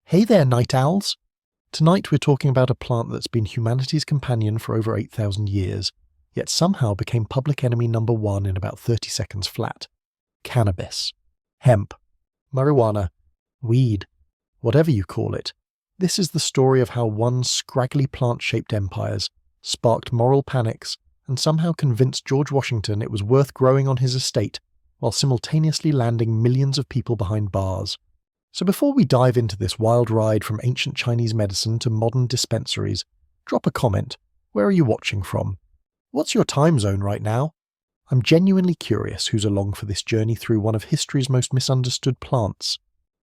Hey there, night owls! Tonight we're talking about a plant that's been humanity's companion for over 8,000 years, yet somehow became public enemy number one in about 30 seconds flat. Cannabis. Hemp. Marijuana. Weed. Whatever you call it. This is the story of how one scraggly plant-shaped empires sparked moral panics and somehow convinced George Washington it was worth growing on his estate while simultaneously landing millions of people behind bars. So before we dive into this wild ride from ancient Chinese medicine to modern dispensaries, drop a comment. Where are you watching from? What's your time zone right now? I'm genuinely curious who's along for this journey through one of history's most misunderstood plants.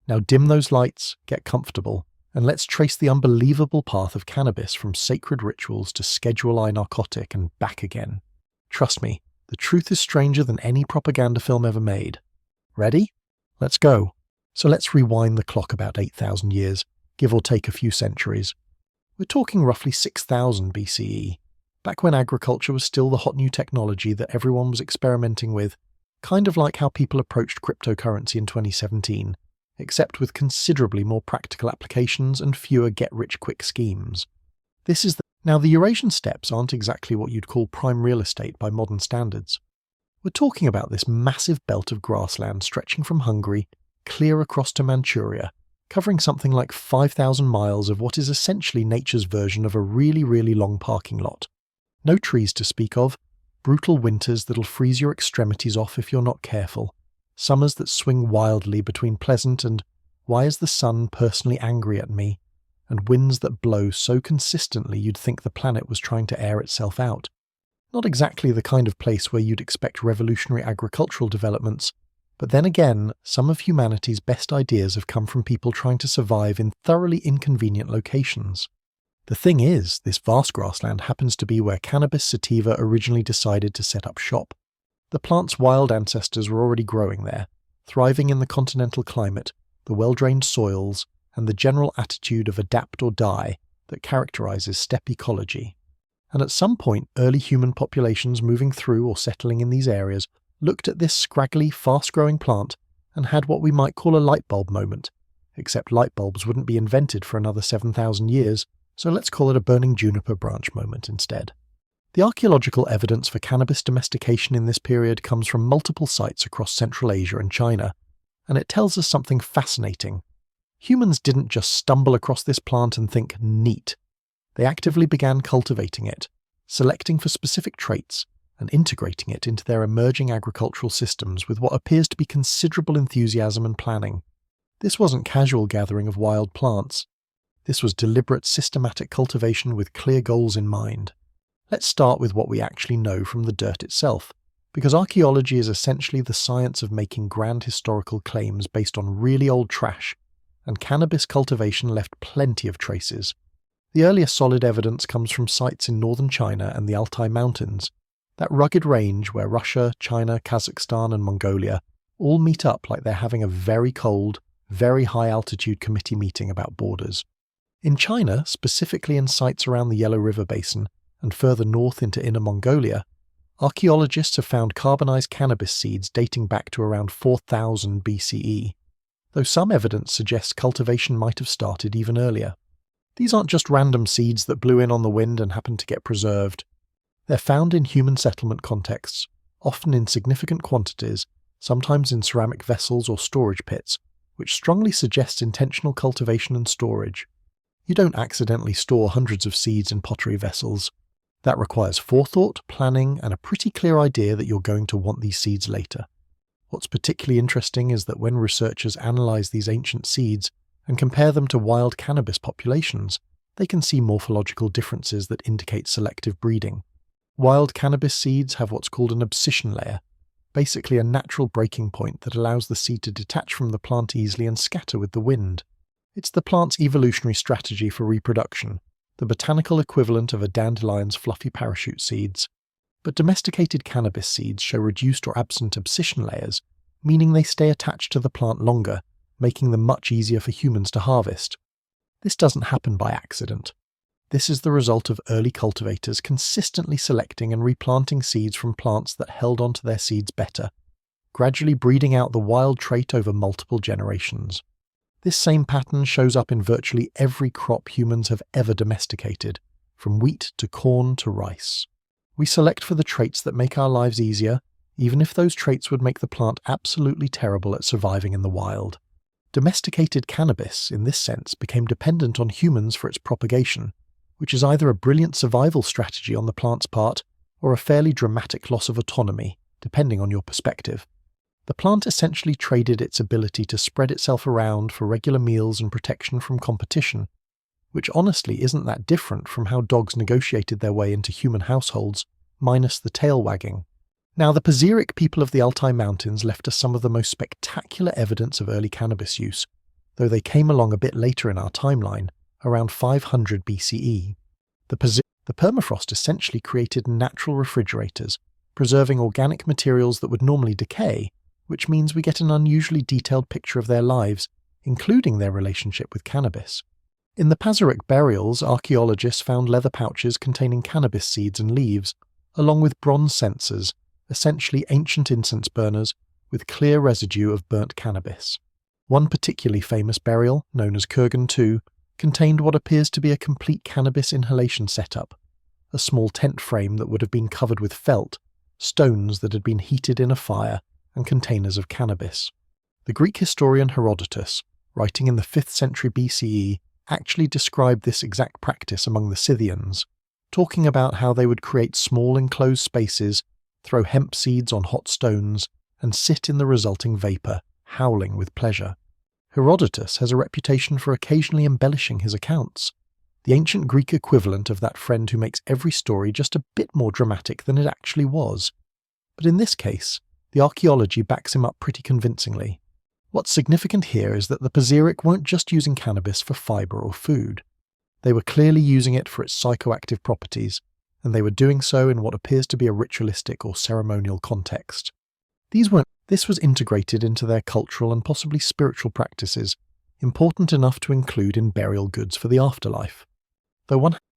Now dim those lights, get comfortable, and let's trace the unbelievable path of cannabis from sacred rituals to Schedule I narcotic and back again. Trust me, the truth is stranger than any propaganda film ever made. Ready? Let's go. So let's rewind the clock about 8,000 years, give or take a few centuries. We're talking roughly 6,000 BCE, back when agriculture was still the hot new technology that everyone was experimenting with, kind of like how people approached cryptocurrency in 2017, except with considerably more practical applications and fewer get-rich-quick schemes. Now, the Eurasian steppes aren't exactly what you'd call prime real estate by modern standards. We're talking about this massive belt of grassland stretching from Hungary clear across to Manchuria, covering something like 5,000 miles of what is essentially nature's version of a really, really long parking lot. No trees to speak of, brutal winters that'll freeze your extremities off if you're not careful, summers that swing wildly between pleasant and why is the sun personally angry at me, and winds that blow so consistently you'd think the planet was trying to air itself out. Not exactly the kind of place where you'd expect revolutionary agricultural developments, but then again, some of humanity's best ideas have come from people trying to survive in thoroughly inconvenient locations. The thing is, this vast grassland happens to be where cannabis sativa originally decided to set up shop. The plant's wild ancestors were already growing there, thriving in the continental climate, the well-drained soils, and the general attitude of adapt or die that characterizes steppe ecology. And at some point, early human populations moving through or settling in these areas looked at this scraggly, fast-growing plant and had what we might call a light bulb moment, except light bulbs wouldn't be invented for another 7,000 years, so let's call it a burning juniper branch moment instead. The archaeological evidence for cannabis domestication in this period comes from multiple sites across Central Asia and China, and it tells us something fascinating. Humans didn't just stumble across this plant and think, neat. They actively began cultivating it, selecting for specific traits, and integrating it into their emerging agricultural systems with what appears to be considerable enthusiasm and planning. This wasn't casual gathering of wild plants. This was deliberate, systematic cultivation with clear goals in mind. Let's start with what we actually know from the dirt itself, because archaeology is essentially the science of making grand historical claims based on really old trash, and cannabis cultivation left plenty of traces. The earliest solid evidence comes from sites in northern China and the Altai Mountains, that rugged range where Russia, China, Kazakhstan and Mongolia all meet up like they're having a very cold, very high-altitude committee meeting about borders. In China, specifically in sites around the Yellow River Basin and further north into Inner Mongolia, archaeologists have found carbonized cannabis seeds dating back to around 4000 BCE, though some evidence suggests cultivation might have started even earlier. These aren't just random seeds that blew in on the wind and happened to get preserved. They're found in human settlement contexts, often in significant quantities, sometimes in ceramic vessels or storage pits, which strongly suggests intentional cultivation and storage. You don't accidentally store hundreds of seeds in pottery vessels. That requires forethought, planning, and a pretty clear idea that you're going to want these seeds later. What's particularly interesting is that when researchers analyze these ancient seeds and compare them to wild cannabis populations, they can see morphological differences that indicate selective breeding. Wild cannabis seeds have what's called an abscission layer, basically a natural breaking point that allows the seed to detach from the plant easily and scatter with the wind. It's the plant's evolutionary strategy for reproduction, the botanical equivalent of a dandelion's fluffy parachute seeds. But domesticated cannabis seeds show reduced or absent abscission layers, meaning they stay attached to the plant longer, making them much easier for humans to harvest. This doesn't happen by accident. This is the result of early cultivators consistently selecting and replanting seeds from plants that held onto their seeds better, gradually breeding out the wild trait over multiple generations. This same pattern shows up in virtually every crop humans have ever domesticated, from wheat to corn to rice. We select for the traits that make our lives easier, even if those traits would make the plant absolutely terrible at surviving in the wild. Domesticated cannabis, in this sense, became dependent on humans for its propagation, which is either a brilliant survival strategy on the plant's part or a fairly dramatic loss of autonomy, depending on your perspective. The plant essentially traded its ability to spread itself around for regular meals and protection from competition, which honestly isn't that different from how dogs negotiated their way into human households, minus the tail wagging. Now, the Pazyryk people of the Altai Mountains left us some of the most spectacular evidence of early cannabis use, though they came along a bit later in our timeline, around 500 BCE. The permafrost essentially created natural refrigerators, preserving organic materials that would normally decay, which means we get an unusually detailed picture of their lives, including their relationship with cannabis. In the Pazyryk burials, archaeologists found leather pouches containing cannabis seeds and leaves, along with bronze censers, essentially ancient incense burners with clear residue of burnt cannabis. One particularly famous burial, known as Kurgan II, contained what appears to be a complete cannabis inhalation setup, a small tent frame that would have been covered with felt, stones that had been heated in a fire, and containers of cannabis. The Greek historian Herodotus, writing in the 5th century BCE, actually described this exact practice among the Scythians, talking about how they would create small enclosed spaces, throw hemp seeds on hot stones, and sit in the resulting vapour, howling with pleasure. Herodotus has a reputation for occasionally embellishing his accounts, the ancient Greek equivalent of that friend who makes every story just a bit more dramatic than it actually was. But in this case, the archaeology backs him up pretty convincingly. What's significant here is that the Pazyryk weren't just using cannabis for fibre or food. They were clearly using it for its psychoactive properties, and they were doing so in what appears to be a ritualistic or ceremonial context. This was integrated into their cultural and possibly spiritual practices, important enough to include in burial goods for the afterlife.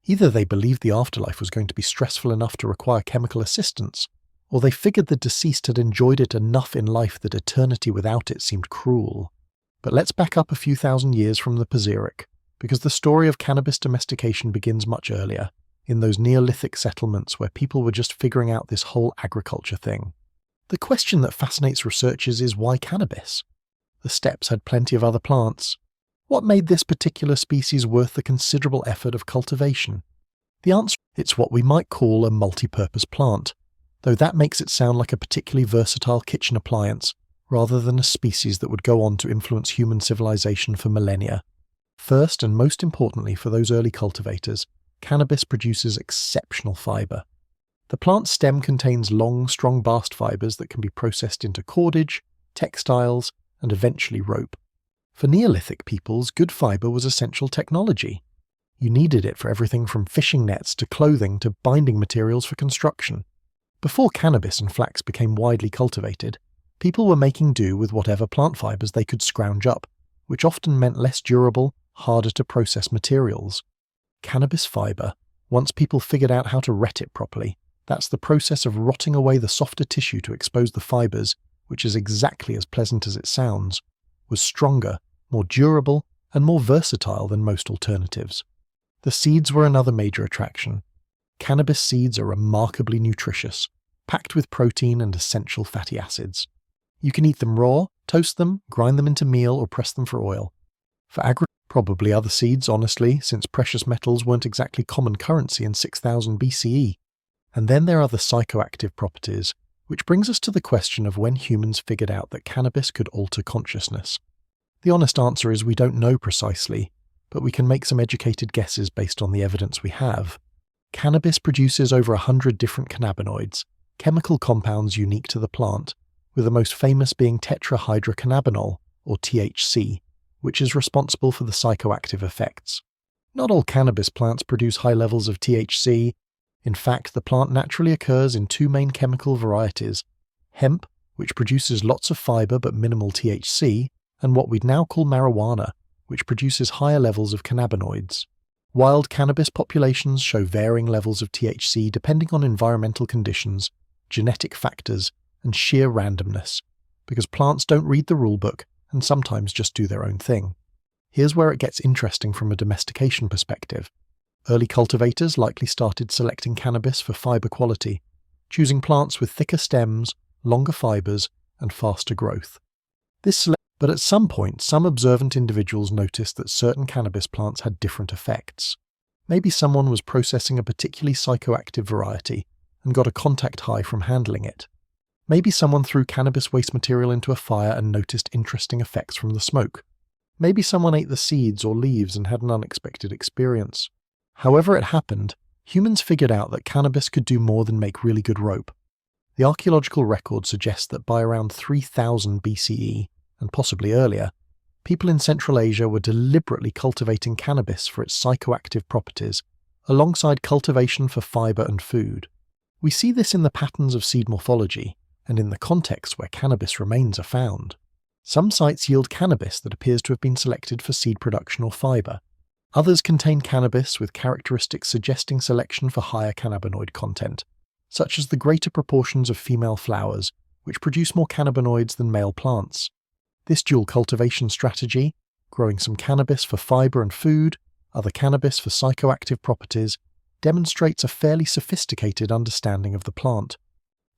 Either they believed the afterlife was going to be stressful enough to require chemical assistance, or they figured the deceased had enjoyed it enough in life that eternity without it seemed cruel. But let's back up a few thousand years from the Pazyryk, because the story of cannabis domestication begins much earlier, in those Neolithic settlements where people were just figuring out this whole agriculture thing. The question that fascinates researchers is why cannabis? The steppes had plenty of other plants. What made this particular species worth the considerable effort of cultivation? The answer: it's what we might call a multi-purpose plant, though that makes it sound like a particularly versatile kitchen appliance, rather than a species that would go on to influence human civilization for millennia. First, and most importantly for those early cultivators, cannabis produces exceptional fibre. The plant stem contains long, strong bast fibres that can be processed into cordage, textiles, and eventually rope. For Neolithic peoples, good fibre was essential technology. You needed it for everything from fishing nets to clothing to binding materials for construction. Before cannabis and flax became widely cultivated, people were making do with whatever plant fibres they could scrounge up, which often meant less durable, harder to process materials. Cannabis fibre, once people figured out how to ret it properly, that's the process of rotting away the softer tissue to expose the fibres, which is exactly as pleasant as it sounds, was stronger, more durable, and more versatile than most alternatives. The seeds were another major attraction. Cannabis seeds are remarkably nutritious, packed with protein and essential fatty acids. You can eat them raw, toast them, grind them into meal, or press them for oil. Probably other seeds, honestly, since precious metals weren't exactly common currency in 6000 BCE. And then there are the psychoactive properties, which brings us to the question of when humans figured out that cannabis could alter consciousness. The honest answer is we don't know precisely, but we can make some educated guesses based on the evidence we have. Cannabis produces over 100 different cannabinoids, chemical compounds unique to the plant, with the most famous being tetrahydrocannabinol, or THC, which is responsible for the psychoactive effects. Not all cannabis plants produce high levels of THC. In fact, the plant naturally occurs in two main chemical varieties: hemp, which produces lots of fibre but minimal THC, and what we'd now call marijuana, which produces higher levels of cannabinoids. Wild cannabis populations show varying levels of THC depending on environmental conditions, genetic factors, and sheer randomness, because plants don't read the rulebook and sometimes just do their own thing. Here's where it gets interesting from a domestication perspective. Early cultivators likely started selecting cannabis for fiber quality, choosing plants with thicker stems, longer fibers, and faster growth. But at some point, some observant individuals noticed that certain cannabis plants had different effects. Maybe someone was processing a particularly psychoactive variety and got a contact high from handling it. Maybe someone threw cannabis waste material into a fire and noticed interesting effects from the smoke. Maybe someone ate the seeds or leaves and had an unexpected experience. However it happened, humans figured out that cannabis could do more than make really good rope. The archaeological record suggests that by around 3000 BCE, and possibly earlier, people in Central Asia were deliberately cultivating cannabis for its psychoactive properties, alongside cultivation for fiber and food. We see this in the patterns of seed morphology, and in the contexts where cannabis remains are found. Some sites yield cannabis that appears to have been selected for seed production or fiber. Others contain cannabis with characteristics suggesting selection for higher cannabinoid content, such as the greater proportions of female flowers, which produce more cannabinoids than male plants. This dual cultivation strategy, growing some cannabis for fiber and food, other cannabis for psychoactive properties, demonstrates a fairly sophisticated understanding of the plant.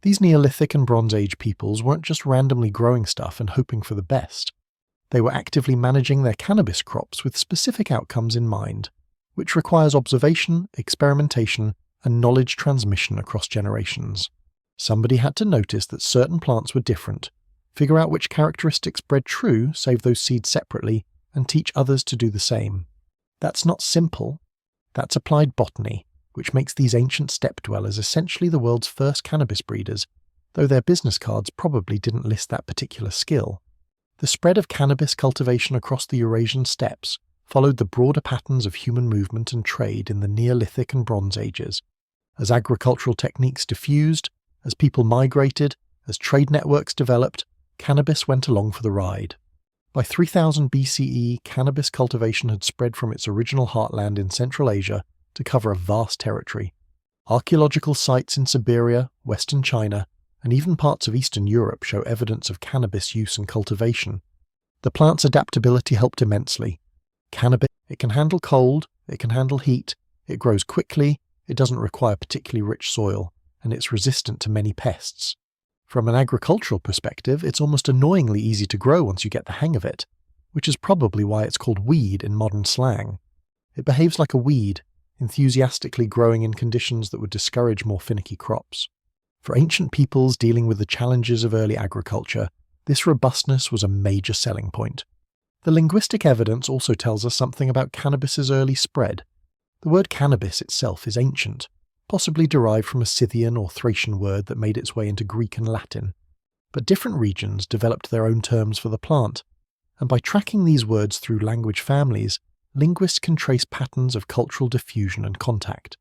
These Neolithic and Bronze Age peoples weren't just randomly growing stuff and hoping for the best. They were actively managing their cannabis crops with specific outcomes in mind, which requires observation, experimentation, and knowledge transmission across generations. Somebody had to notice that certain plants were different, figure out which characteristics bred true, save those seeds separately, and teach others to do the same. That's not simple. That's applied botany, which makes these ancient steppe dwellers essentially the world's first cannabis breeders, though their business cards probably didn't list that particular skill. The spread of cannabis cultivation across the Eurasian steppes followed the broader patterns of human movement and trade in the Neolithic and Bronze Ages. As agricultural techniques diffused, as people migrated, as trade networks developed, cannabis went along for the ride. By 3000 BCE, cannabis cultivation had spread from its original heartland in Central Asia to cover a vast territory. Archaeological sites in Siberia, Western China, and even parts of Eastern Europe show evidence of cannabis use and cultivation. The plant's adaptability helped immensely. Cannabis, it can handle cold, it can handle heat, it grows quickly, it doesn't require particularly rich soil, and it's resistant to many pests. From an agricultural perspective, it's almost annoyingly easy to grow once you get the hang of it, which is probably why it's called weed in modern slang. It behaves like a weed, enthusiastically growing in conditions that would discourage more finicky crops. For ancient peoples dealing with the challenges of early agriculture, this robustness was a major selling point. The linguistic evidence also tells us something about cannabis's early spread. The word cannabis itself is ancient, possibly derived from a Scythian or Thracian word that made its way into Greek and Latin. But different regions developed their own terms for the plant, and by tracking these words through language families, linguists can trace patterns of cultural diffusion and contact.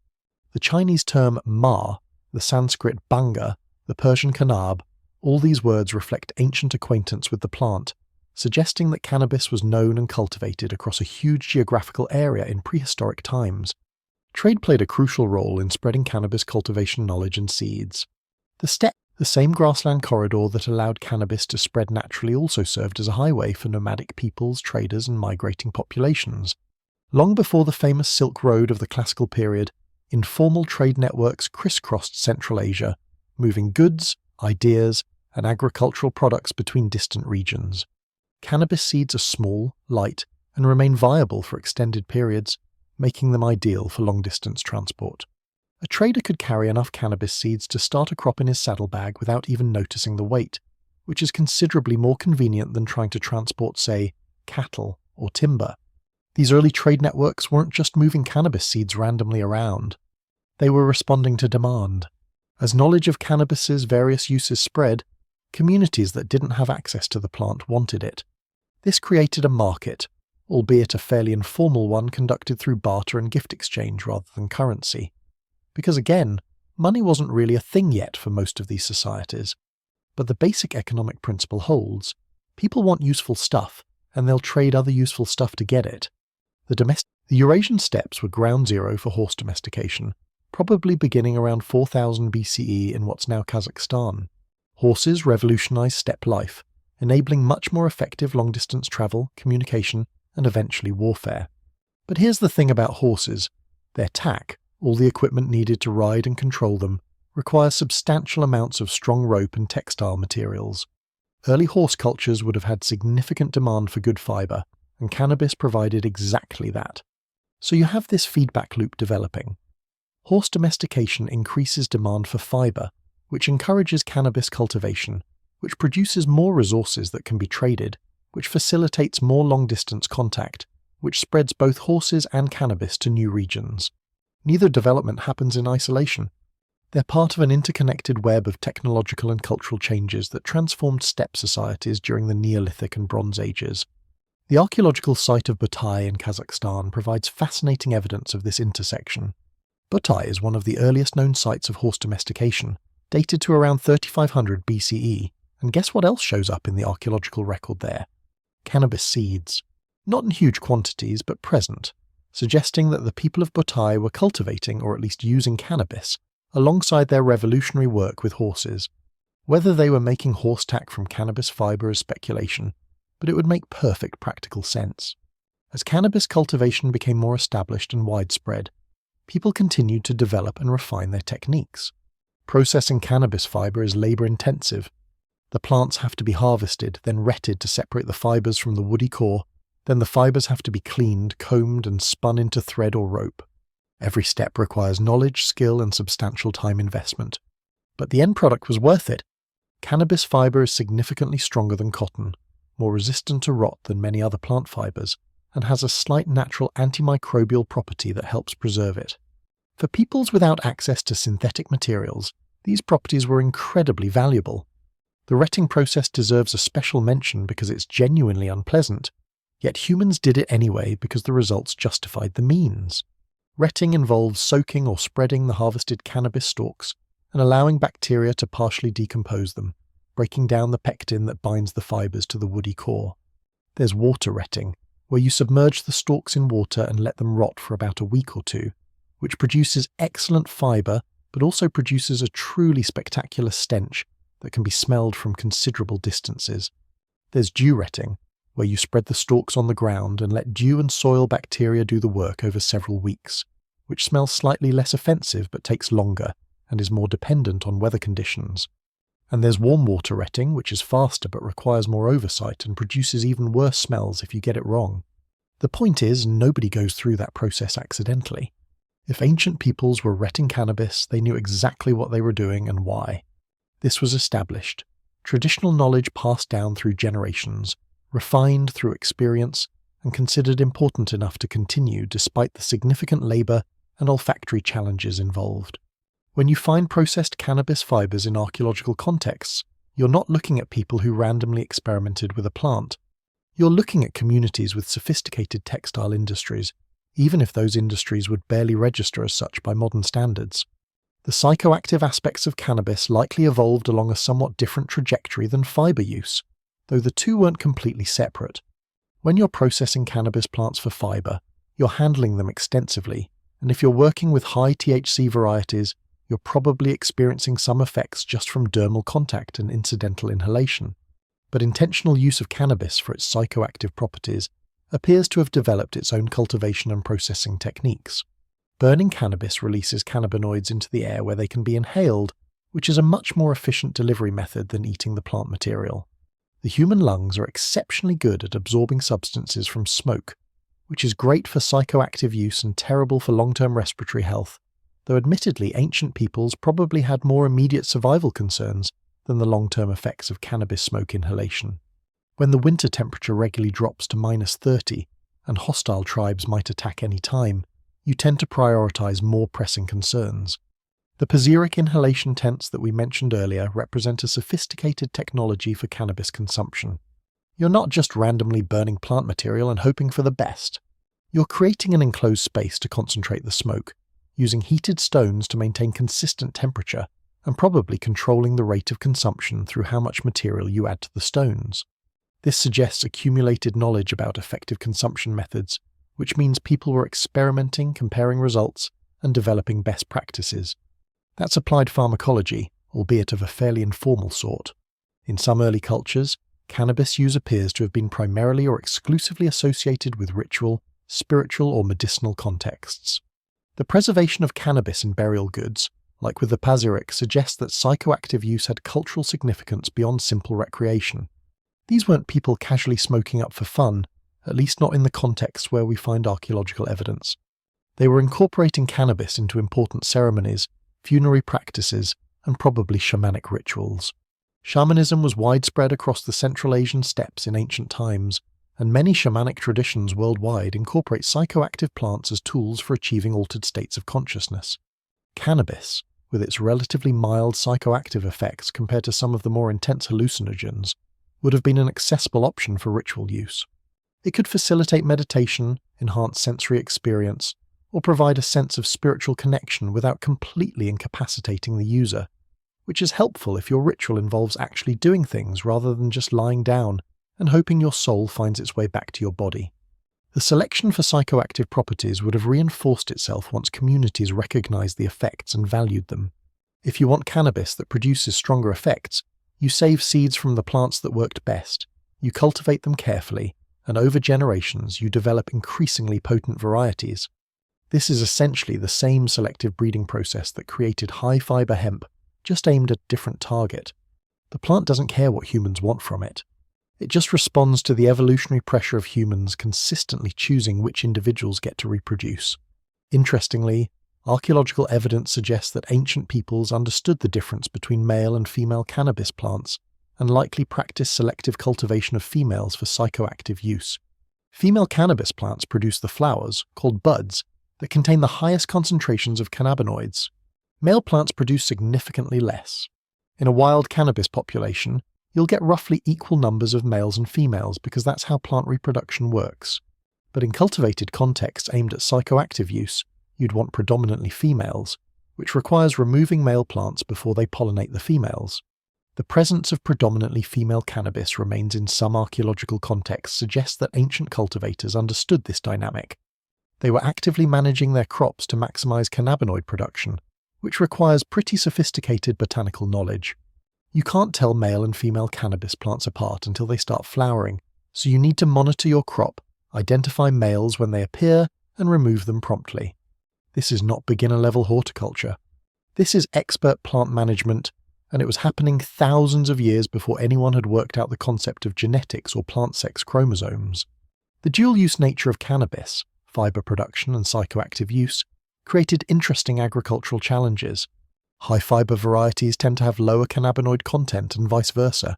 The Chinese term ma, the Sanskrit banga, the Persian kanab, all these words reflect ancient acquaintance with the plant, suggesting that cannabis was known and cultivated across a huge geographical area in prehistoric times. Trade played a crucial role in spreading cannabis cultivation knowledge and seeds. The steppe, the same grassland corridor that allowed cannabis to spread naturally, also served as a highway for nomadic peoples, traders, and migrating populations. Long before the famous Silk Road of the classical period, informal trade networks crisscrossed Central Asia, moving goods, ideas, and agricultural products between distant regions. Cannabis seeds are small, light, and remain viable for extended periods, making them ideal for long-distance transport. A trader could carry enough cannabis seeds to start a crop in his saddlebag without even noticing the weight, which is considerably more convenient than trying to transport, say, cattle or timber. These early trade networks weren't just moving cannabis seeds randomly around. They were responding to demand. As knowledge of cannabis's various uses spread, communities that didn't have access to the plant wanted it. This created a market, albeit a fairly informal one conducted through barter and gift exchange rather than currency. Because again, money wasn't really a thing yet for most of these societies. But the basic economic principle holds. People want useful stuff, and they'll trade other useful stuff to get it. The Eurasian steppes were ground zero for horse domestication, probably beginning around 4000 BCE in what's now Kazakhstan. Horses revolutionized steppe life, enabling much more effective long-distance travel, communication, and eventually warfare. But here's the thing about horses. Their tack, all the equipment needed to ride and control them, requires substantial amounts of strong rope and textile materials. Early horse cultures would have had significant demand for good fiber, and cannabis provided exactly that. So you have this feedback loop developing. Horse domestication increases demand for fiber, which encourages cannabis cultivation, which produces more resources that can be traded, which facilitates more long-distance contact, which spreads both horses and cannabis to new regions. Neither development happens in isolation. They're part of an interconnected web of technological and cultural changes that transformed steppe societies during the Neolithic and Bronze Ages. The archaeological site of Butai in Kazakhstan provides fascinating evidence of this intersection. Butai is one of the earliest known sites of horse domestication, dated to around 3500 BCE, and guess what else shows up in the archaeological record there? Cannabis seeds. Not in huge quantities, but present, suggesting that the people of Butai were cultivating or at least using cannabis alongside their revolutionary work with horses. Whether they were making horse tack from cannabis fiber is speculation, but it would make perfect practical sense. As cannabis cultivation became more established and widespread, people continued to develop and refine their techniques. Processing cannabis fiber is labor-intensive. The plants have to be harvested, then retted to separate the fibers from the woody core. Then the fibers have to be cleaned, combed, and spun into thread or rope. Every step requires knowledge, skill, and substantial time investment. But the end product was worth it. Cannabis fiber is significantly stronger than cotton, more resistant to rot than many other plant fibers, and has a slight natural antimicrobial property that helps preserve it. For peoples without access to synthetic materials, these properties were incredibly valuable. The retting process deserves a special mention because it's genuinely unpleasant, yet humans did it anyway because the results justified the means. Retting involves soaking or spreading the harvested cannabis stalks and allowing bacteria to partially decompose them, breaking down the pectin that binds the fibers to the woody core. There's water retting, where you submerge the stalks in water and let them rot for about a week or two, which produces excellent fiber but also produces a truly spectacular stench that can be smelled from considerable distances. There's dew retting, where you spread the stalks on the ground and let dew and soil bacteria do the work over several weeks, which smells slightly less offensive but takes longer and is more dependent on weather conditions. And there's warm water retting, which is faster but requires more oversight and produces even worse smells if you get it wrong. The point is, nobody goes through that process accidentally. If ancient peoples were retting cannabis, they knew exactly what they were doing and why. This was established, traditional knowledge passed down through generations, refined through experience, and considered important enough to continue despite the significant labor and olfactory challenges involved. When you find processed cannabis fibers in archaeological contexts, you're not looking at people who randomly experimented with a plant. You're looking at communities with sophisticated textile industries, even if those industries would barely register as such by modern standards. The psychoactive aspects of cannabis likely evolved along a somewhat different trajectory than fiber use, though the two weren't completely separate. When you're processing cannabis plants for fiber, you're handling them extensively, and if you're working with high THC varieties, you're probably experiencing some effects just from dermal contact and incidental inhalation. But intentional use of cannabis for its psychoactive properties appears to have developed its own cultivation and processing techniques. Burning cannabis releases cannabinoids into the air where they can be inhaled, which is a much more efficient delivery method than eating the plant material. The human lungs are exceptionally good at absorbing substances from smoke, which is great for psychoactive use and terrible for long-term respiratory health, though admittedly ancient peoples probably had more immediate survival concerns than the long-term effects of cannabis smoke inhalation. When the winter temperature regularly drops to -30 and hostile tribes might attack any time, you tend to prioritize more pressing concerns. The Paziric inhalation tents that we mentioned earlier represent a sophisticated technology for cannabis consumption. You're not just randomly burning plant material and hoping for the best. You're creating an enclosed space to concentrate the smoke, using heated stones to maintain consistent temperature, and probably controlling the rate of consumption through how much material you add to the stones. This suggests accumulated knowledge about effective consumption methods, which means people were experimenting, comparing results, and developing best practices. That's applied pharmacology, albeit of a fairly informal sort. In some early cultures, cannabis use appears to have been primarily or exclusively associated with ritual, spiritual, or medicinal contexts. The preservation of cannabis in burial goods, like with the Pazyryk, suggests that psychoactive use had cultural significance beyond simple recreation. These weren't people casually smoking up for fun, at least not in the contexts where we find archaeological evidence. They were incorporating cannabis into important ceremonies, funerary practices, and probably shamanic rituals. Shamanism was widespread across the Central Asian steppes in ancient times, and many shamanic traditions worldwide incorporate psychoactive plants as tools for achieving altered states of consciousness. Cannabis, with its relatively mild psychoactive effects compared to some of the more intense hallucinogens, would have been an accessible option for ritual use. It could facilitate meditation, enhance sensory experience, or provide a sense of spiritual connection without completely incapacitating the user, which is helpful if your ritual involves actually doing things rather than just lying down and hoping your soul finds its way back to your body. The selection for psychoactive properties would have reinforced itself once communities recognized the effects and valued them. If you want cannabis that produces stronger effects, you save seeds from the plants that worked best, you cultivate them carefully, and over generations you develop increasingly potent varieties. This is essentially the same selective breeding process that created high-fiber hemp, just aimed at a different target. The plant doesn't care what humans want from it. It just responds to the evolutionary pressure of humans consistently choosing which individuals get to reproduce. Interestingly, archaeological evidence suggests that ancient peoples understood the difference between male and female cannabis plants and likely practiced selective cultivation of females for psychoactive use. Female cannabis plants produce the flowers, called buds, that contain the highest concentrations of cannabinoids. Male plants produce significantly less. In a wild cannabis population, you'll get roughly equal numbers of males and females because that's how plant reproduction works. But in cultivated contexts aimed at psychoactive use, you'd want predominantly females, which requires removing male plants before they pollinate the females. The presence of predominantly female cannabis remains in some archaeological contexts suggests that ancient cultivators understood this dynamic. They were actively managing their crops to maximize cannabinoid production, which requires pretty sophisticated botanical knowledge. You can't tell male and female cannabis plants apart until they start flowering, so you need to monitor your crop, identify males when they appear, and remove them promptly. This is not beginner-level horticulture. This is expert plant management, and it was happening thousands of years before anyone had worked out the concept of genetics or plant sex chromosomes. The dual-use nature of cannabis, fiber production and psychoactive use, created interesting agricultural challenges. High-fiber varieties tend to have lower cannabinoid content and vice versa.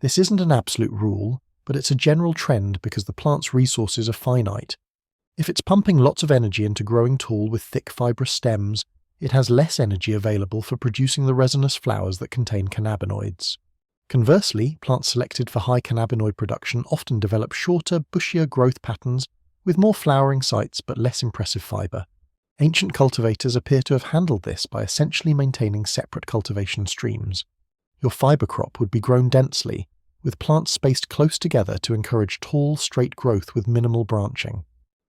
This isn't an absolute rule, but it's a general trend because the plant's resources are finite. If it's pumping lots of energy into growing tall with thick fibrous stems, it has less energy available for producing the resinous flowers that contain cannabinoids. Conversely, plants selected for high cannabinoid production often develop shorter, bushier growth patterns with more flowering sites but less impressive fiber. Ancient cultivators appear to have handled this by essentially maintaining separate cultivation streams. Your fiber crop would be grown densely, with plants spaced close together to encourage tall, straight growth with minimal branching.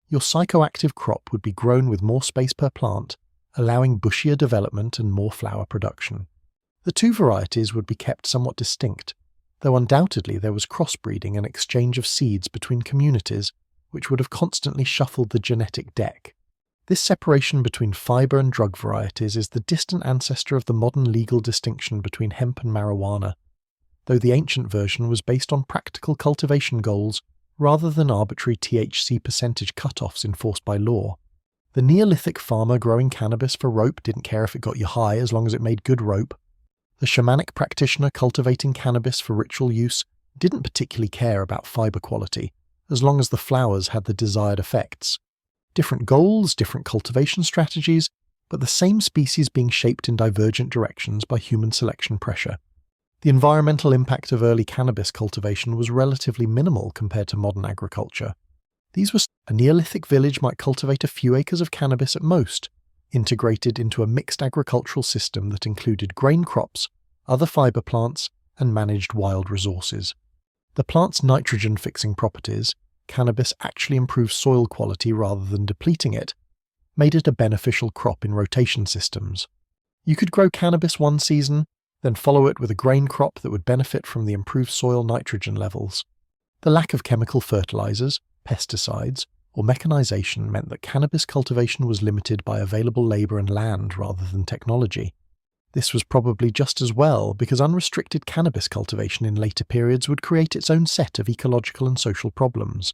Your psychoactive crop would be grown with more space per plant, allowing bushier development and more flower production. The two varieties would be kept somewhat distinct, though undoubtedly there was crossbreeding and exchange of seeds between communities, which would have constantly shuffled the genetic deck. This separation between fiber and drug varieties is the distant ancestor of the modern legal distinction between hemp and marijuana, though the ancient version was based on practical cultivation goals rather than arbitrary THC percentage cutoffs enforced by law. The Neolithic farmer growing cannabis for rope didn't care if it got you high as long as it made good rope. The shamanic practitioner cultivating cannabis for ritual use didn't particularly care about fiber quality, as long as the flowers had the desired effects. Different goals, different cultivation strategies, but the same species being shaped in divergent directions by human selection pressure. The environmental impact of early cannabis cultivation was relatively minimal compared to modern agriculture. A Neolithic village might cultivate a few acres of cannabis at most, integrated into a mixed agricultural system that included grain crops, other fiber plants, and managed wild resources. The plant's nitrogen-fixing properties, cannabis actually improves soil quality rather than depleting it, made it a beneficial crop in rotation systems. You could grow cannabis one season, then follow it with a grain crop that would benefit from the improved soil nitrogen levels. The lack of chemical fertilizers, pesticides, or mechanization meant that cannabis cultivation was limited by available labor and land rather than technology. This was probably just as well, because unrestricted cannabis cultivation in later periods would create its own set of ecological and social problems.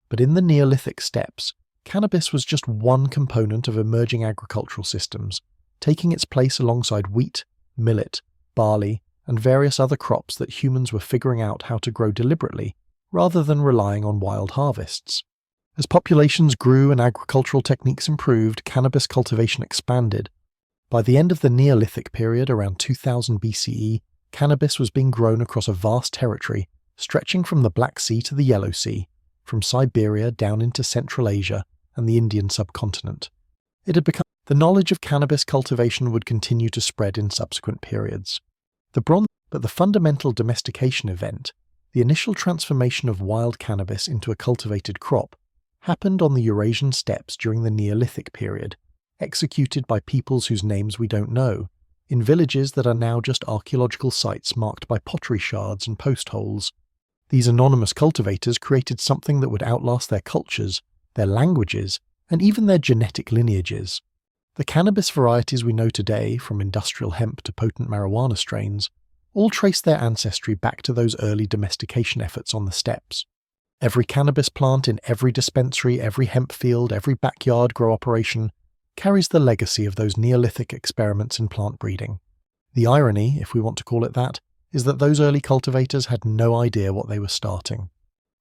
But in the Neolithic steppes, cannabis was just one component of emerging agricultural systems, taking its place alongside wheat, millet, barley, and various other crops that humans were figuring out how to grow deliberately, rather than relying on wild harvests. As populations grew and agricultural techniques improved, cannabis cultivation expanded. By the end of the Neolithic period, around 2000 BCE, cannabis was being grown across a vast territory, stretching from the Black Sea to the Yellow Sea, from Siberia down into Central Asia and the Indian subcontinent. It had become the knowledge of cannabis cultivation would continue to spread in subsequent periods. But the fundamental domestication event, the initial transformation of wild cannabis into a cultivated crop, happened on the Eurasian steppes during the Neolithic period, executed by peoples whose names we don't know, in villages that are now just archaeological sites marked by pottery shards and post holes. These anonymous cultivators created something that would outlast their cultures, their languages, and even their genetic lineages. The cannabis varieties we know today, from industrial hemp to potent marijuana strains, all trace their ancestry back to those early domestication efforts on the steppes. Every cannabis plant in every dispensary, every hemp field, every backyard grow operation carries the legacy of those Neolithic experiments in plant breeding. The irony, if we want to call it that, is that those early cultivators had no idea what they were starting.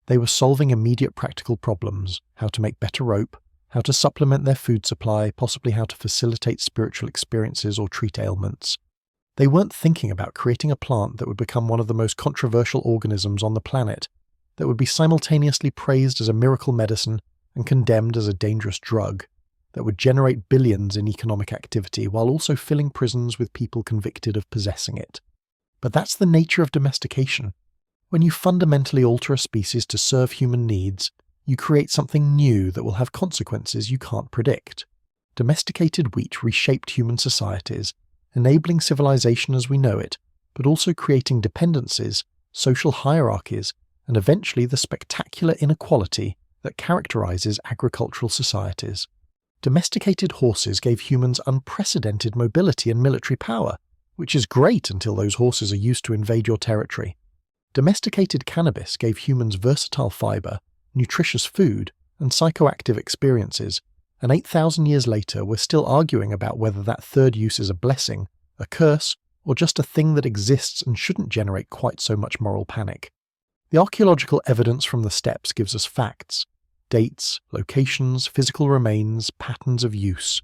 They were solving immediate practical problems: how to make better rope, how to supplement their food supply, possibly how to facilitate spiritual experiences or treat ailments. They weren't thinking about creating a plant that would become one of the most controversial organisms on the planet, that would be simultaneously praised as a miracle medicine and condemned as a dangerous drug, that would generate billions in economic activity while also filling prisons with people convicted of possessing it. But that's the nature of domestication. When you fundamentally alter a species to serve human needs, you create something new that will have consequences you can't predict. Domesticated wheat reshaped human societies, enabling civilization as we know it, but also creating dependencies, social hierarchies, and eventually the spectacular inequality that characterizes agricultural societies. Domesticated horses gave humans unprecedented mobility and military power, which is great until those horses are used to invade your territory. Domesticated cannabis gave humans versatile fiber, nutritious food, and psychoactive experiences, and 8,000 years later we're still arguing about whether that third use is a blessing, a curse, or just a thing that exists and shouldn't generate quite so much moral panic. The archaeological evidence from the steppes gives us facts, dates, locations, physical remains, patterns of use.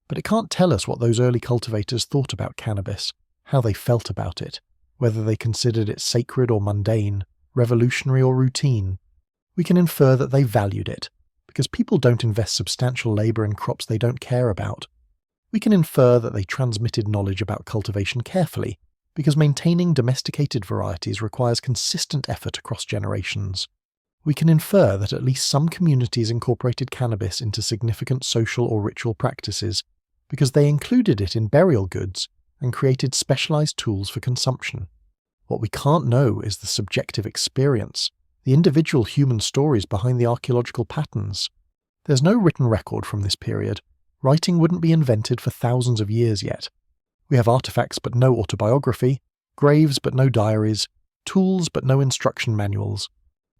But it can't tell us what those early cultivators thought about cannabis, how they felt about it, whether they considered it sacred or mundane, revolutionary or routine. We can infer that they valued it, because people don't invest substantial labor in crops they don't care about. We can infer that they transmitted knowledge about cultivation carefully, because maintaining domesticated varieties requires consistent effort across generations. We can infer that at least some communities incorporated cannabis into significant social or ritual practices, because they included it in burial goods and created specialized tools for consumption. What we can't know is the subjective experience, the individual human stories behind the archaeological patterns. There's no written record from this period. Writing wouldn't be invented for thousands of years yet. We have artifacts but no autobiography, graves but no diaries, tools but no instruction manuals.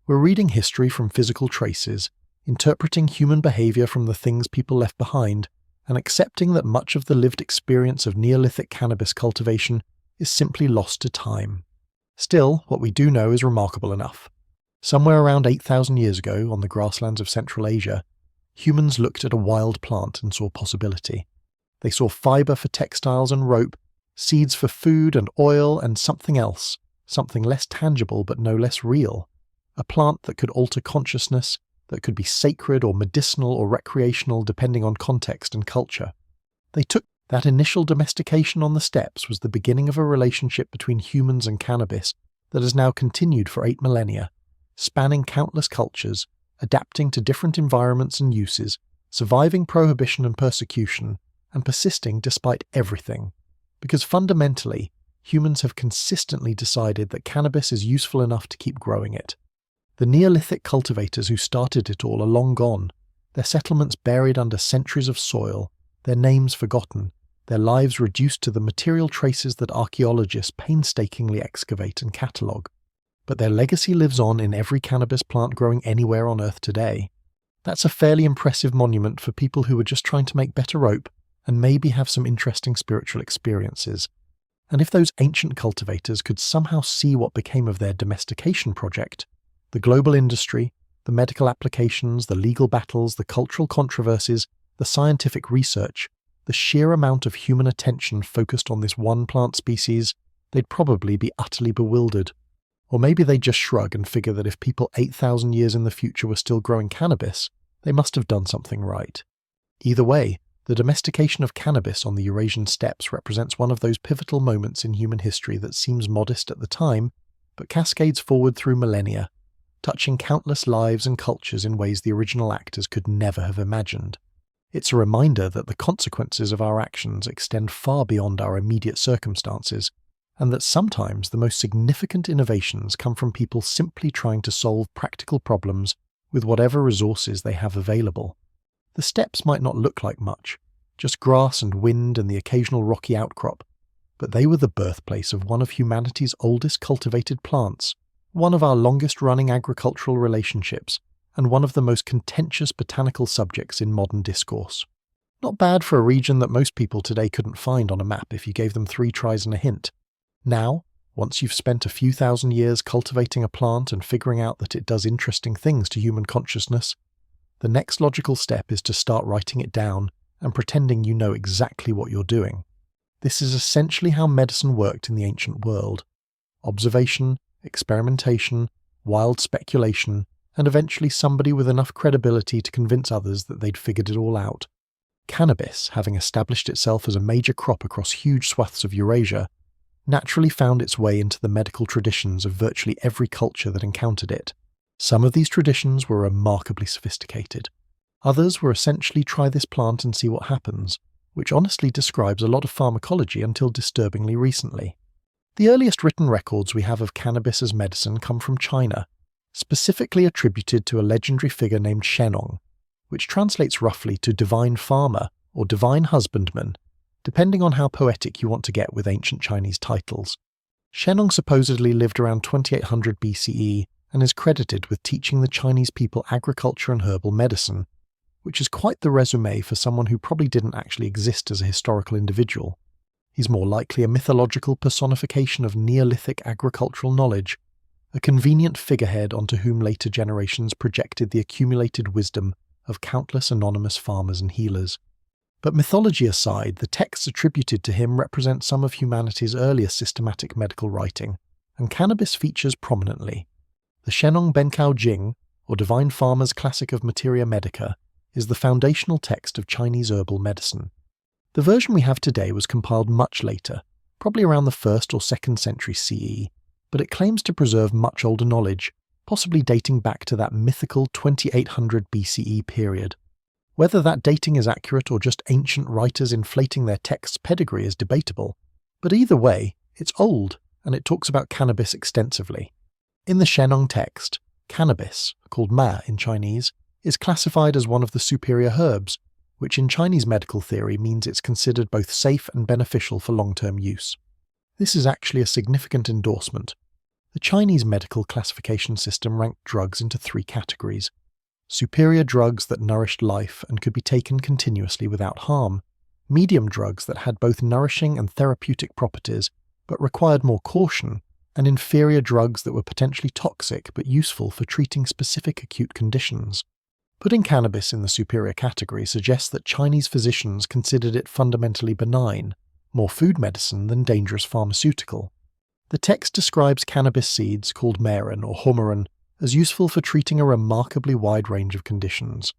We're reading history from physical traces, interpreting human behavior from the things people left behind, and accepting that much of the lived experience of Neolithic cannabis cultivation is simply lost to time. Still, what we do know is remarkable enough. Somewhere around 8,000 years ago, on the grasslands of Central Asia, humans looked at a wild plant and saw possibility. They saw fiber for textiles and rope, seeds for food and oil, and something else, something less tangible but no less real. A plant that could alter consciousness, that could be sacred or medicinal or recreational depending on context and culture. They took that initial domestication on the steppes was the beginning of a relationship between humans and cannabis that has now continued for 8 millennia, spanning countless cultures, adapting to different environments and uses, surviving prohibition and persecution, and persisting despite everything. Because fundamentally, humans have consistently decided that cannabis is useful enough to keep growing it. The Neolithic cultivators who started it all are long gone, their settlements buried under centuries of soil, their names forgotten, their lives reduced to the material traces that archaeologists painstakingly excavate and catalogue. But their legacy lives on in every cannabis plant growing anywhere on Earth today. That's a fairly impressive monument for people who were just trying to make better rope and maybe have some interesting spiritual experiences. And if those ancient cultivators could somehow see what became of their domestication project, the global industry, the medical applications, the legal battles, the cultural controversies, the scientific research, the sheer amount of human attention focused on this one plant species, they'd probably be utterly bewildered. Or maybe they'd just shrug and figure that if people 8,000 years in the future were still growing cannabis, they must have done something right. Either way, the domestication of cannabis on the Eurasian steppes represents one of those pivotal moments in human history that seems modest at the time, but cascades forward through millennia, touching countless lives and cultures in ways the original actors could never have imagined. It's a reminder that the consequences of our actions extend far beyond our immediate circumstances, and that sometimes the most significant innovations come from people simply trying to solve practical problems with whatever resources they have available. The steppes might not look like much, just grass and wind and the occasional rocky outcrop, but they were the birthplace of one of humanity's oldest cultivated plants, one of our longest-running agricultural relationships, and one of the most contentious botanical subjects in modern discourse. Not bad for a region that most people today couldn't find on a map if you gave them 3 tries and a hint. Now, once you've spent a few thousand years cultivating a plant and figuring out that it does interesting things to human consciousness, the next logical step is to start writing it down and pretending you know exactly what you're doing. This is essentially how medicine worked in the ancient world. Observation, experimentation, wild speculation, and eventually somebody with enough credibility to convince others that they'd figured it all out. Cannabis, having established itself as a major crop across huge swaths of Eurasia, naturally found its way into the medical traditions of virtually every culture that encountered it. Some of these traditions were remarkably sophisticated. Others were essentially try this plant and see what happens, which honestly describes a lot of pharmacology until disturbingly recently. The earliest written records we have of cannabis as medicine come from China, specifically attributed to a legendary figure named Shennong, which translates roughly to divine farmer or divine husbandman, depending on how poetic you want to get with ancient Chinese titles. Shennong supposedly lived around 2800 BCE and is credited with teaching the Chinese people agriculture and herbal medicine, which is quite the resume for someone who probably didn't actually exist as a historical individual. He's more likely a mythological personification of Neolithic agricultural knowledge, a convenient figurehead onto whom later generations projected the accumulated wisdom of countless anonymous farmers and healers. But mythology aside, the texts attributed to him represent some of humanity's earliest systematic medical writing, and cannabis features prominently. The Shennong Benkao Jing, or Divine Farmer's Classic of Materia Medica, is the foundational text of Chinese herbal medicine. The version we have today was compiled much later, probably around the 1st or 2nd century CE, but it claims to preserve much older knowledge, possibly dating back to that mythical 2800 BCE period. Whether that dating is accurate or just ancient writers inflating their text's pedigree is debatable, but either way, it's old, and it talks about cannabis extensively. In the Shennong text, cannabis, called ma in Chinese, is classified as one of the superior herbs, which in Chinese medical theory means it's considered both safe and beneficial for long-term use. This is actually a significant endorsement. The Chinese medical classification system ranked drugs into 3 categories: superior drugs that nourished life and could be taken continuously without harm, medium drugs that had both nourishing and therapeutic properties but required more caution, and inferior drugs that were potentially toxic but useful for treating specific acute conditions. Putting cannabis in the superior category suggests that Chinese physicians considered it fundamentally benign, more food medicine than dangerous pharmaceutical. The text describes cannabis seeds, called meren or homaron, as useful for treating a remarkably wide range of conditions.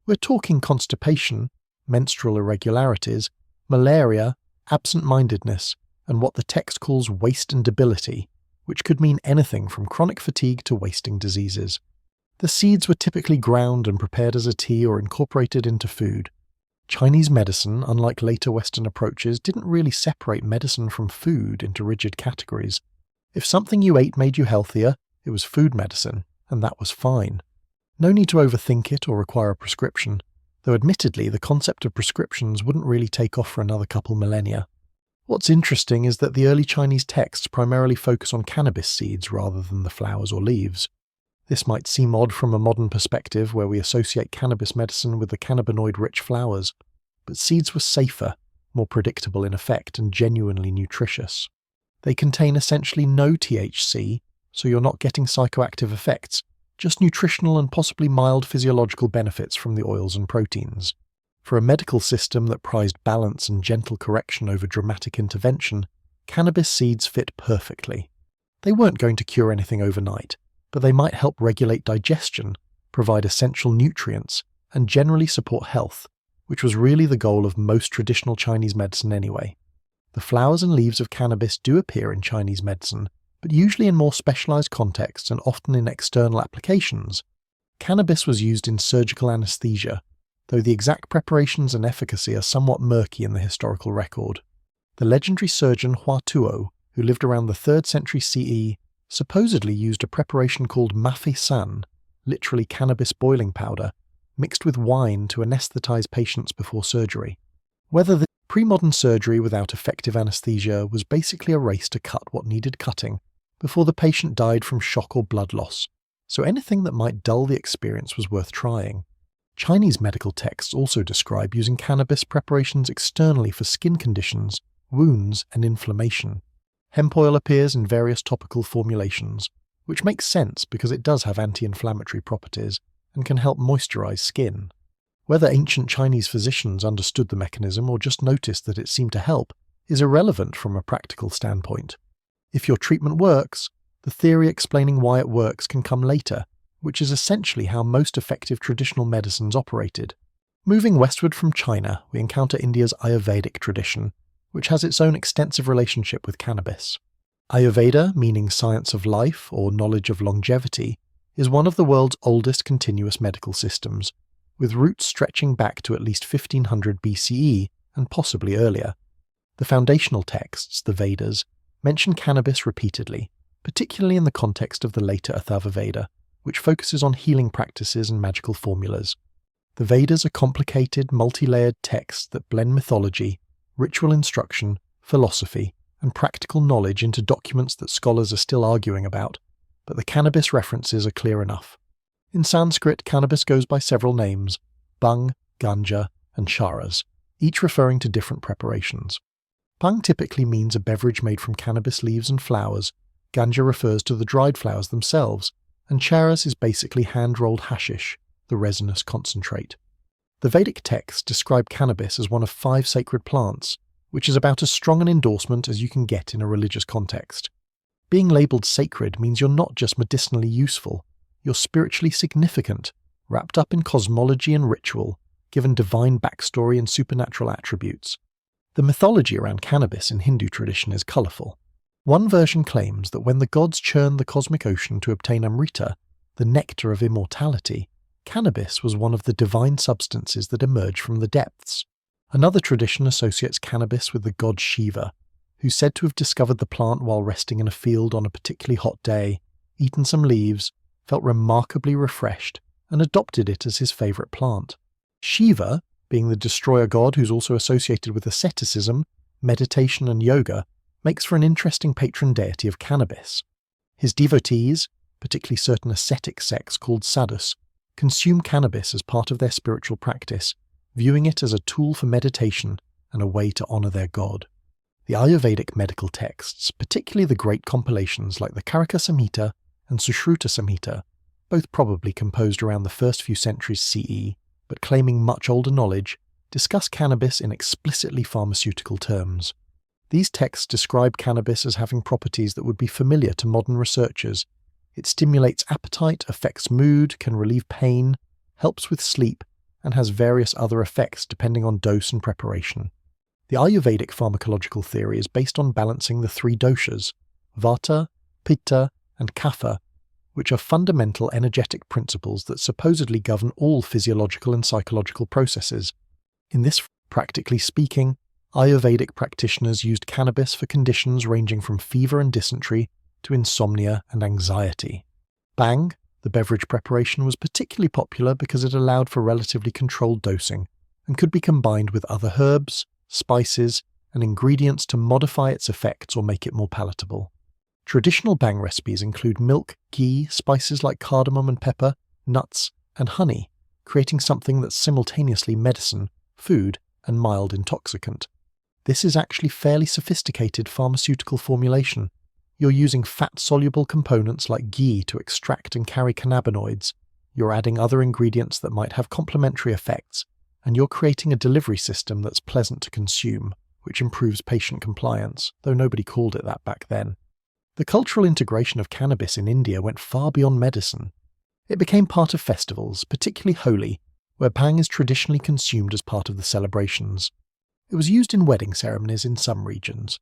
We're talking constipation, menstrual irregularities, malaria, absent-mindedness, and what the text calls waste and debility, which could mean anything from chronic fatigue to wasting diseases. The seeds were typically ground and prepared as a tea or incorporated into food. Chinese medicine, unlike later Western approaches, didn't really separate medicine from food into rigid categories. If something you ate made you healthier, it was food medicine, and that was fine. No need to overthink it or require a prescription, though admittedly the concept of prescriptions wouldn't really take off for another couple millennia. What's interesting is that the early Chinese texts primarily focus on cannabis seeds rather than the flowers or leaves. This might seem odd from a modern perspective where we associate cannabis medicine with the cannabinoid-rich flowers, but seeds were safer, more predictable in effect, and genuinely nutritious. They contain essentially no THC, so you're not getting psychoactive effects, just nutritional and possibly mild physiological benefits from the oils and proteins. For a medical system that prized balance and gentle correction over dramatic intervention, cannabis seeds fit perfectly. They weren't going to cure anything overnight, but they might help regulate digestion, provide essential nutrients, and generally support health, which was really the goal of most traditional Chinese medicine anyway. The flowers and leaves of cannabis do appear in Chinese medicine, but usually in more specialized contexts and often in external applications. Cannabis was used in surgical anesthesia, though the exact preparations and efficacy are somewhat murky in the historical record. The legendary surgeon Hua Tuo, who lived around the 3rd century CE, supposedly used a preparation called mafi san, literally cannabis boiling powder, mixed with wine to anesthetize patients before surgery. Whether the pre-modern surgery without effective anesthesia was basically a race to cut what needed cutting before the patient died from shock or blood loss, so anything that might dull the experience was worth trying. Chinese medical texts also describe using cannabis preparations externally for skin conditions, wounds, and inflammation. Hemp oil appears in various topical formulations, which makes sense because it does have anti-inflammatory properties and can help moisturize skin. Whether ancient Chinese physicians understood the mechanism or just noticed that it seemed to help is irrelevant from a practical standpoint. If your treatment works, the theory explaining why it works can come later, which is essentially how most effective traditional medicines operated. Moving westward from China, we encounter India's Ayurvedic tradition, which has its own extensive relationship with cannabis. Ayurveda, meaning science of life or knowledge of longevity, is one of the world's oldest continuous medical systems, with roots stretching back to at least 1500 BCE and possibly earlier. The foundational texts, the Vedas, mention cannabis repeatedly, particularly in the context of the later Atharva Veda, which focuses on healing practices and magical formulas. The Vedas are complicated, multi-layered texts that blend mythology, ritual instruction, philosophy, and practical knowledge into documents that scholars are still arguing about, but the cannabis references are clear enough. In Sanskrit, cannabis goes by several names: bhang, ganja, and charas, each referring to different preparations. Bhang typically means a beverage made from cannabis leaves and flowers, ganja refers to the dried flowers themselves, and charas is basically hand-rolled hashish, the resinous concentrate. The Vedic texts describe cannabis as one of 5 sacred plants, which is about as strong an endorsement as you can get in a religious context. Being labelled sacred means you're not just medicinally useful, you're spiritually significant, wrapped up in cosmology and ritual, given divine backstory and supernatural attributes. The mythology around cannabis in Hindu tradition is colourful. One version claims that when the gods churned the cosmic ocean to obtain Amrita, the nectar of immortality, cannabis was one of the divine substances that emerged from the depths. Another tradition associates cannabis with the god Shiva, who's said to have discovered the plant while resting in a field on a particularly hot day, eaten some leaves, felt remarkably refreshed, and adopted it as his favourite plant. Shiva, being the destroyer god who's also associated with asceticism, meditation and yoga, makes for an interesting patron deity of cannabis. His devotees, particularly certain ascetic sects called sadhus, consume cannabis as part of their spiritual practice, viewing it as a tool for meditation and a way to honour their god. The Ayurvedic medical texts, particularly the great compilations like the Karaka Samhita and Sushruta Samhita, both probably composed around the first few centuries CE, but claiming much older knowledge, discuss cannabis in explicitly pharmaceutical terms. These texts describe cannabis as having properties that would be familiar to modern researchers. It stimulates appetite, affects mood, can relieve pain, helps with sleep, and has various other effects depending on dose and preparation. The Ayurvedic pharmacological theory is based on balancing the 3 doshas, Vata, Pitta, and Kapha, which are fundamental energetic principles that supposedly govern all physiological and psychological processes. In this, practically speaking, Ayurvedic practitioners used cannabis for conditions ranging from fever and dysentery to insomnia and anxiety. Bhang, the beverage preparation, was particularly popular because it allowed for relatively controlled dosing and could be combined with other herbs, spices, and ingredients to modify its effects or make it more palatable. Traditional Bhang recipes include milk, ghee, spices like cardamom and pepper, nuts, and honey, creating something that's simultaneously medicine, food, and mild intoxicant. This is actually fairly sophisticated pharmaceutical formulation. You're using fat-soluble components like ghee to extract and carry cannabinoids, you're adding other ingredients that might have complementary effects, and you're creating a delivery system that's pleasant to consume, which improves patient compliance, though nobody called it that back then. The cultural integration of cannabis in India went far beyond medicine. It became part of festivals, particularly Holi, where bhang is traditionally consumed as part of the celebrations. It was used in wedding ceremonies in some regions.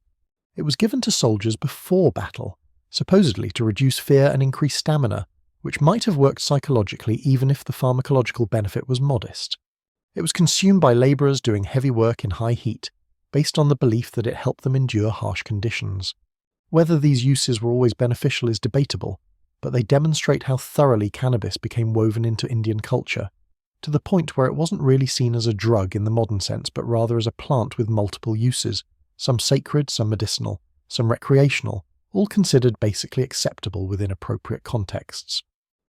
It was given to soldiers before battle, supposedly to reduce fear and increase stamina, which might have worked psychologically even if the pharmacological benefit was modest. It was consumed by labourers doing heavy work in high heat, based on the belief that it helped them endure harsh conditions. Whether these uses were always beneficial is debatable, but they demonstrate how thoroughly cannabis became woven into Indian culture, to the point where it wasn't really seen as a drug in the modern sense, but rather as a plant with multiple uses, some sacred, some medicinal, some recreational, all considered basically acceptable within appropriate contexts.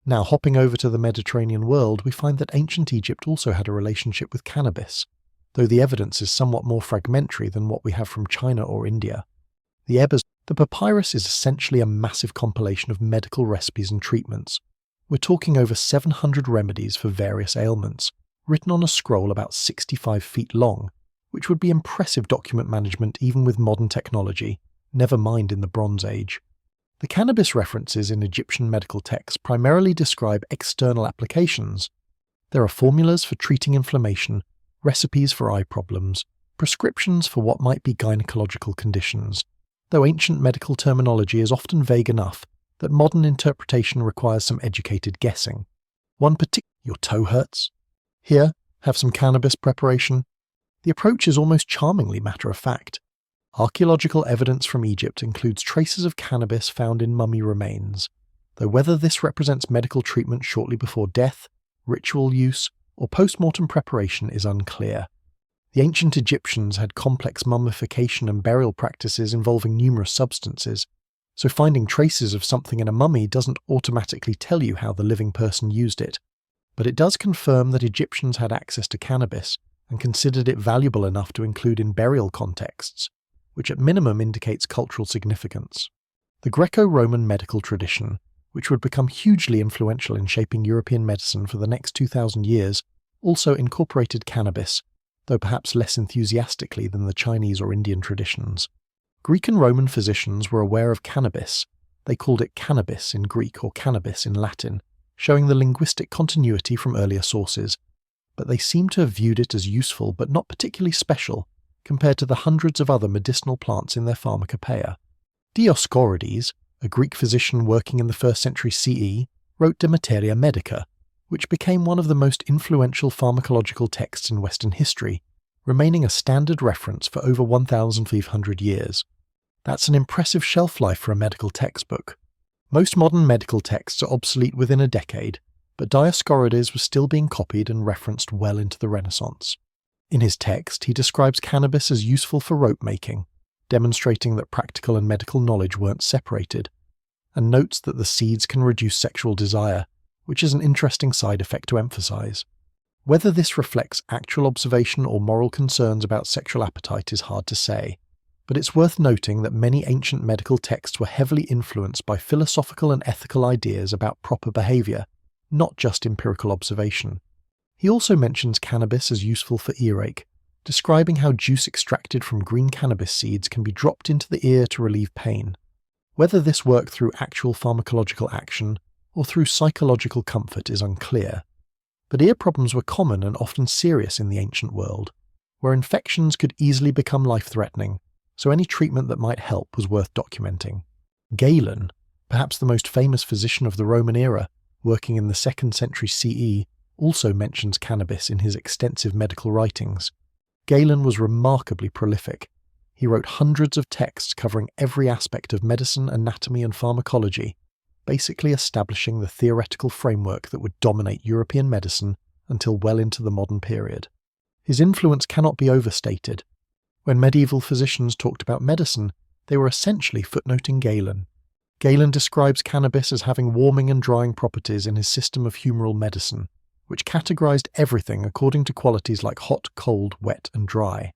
Now, hopping over to the Mediterranean world, we find that ancient Egypt also had a relationship with cannabis, though the evidence is somewhat more fragmentary than what we have from China or India. The papyrus is essentially a massive compilation of medical recipes and treatments. We're talking over 700 remedies for various ailments, written on a scroll about 65 feet long, which would be impressive document management even with modern technology, never mind in the Bronze Age. The cannabis references in Egyptian medical texts primarily describe external applications. There are formulas for treating inflammation, recipes for eye problems, prescriptions for what might be gynecological conditions, though ancient medical terminology is often vague enough that modern interpretation requires some educated guessing. Your toe hurts? Here, have some cannabis preparation. The approach is almost charmingly matter-of-fact. Archaeological evidence from Egypt includes traces of cannabis found in mummy remains, though whether this represents medical treatment shortly before death, ritual use, or post-mortem preparation is unclear. The ancient Egyptians had complex mummification and burial practices involving numerous substances, so finding traces of something in a mummy doesn't automatically tell you how the living person used it, but it does confirm that Egyptians had access to cannabis and considered it valuable enough to include in burial contexts, which at minimum indicates cultural significance. The Greco-Roman medical tradition, which would become hugely influential in shaping European medicine for the next 2,000 years, also incorporated cannabis, though perhaps less enthusiastically than the Chinese or Indian traditions. Greek and Roman physicians were aware of cannabis. They called it cannabis in Greek or cannabis in Latin, showing the linguistic continuity from earlier sources, but they seem to have viewed it as useful but not particularly special compared to the hundreds of other medicinal plants in their pharmacopoeia. Dioscorides, a Greek physician working in the 1st century CE, wrote De Materia Medica, which became one of the most influential pharmacological texts in Western history, remaining a standard reference for over 1,500 years. That's an impressive shelf life for a medical textbook. Most modern medical texts are obsolete within a decade, but Dioscorides was still being copied and referenced well into the Renaissance. In his text, he describes cannabis as useful for rope making, demonstrating that practical and medical knowledge weren't separated, and notes that the seeds can reduce sexual desire, which is an interesting side effect to emphasize. Whether this reflects actual observation or moral concerns about sexual appetite is hard to say, but it's worth noting that many ancient medical texts were heavily influenced by philosophical and ethical ideas about proper behavior, not just empirical observation. He also mentions cannabis as useful for earache, describing how juice extracted from green cannabis seeds can be dropped into the ear to relieve pain. Whether this worked through actual pharmacological action or through psychological comfort is unclear. But ear problems were common and often serious in the ancient world, where infections could easily become life-threatening, so any treatment that might help was worth documenting. Galen, perhaps the most famous physician of the Roman era, working in the 2nd century CE, also mentions cannabis in his extensive medical writings, Galen was remarkably prolific. He wrote hundreds of texts covering every aspect of medicine, anatomy, and pharmacology, basically establishing the theoretical framework that would dominate European medicine until well into the modern period. His influence cannot be overstated. When medieval physicians talked about medicine, they were essentially footnoting Galen. Galen describes cannabis as having warming and drying properties in his system of humoral medicine, which categorized everything according to qualities like hot, cold, wet, and dry.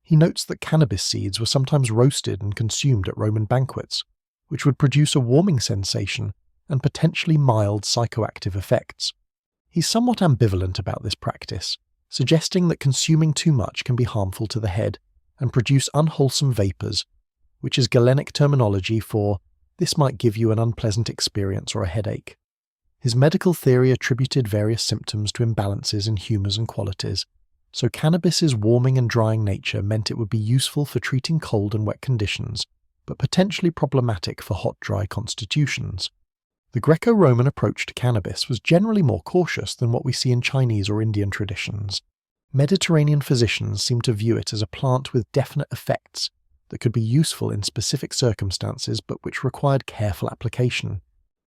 He notes that cannabis seeds were sometimes roasted and consumed at Roman banquets, which would produce a warming sensation and potentially mild psychoactive effects. He's somewhat ambivalent about this practice, suggesting that consuming too much can be harmful to the head and produce unwholesome vapors, which is Galenic terminology for "this might give you an unpleasant experience or a headache." His medical theory attributed various symptoms to imbalances in humours and qualities, so cannabis's warming and drying nature meant it would be useful for treating cold and wet conditions, but potentially problematic for hot-dry constitutions. The Greco-Roman approach to cannabis was generally more cautious than what we see in Chinese or Indian traditions. Mediterranean physicians seem to view it as a plant with definite effects that could be useful in specific circumstances but which required careful application.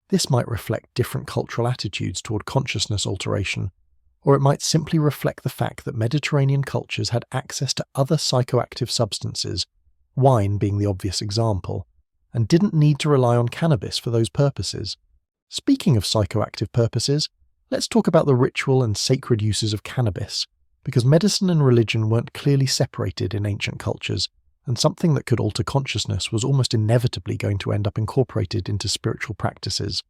This might reflect different cultural attitudes toward consciousness alteration, or it might simply reflect the fact that Mediterranean cultures had access to other psychoactive substances, wine being the obvious example, and didn't need to rely on cannabis for those purposes. Speaking of psychoactive purposes, let's talk about the ritual and sacred uses of cannabis, because medicine and religion weren't clearly separated in ancient cultures, and something that could alter consciousness was almost inevitably going to end up incorporated into spiritual practices.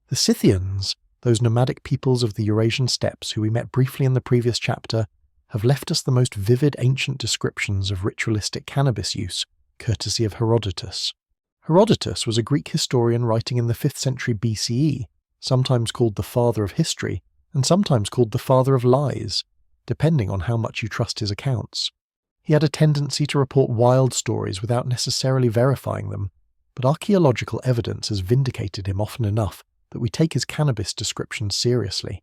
The Scythians, those nomadic peoples of the Eurasian steppes who we met briefly in the previous chapter, have left us the most vivid ancient descriptions of ritualistic cannabis use, courtesy of Herodotus. Herodotus was a Greek historian writing in the 5th century BCE, sometimes called the father of history, and sometimes called the father of lies, depending on how much you trust his accounts. He had a tendency to report wild stories without necessarily verifying them, but archaeological evidence has vindicated him often enough that we take his cannabis descriptions seriously.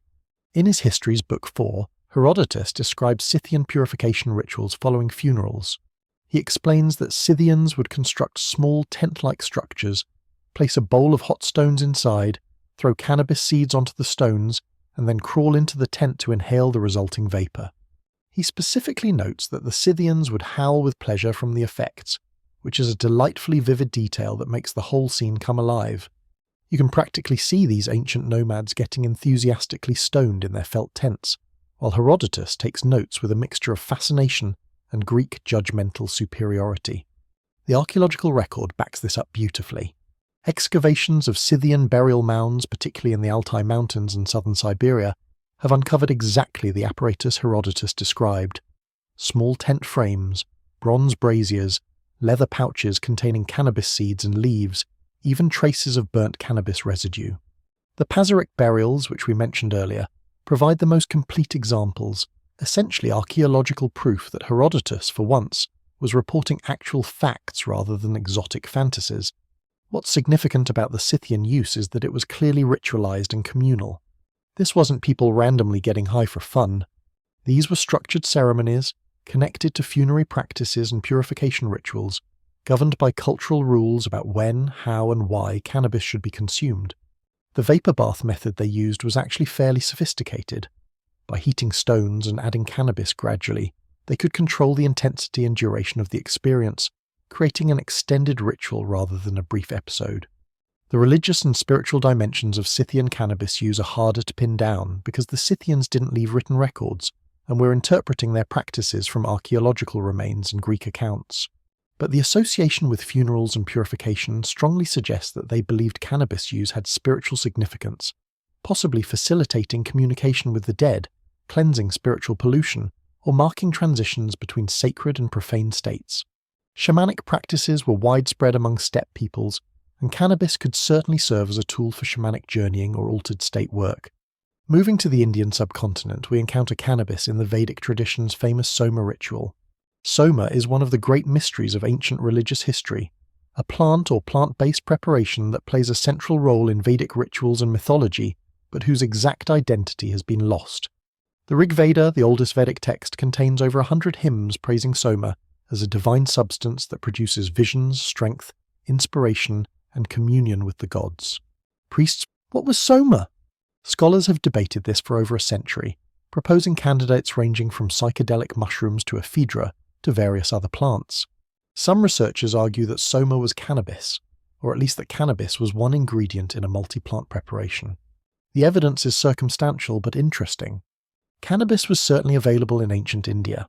In his Histories Book 4, Herodotus describes Scythian purification rituals following funerals. He explains that Scythians would construct small tent-like structures, place a bowl of hot stones inside, throw cannabis seeds onto the stones, and then crawl into the tent to inhale the resulting vapor. He specifically notes that the Scythians would howl with pleasure from the effects, which is a delightfully vivid detail that makes the whole scene come alive. You can practically see these ancient nomads getting enthusiastically stoned in their felt tents, while Herodotus takes notes with a mixture of fascination and Greek judgmental superiority. The archaeological record backs this up beautifully. Excavations of Scythian burial mounds, particularly in the Altai Mountains and southern Siberia, have uncovered exactly the apparatus Herodotus described. Small tent frames, bronze braziers, leather pouches containing cannabis seeds and leaves, even traces of burnt cannabis residue. The Paseric burials, which we mentioned earlier, provide the most complete examples, essentially archaeological proof that Herodotus, for once, was reporting actual facts rather than exotic fantasies. What's significant about the Scythian use is that it was clearly ritualized and communal. This wasn't people randomly getting high for fun. These were structured ceremonies, connected to funerary practices and purification rituals, governed by cultural rules about when, how, and why cannabis should be consumed. The vapor bath method they used was actually fairly sophisticated. By heating stones and adding cannabis gradually, they could control the intensity and duration of the experience, creating an extended ritual rather than a brief episode. The religious and spiritual dimensions of Scythian cannabis use are harder to pin down because the Scythians didn't leave written records, and we're interpreting their practices from archaeological remains and Greek accounts. But the association with funerals and purification strongly suggests that they believed cannabis use had spiritual significance, possibly facilitating communication with the dead, cleansing spiritual pollution, or marking transitions between sacred and profane states. Shamanic practices were widespread among steppe peoples, and cannabis could certainly serve as a tool for shamanic journeying or altered state work. Moving to the Indian subcontinent, we encounter cannabis in the Vedic tradition's famous Soma ritual. Soma is one of the great mysteries of ancient religious history, a plant or plant-based preparation that plays a central role in Vedic rituals and mythology, but whose exact identity has been lost. The Rig Veda, the oldest Vedic text, contains over 100 hymns praising Soma as a divine substance that produces visions, strength, inspiration, and communion with the gods. Priests, what was Soma? Scholars have debated this for over a century, proposing candidates ranging from psychedelic mushrooms to ephedra to various other plants. Some researchers argue that Soma was cannabis, or at least that cannabis was one ingredient in a multi-plant preparation. The evidence is circumstantial but interesting. Cannabis was certainly available in ancient India.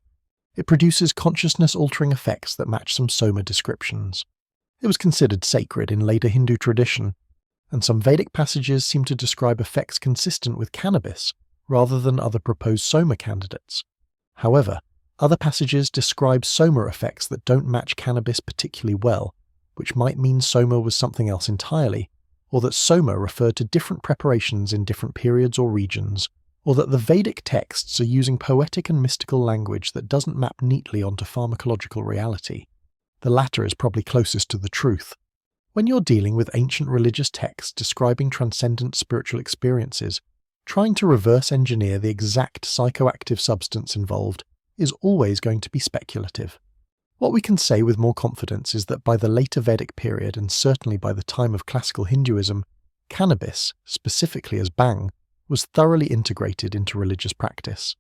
It produces consciousness-altering effects that match some Soma descriptions. It was considered sacred in later Hindu tradition, and some Vedic passages seem to describe effects consistent with cannabis rather than other proposed Soma candidates. However, other passages describe Soma effects that don't match cannabis particularly well, which might mean Soma was something else entirely, or that Soma referred to different preparations in different periods or regions, or that the Vedic texts are using poetic and mystical language that doesn't map neatly onto pharmacological reality. The latter is probably closest to the truth. When you're dealing with ancient religious texts describing transcendent spiritual experiences, trying to reverse engineer the exact psychoactive substance involved is always going to be speculative. What we can say with more confidence is that by the later Vedic period, and certainly by the time of classical Hinduism, cannabis, specifically as bhang, was thoroughly integrated into religious practice.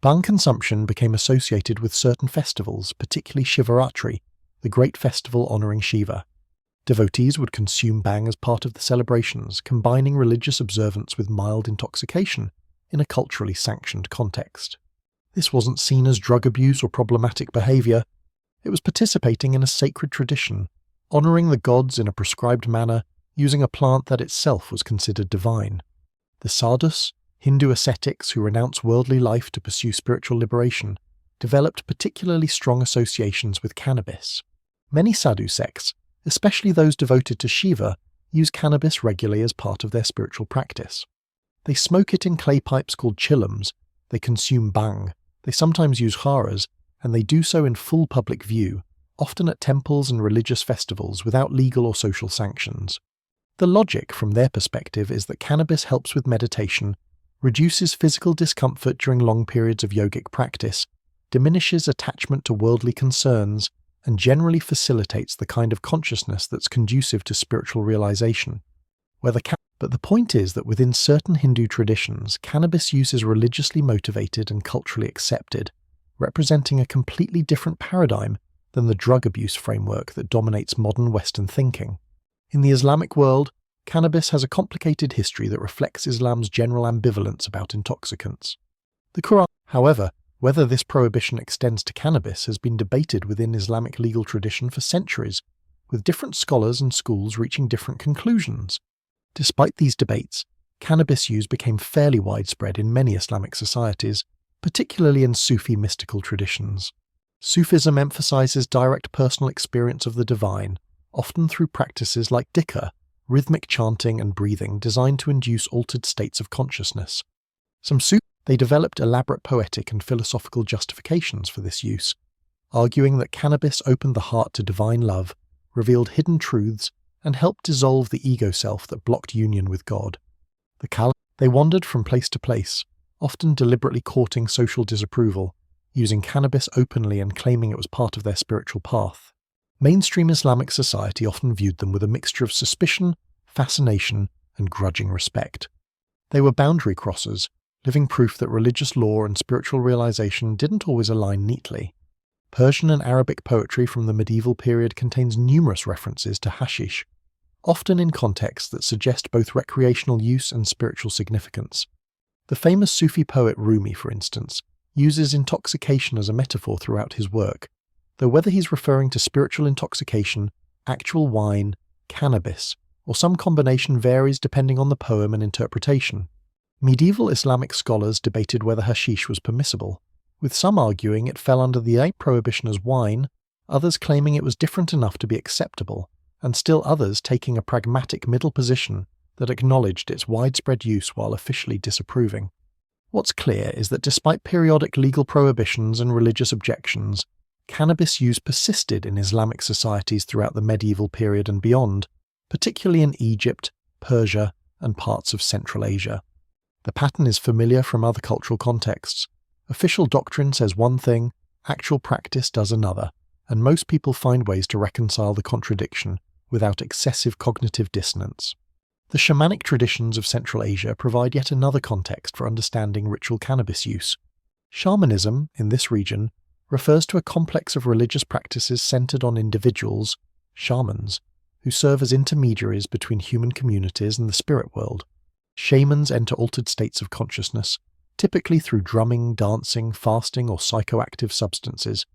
Bhang consumption became associated with certain festivals, particularly Shivaratri, the great festival honouring Shiva. Devotees would consume bhang as part of the celebrations, combining religious observance with mild intoxication in a culturally sanctioned context. This wasn't seen as drug abuse or problematic behaviour. It was participating in a sacred tradition, honouring the gods in a prescribed manner using a plant that itself was considered divine. The sadhus, Hindu ascetics who renounce worldly life to pursue spiritual liberation, developed particularly strong associations with cannabis. Many sadhu sects, especially those devoted to Shiva, use cannabis regularly as part of their spiritual practice. They smoke it in clay pipes called chillams, they consume bhang, they sometimes use haras, and they do so in full public view, often at temples and religious festivals without legal or social sanctions. The logic from their perspective is that cannabis helps with meditation, reduces physical discomfort during long periods of yogic practice, diminishes attachment to worldly concerns, and generally facilitates the kind of consciousness that's conducive to spiritual realization. But the point is that within certain Hindu traditions, cannabis use is religiously motivated and culturally accepted, representing a completely different paradigm than the drug abuse framework that dominates modern Western thinking. In the Islamic world, cannabis has a complicated history that reflects Islam's general ambivalence about intoxicants. The Quran, however, whether this prohibition extends to cannabis has been debated within Islamic legal tradition for centuries, with different scholars and schools reaching different conclusions. Despite these debates, cannabis use became fairly widespread in many Islamic societies, particularly in Sufi mystical traditions. Sufism emphasizes direct personal experience of the divine, often through practices like dhikr, rhythmic chanting and breathing designed to induce altered states of consciousness. They developed elaborate poetic and philosophical justifications for this use, arguing that cannabis opened the heart to divine love, revealed hidden truths, and helped dissolve the ego self that blocked union with God. They wandered from place to place, often deliberately courting social disapproval, using cannabis openly and claiming it was part of their spiritual path. Mainstream Islamic society often viewed them with a mixture of suspicion, fascination, and grudging respect. They were boundary crossers, living proof that religious law and spiritual realization didn't always align neatly. Persian and Arabic poetry from the medieval period contains numerous references to hashish, often in contexts that suggest both recreational use and spiritual significance. The famous Sufi poet Rumi, for instance, uses intoxication as a metaphor throughout his work, though whether he's referring to spiritual intoxication, actual wine, cannabis, or some combination varies depending on the poem and interpretation. Medieval Islamic scholars debated whether hashish was permissible, with some arguing it fell under the prohibition as wine, others claiming it was different enough to be acceptable, and still others taking a pragmatic middle position that acknowledged its widespread use while officially disapproving. What's clear is that despite periodic legal prohibitions and religious objections, cannabis use persisted in Islamic societies throughout the medieval period and beyond, particularly in Egypt, Persia, and parts of Central Asia. The pattern is familiar from other cultural contexts. Official doctrine says one thing, actual practice does another, and most people find ways to reconcile the contradiction without excessive cognitive dissonance. The shamanic traditions of Central Asia provide yet another context for understanding ritual cannabis use. Shamanism, in this region, refers to a complex of religious practices centered on individuals, shamans, who serve as intermediaries between human communities and the spirit world. Shamans enter altered states of consciousness, typically through drumming, dancing, fasting, or psychoactive substances,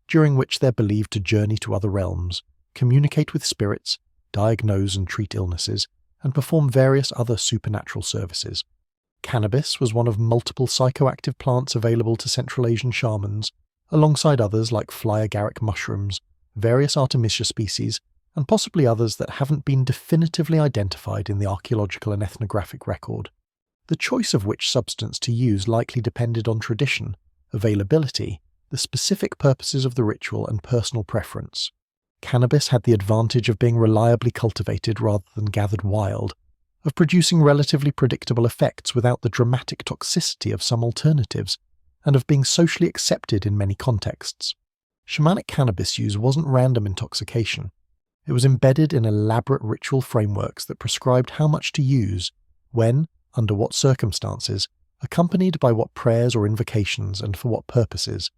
during which they're believed to journey to other realms, communicate with spirits, diagnose and treat illnesses, and perform various other supernatural services. Cannabis was one of multiple psychoactive plants available to Central Asian shamans, alongside others like fly agaric mushrooms, various Artemisia species, and possibly others that haven't been definitively identified in the archaeological and ethnographic record. The choice of which substance to use likely depended on tradition, availability, the specific purposes of the ritual, and personal preference. Cannabis had the advantage of being reliably cultivated rather than gathered wild, of producing relatively predictable effects without the dramatic toxicity of some alternatives, and of being socially accepted in many contexts. Shamanic cannabis use wasn't random intoxication. It was embedded in elaborate ritual frameworks that prescribed how much to use, when, under what circumstances, accompanied by what prayers or invocations, and for what purposes.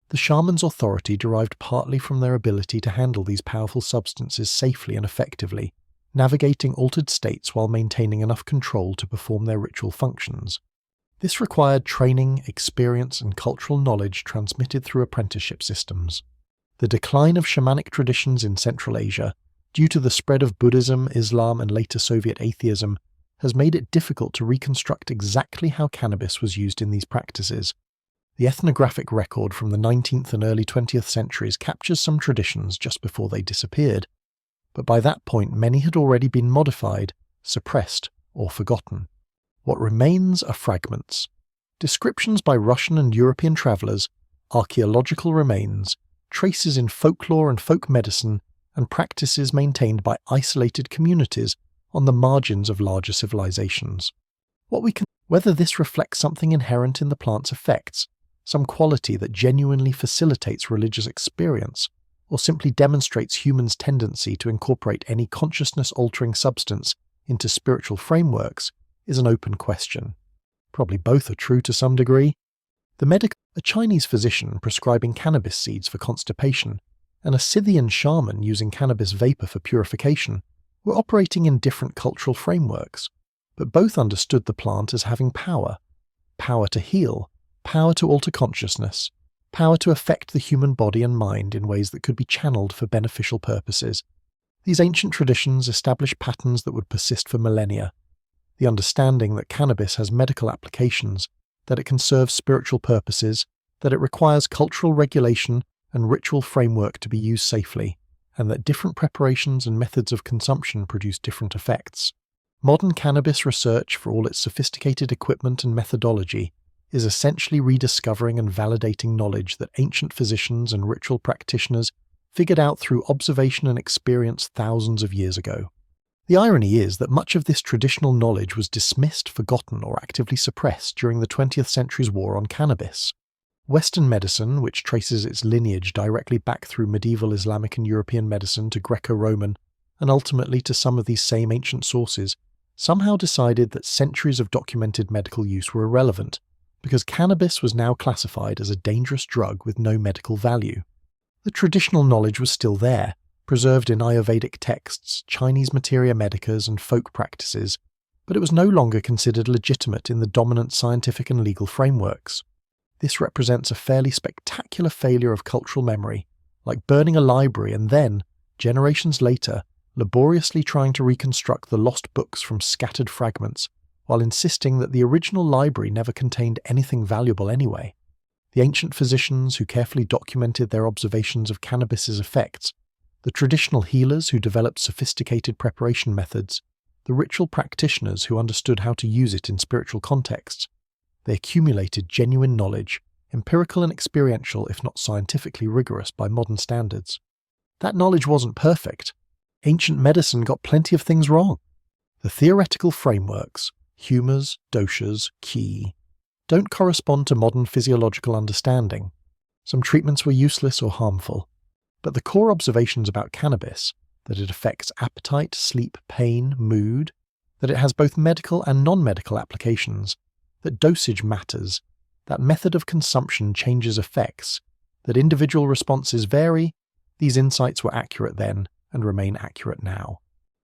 The shaman's authority derived partly from their ability to handle these powerful substances safely and effectively, navigating altered states while maintaining enough control to perform their ritual functions. This required training, experience, and cultural knowledge transmitted through apprenticeship systems. The decline of shamanic traditions in Central Asia, due to the spread of Buddhism, Islam, and later Soviet atheism, has made it difficult to reconstruct exactly how cannabis was used in these practices. The ethnographic record from the 19th and early 20th centuries captures some traditions just before they disappeared, but by that point many had already been modified, suppressed, or forgotten. What remains are fragments, descriptions by Russian and European travellers, archaeological remains, traces in folklore and folk medicine, and practices maintained by isolated communities on the margins of larger civilizations. Whether this reflects something inherent in the plant's effects, some quality that genuinely facilitates religious experience, or simply demonstrates humans' tendency to incorporate any consciousness-altering substance into spiritual frameworks, is an open question. Probably both are true to some degree. A Chinese physician prescribing cannabis seeds for constipation, and a Scythian shaman using cannabis vapor for purification, were operating in different cultural frameworks, but both understood the plant as having power to heal, power to alter consciousness, power to affect the human body and mind in ways that could be channeled for beneficial purposes. These ancient traditions established patterns that would persist for millennia. The understanding that cannabis has medical applications, that it can serve spiritual purposes, that it requires cultural regulation and ritual framework to be used safely, and that different preparations and methods of consumption produce different effects. Modern cannabis research, for all its sophisticated equipment and methodology, is essentially rediscovering and validating knowledge that ancient physicians and ritual practitioners figured out through observation and experience thousands of years ago. The irony is that much of this traditional knowledge was dismissed, forgotten, or actively suppressed during the 20th century's war on cannabis. Western medicine, which traces its lineage directly back through medieval Islamic and European medicine to Greco-Roman, and ultimately to some of these same ancient sources, somehow decided that centuries of documented medical use were irrelevant, because cannabis was now classified as a dangerous drug with no medical value. The traditional knowledge was still there, preserved in Ayurvedic texts, Chinese materia medicas, and folk practices, but it was no longer considered legitimate in the dominant scientific and legal frameworks. This represents a fairly spectacular failure of cultural memory, like burning a library and then, generations later, laboriously trying to reconstruct the lost books from scattered fragments, while insisting that the original library never contained anything valuable anyway. The ancient physicians who carefully documented their observations of cannabis's effects, the traditional healers who developed sophisticated preparation methods, the ritual practitioners who understood how to use it in spiritual contexts, they accumulated genuine knowledge, empirical and experiential if not scientifically rigorous by modern standards. That knowledge wasn't perfect. Ancient medicine got plenty of things wrong. The theoretical frameworks, humas, doshas, ki, don't correspond to modern physiological understanding. Some treatments were useless or harmful, but the core observations about cannabis, that it affects appetite, sleep, pain, mood, that it has both medical and non-medical applications, that dosage matters, that method of consumption changes effects, that individual responses vary, these insights were accurate then and remain accurate now.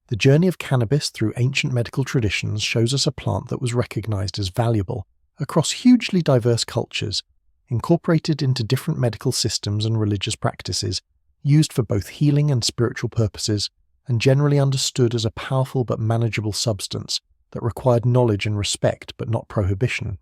The journey of cannabis through ancient medical traditions shows us a plant that was recognized as valuable across hugely diverse cultures, incorporated into different medical systems and religious practices, used for both healing and spiritual purposes, and generally understood as a powerful but manageable substance that required knowledge and respect but not prohibition.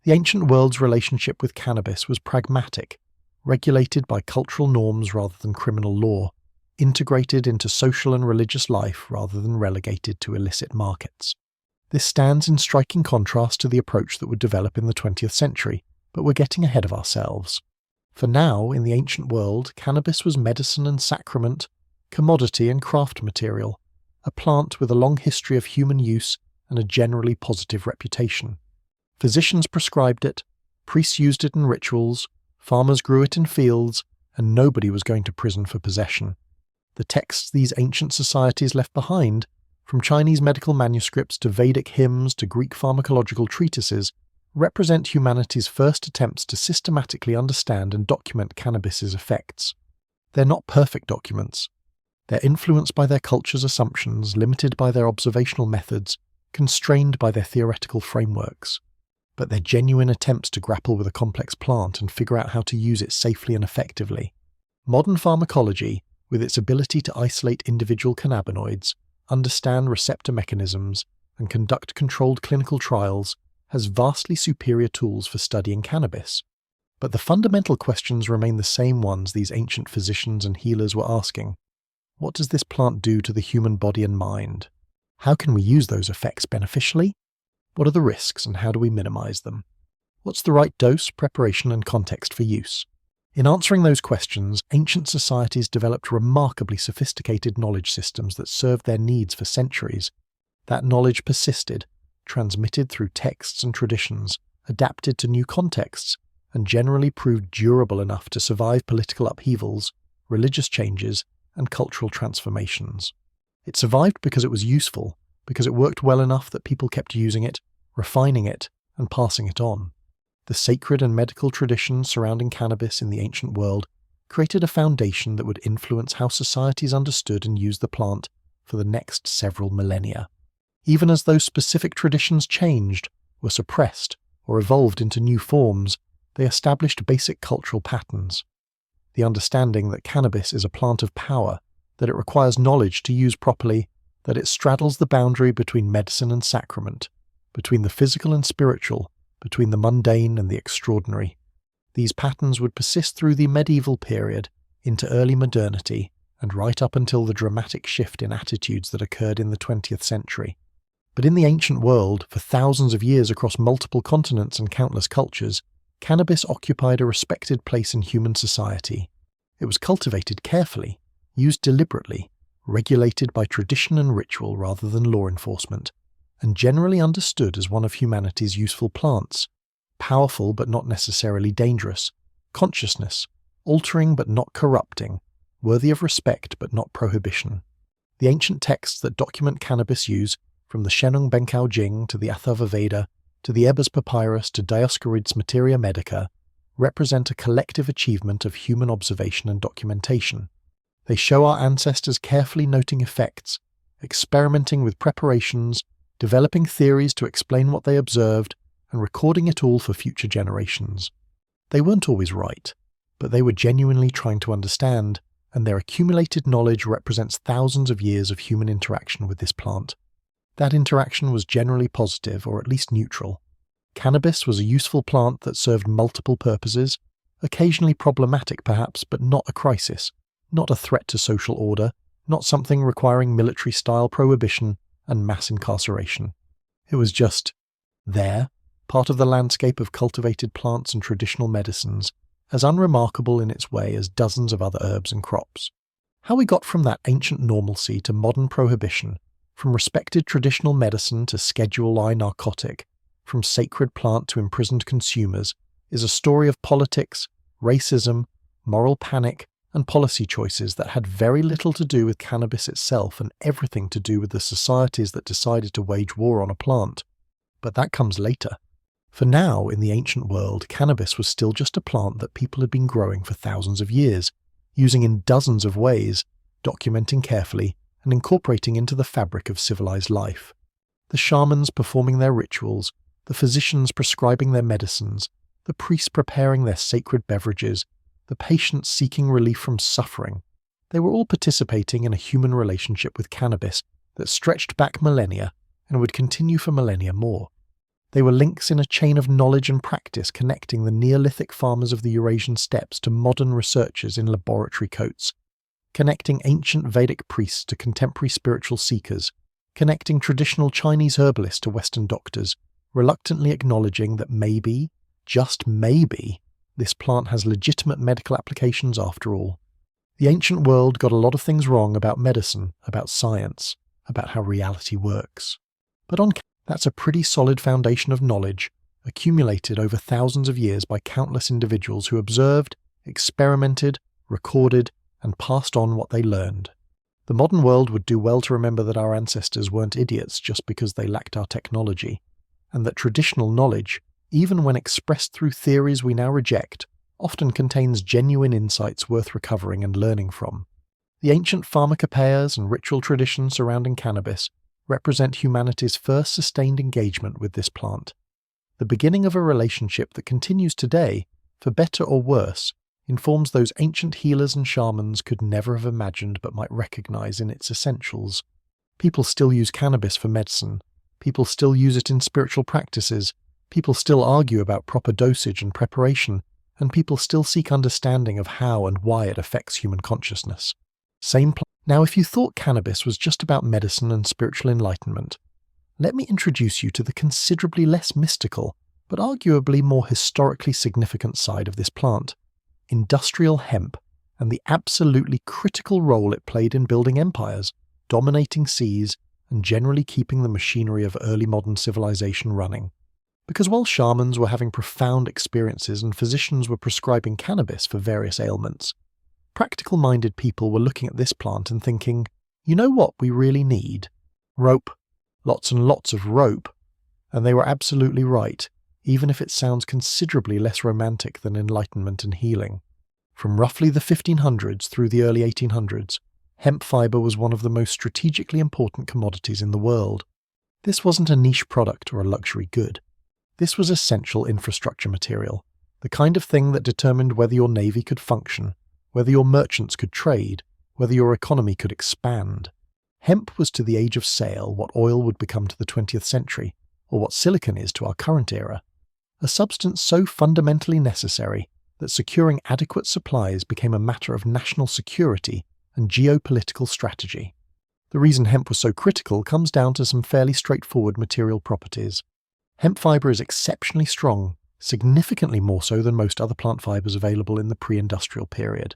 The ancient world's relationship with cannabis was pragmatic, regulated by cultural norms rather than criminal law, integrated into social and religious life rather than relegated to illicit markets. This stands in striking contrast to the approach that would develop in the 20th century, but we're getting ahead of ourselves. For now, in the ancient world, cannabis was medicine and sacrament, commodity and craft material, a plant with a long history of human use and a generally positive reputation. Physicians prescribed it, priests used it in rituals, farmers grew it in fields, and nobody was going to prison for possession. The texts these ancient societies left behind, from Chinese medical manuscripts to Vedic hymns to Greek pharmacological treatises, represent humanity's first attempts to systematically understand and document cannabis's effects. They're not perfect documents. They're influenced by their culture's assumptions, limited by their observational methods, constrained by their theoretical frameworks. But they're genuine attempts to grapple with a complex plant and figure out how to use it safely and effectively. Modern pharmacology, with its ability to isolate individual cannabinoids, understand receptor mechanisms, and conduct controlled clinical trials, has vastly superior tools for studying cannabis. But the fundamental questions remain the same ones these ancient physicians and healers were asking. What does this plant do to the human body and mind? How can we use those effects beneficially? What are the risks and how do we minimize them? What's the right dose, preparation, and context for use? In answering those questions, ancient societies developed remarkably sophisticated knowledge systems that served their needs for centuries. That knowledge persisted, transmitted through texts and traditions, adapted to new contexts, and generally proved durable enough to survive political upheavals, religious changes, and cultural transformations. It survived because it was useful, because it worked well enough that people kept using it, refining it, and passing it on. The sacred and medical traditions surrounding cannabis in the ancient world created a foundation that would influence how societies understood and used the plant for the next several millennia. Even as those specific traditions changed, were suppressed, or evolved into new forms, they established basic cultural patterns. The understanding that cannabis is a plant of power, that it requires knowledge to use properly, that it straddles the boundary between medicine and sacrament, between the physical and spiritual, between the mundane and the extraordinary. These patterns would persist through the medieval period, into early modernity, and right up until the dramatic shift in attitudes that occurred in the 20th century. But in the ancient world, for thousands of years across multiple continents and countless cultures, cannabis occupied a respected place in human society. It was cultivated carefully, used deliberately, regulated by tradition and ritual rather than law enforcement, and generally understood as one of humanity's useful plants, powerful but not necessarily dangerous, consciousness, altering but not corrupting, worthy of respect but not prohibition. The ancient texts that document cannabis use, from the Shenong Benkao Jing to the Atharva Veda, to the Ebers Papyrus to Dioscorides Materia Medica, represent a collective achievement of human observation and documentation. They show our ancestors carefully noting effects, experimenting with preparations, developing theories to explain what they observed, and recording it all for future generations. They weren't always right, but they were genuinely trying to understand, and their accumulated knowledge represents thousands of years of human interaction with this plant. That interaction was generally positive, or at least neutral. Cannabis was a useful plant that served multiple purposes, occasionally problematic perhaps, but not a crisis, not a threat to social order, not something requiring military-style prohibition and mass incarceration. It was just there, part of the landscape of cultivated plants and traditional medicines, as unremarkable in its way as dozens of other herbs and crops. How we got from that ancient normalcy to modern prohibition, From respected traditional medicine to Schedule I narcotic, from sacred plant to imprisoned consumers, is a story of politics, racism, moral panic, and policy choices that had very little to do with cannabis itself and everything to do with the societies that decided to wage war on a plant. But that comes later. For now, in the ancient world, cannabis was still just a plant that people had been growing for thousands of years, using in dozens of ways, documenting carefully, and incorporating into the fabric of civilized life. The shamans performing their rituals, the physicians prescribing their medicines, the priests preparing their sacred beverages, the patients seeking relief from suffering, they were all participating in a human relationship with cannabis that stretched back millennia and would continue for millennia more. They were links in a chain of knowledge and practice connecting the Neolithic farmers of the Eurasian steppes to modern researchers in laboratory coats, connecting ancient Vedic priests to contemporary spiritual seekers, connecting traditional Chinese herbalists to Western doctors, reluctantly acknowledging that maybe, just maybe, this plant has legitimate medical applications after all. The ancient world got a lot of things wrong about medicine, about science, about how reality works. But that's a pretty solid foundation of knowledge, accumulated over thousands of years by countless individuals who observed, experimented, recorded, and passed on what they learned. The modern world would do well to remember that our ancestors weren't idiots just because they lacked our technology, and that traditional knowledge, even when expressed through theories we now reject, often contains genuine insights worth recovering and learning from. The ancient pharmacopoeias and ritual traditions surrounding cannabis represent humanity's first sustained engagement with this plant, the beginning of a relationship that continues today, for better or worse, informs those ancient healers and shamans could never have imagined but might recognize in its essentials. People still use cannabis for medicine, people still use it in spiritual practices, people still argue about proper dosage and preparation, and people still seek understanding of how and why it affects human consciousness. Now, if you thought cannabis was just about medicine and spiritual enlightenment, let me introduce you to the considerably less mystical, but arguably more historically significant side of this plant, industrial hemp, and the absolutely critical role it played in building empires, dominating seas, and generally keeping the machinery of early modern civilization running. Because while shamans were having profound experiences and physicians were prescribing cannabis for various ailments, practical-minded people were looking at this plant and thinking, you know what we really need? Rope. Lots and lots of rope. And they were absolutely right, even if it sounds considerably less romantic than enlightenment and healing. From roughly the 1500s through the early 1800s, hemp fiber was one of the most strategically important commodities in the world. This wasn't a niche product or a luxury good. This was essential infrastructure material, the kind of thing that determined whether your navy could function, whether your merchants could trade, whether your economy could expand. Hemp was to the age of sail what oil would become to the 20th century, or what silicon is to our current era. A substance so fundamentally necessary that securing adequate supplies became a matter of national security and geopolitical strategy. The reason hemp was so critical comes down to some fairly straightforward material properties. Hemp fiber is exceptionally strong, significantly more so than most other plant fibers available in the pre-industrial period.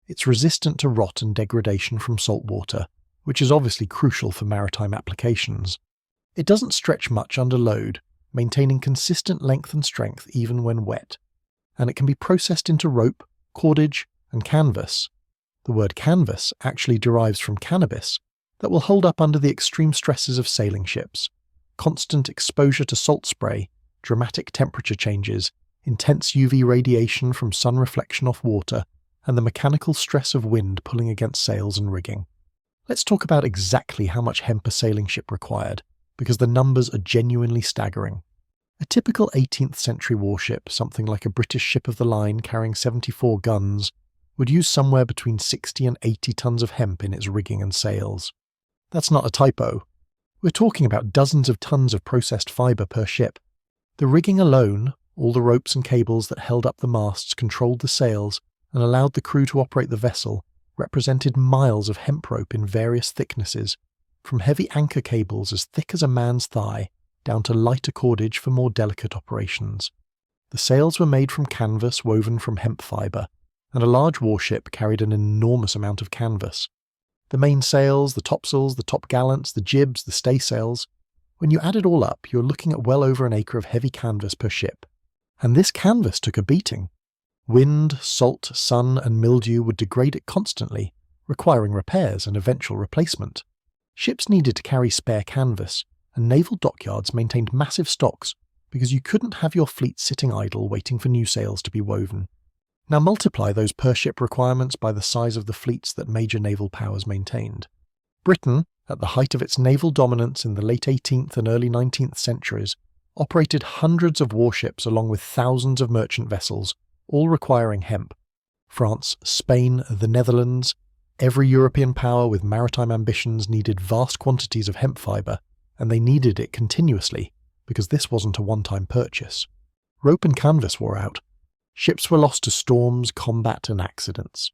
It's resistant to rot and degradation from salt water, which is obviously crucial for maritime applications. It doesn't stretch much under load, maintaining consistent length and strength even when wet. And it can be processed into rope, cordage, and canvas. The word canvas actually derives from cannabis, that will hold up under the extreme stresses of sailing ships. Constant exposure to salt spray, dramatic temperature changes, intense UV radiation from sun reflection off water, and the mechanical stress of wind pulling against sails and rigging. Let's talk about exactly how much hemp a sailing ship required, because the numbers are genuinely staggering. A typical 18th century warship, something like a British ship of the line carrying 74 guns, would use somewhere between 60 and 80 tons of hemp in its rigging and sails. That's not a typo. We're talking about dozens of tons of processed fibre per ship. The rigging alone, all the ropes and cables that held up the masts, controlled the sails, and allowed the crew to operate the vessel, represented miles of hemp rope in various thicknesses, from heavy anchor cables as thick as a man's thigh, down to lighter cordage for more delicate operations. The sails were made from canvas woven from hemp fibre, and a large warship carried an enormous amount of canvas. The mainsails, the topsails, the topgallants, the jibs, the staysails. When you add it all up, you're looking at well over an acre of heavy canvas per ship. And this canvas took a beating. Wind, salt, sun, and mildew would degrade it constantly, requiring repairs and eventual replacement. Ships needed to carry spare canvas, and naval dockyards maintained massive stocks because you couldn't have your fleet sitting idle waiting for new sails to be woven. Now multiply those per-ship requirements by the size of the fleets that major naval powers maintained. Britain, at the height of its naval dominance in the late 18th and early 19th centuries, operated hundreds of warships along with thousands of merchant vessels, all requiring hemp. France, Spain, the Netherlands, every European power with maritime ambitions needed vast quantities of hemp fibre, and they needed it continuously, because this wasn't a one-time purchase. Rope and canvas wore out. Ships were lost to storms, combat, and accidents.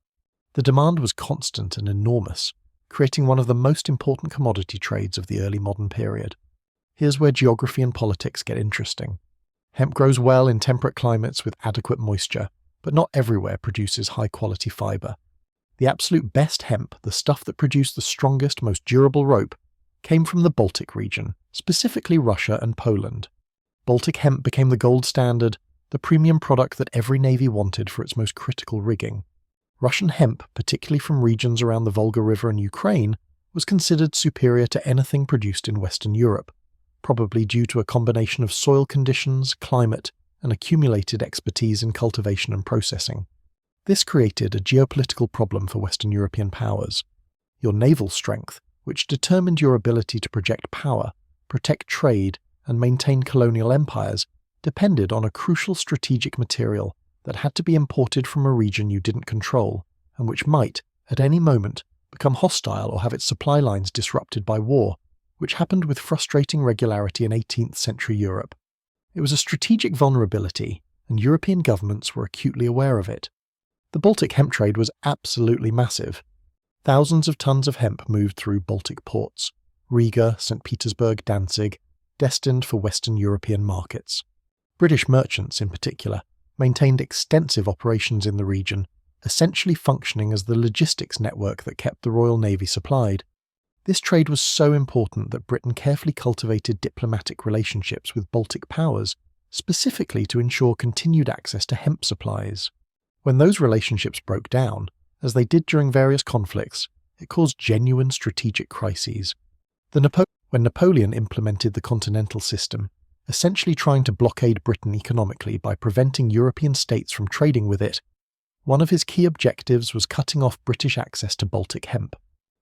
The demand was constant and enormous, creating one of the most important commodity trades of the early modern period. Here's where geography and politics get interesting. Hemp grows well in temperate climates with adequate moisture, but not everywhere produces high-quality fibre. The absolute best hemp, the stuff that produced the strongest, most durable rope, came from the Baltic region, specifically Russia and Poland. Baltic hemp became the gold standard, the premium product that every navy wanted for its most critical rigging. Russian hemp, particularly from regions around the Volga River and Ukraine, was considered superior to anything produced in Western Europe, probably due to a combination of soil conditions, climate, and accumulated expertise in cultivation and processing. This created a geopolitical problem for Western European powers. Your naval strength, which determined your ability to project power, protect trade, and maintain colonial empires, depended on a crucial strategic material that had to be imported from a region you didn't control, and which might, at any moment, become hostile or have its supply lines disrupted by war, which happened with frustrating regularity in 18th century Europe. It was a strategic vulnerability, and European governments were acutely aware of it. The Baltic hemp trade was absolutely massive. Thousands of tons of hemp moved through Baltic ports, Riga, St. Petersburg, Danzig, destined for Western European markets. British merchants, in particular, maintained extensive operations in the region, essentially functioning as the logistics network that kept the Royal Navy supplied. This trade was so important that Britain carefully cultivated diplomatic relationships with Baltic powers, specifically to ensure continued access to hemp supplies. When those relationships broke down, as they did during various conflicts, it caused genuine strategic crises. When Napoleon implemented the continental system, essentially trying to blockade Britain economically by preventing European states from trading with it, one of his key objectives was cutting off British access to Baltic hemp.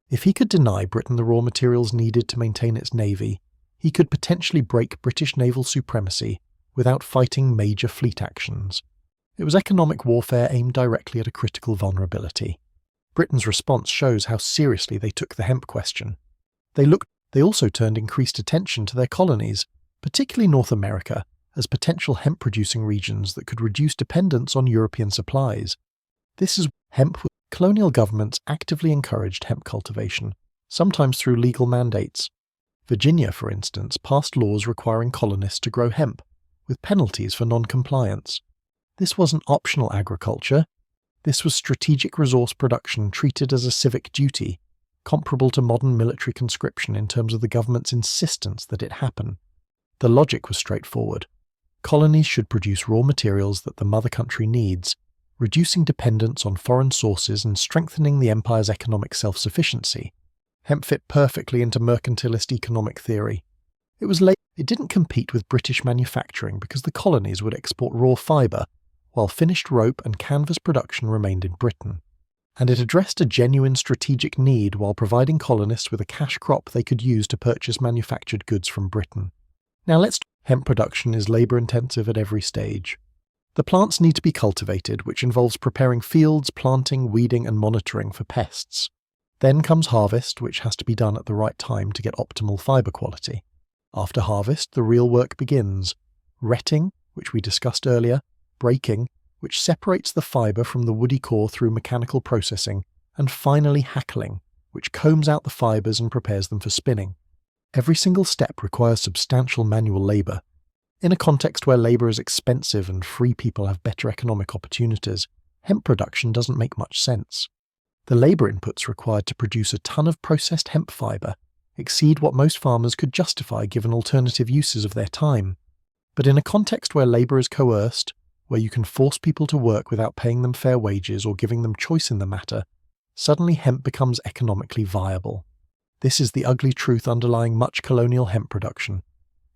If he could deny Britain the raw materials needed to maintain its navy, he could potentially break British naval supremacy without fighting major fleet actions. It was economic warfare aimed directly at a critical vulnerability. Britain's response shows how seriously they took the hemp question. They also turned increased attention to their colonies, particularly North America, as potential hemp-producing regions that could reduce dependence on European supplies. Colonial governments actively encouraged hemp cultivation, sometimes through legal mandates. Virginia, for instance, passed laws requiring colonists to grow hemp, with penalties for non-compliance. This wasn't optional agriculture. This was strategic resource production treated as a civic duty, comparable to modern military conscription in terms of the government's insistence that it happen. The logic was straightforward. Colonies should produce raw materials that the mother country needs, reducing dependence on foreign sources and strengthening the empire's economic self-sufficiency. Hemp fit perfectly into mercantilist economic theory. It didn't compete with British manufacturing because the colonies would export raw fibre, while finished rope and canvas production remained in Britain. And it addressed a genuine strategic need while providing colonists with a cash crop they could use to purchase manufactured goods from Britain. Now hemp production is labour-intensive at every stage. The plants need to be cultivated, which involves preparing fields, planting, weeding and monitoring for pests. Then comes harvest, which has to be done at the right time to get optimal fibre quality. After harvest, the real work begins. Retting, which we discussed earlier, breaking, which separates the fibre from the woody core through mechanical processing, and finally hackling, which combs out the fibres and prepares them for spinning. Every single step requires substantial manual labour. In a context where labour is expensive and free people have better economic opportunities, hemp production doesn't make much sense. The labour inputs required to produce a ton of processed hemp fibre exceed what most farmers could justify given alternative uses of their time. But in a context where labour is coerced, where you can force people to work without paying them fair wages or giving them choice in the matter, suddenly hemp becomes economically viable. This is the ugly truth underlying much colonial hemp production.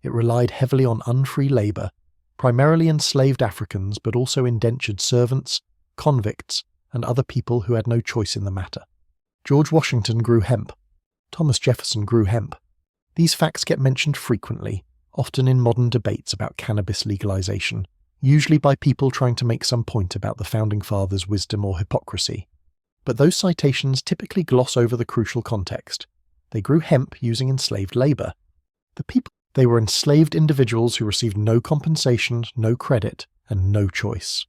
It relied heavily on unfree labour, primarily enslaved Africans but also indentured servants, convicts, and other people who had no choice in the matter. George Washington grew hemp. Thomas Jefferson grew hemp. These facts get mentioned frequently, often in modern debates about cannabis legalization, usually by people trying to make some point about the Founding Fathers' wisdom or hypocrisy. But those citations typically gloss over the crucial context. They grew hemp using enslaved labour. They were enslaved individuals who received no compensation, no credit, and no choice.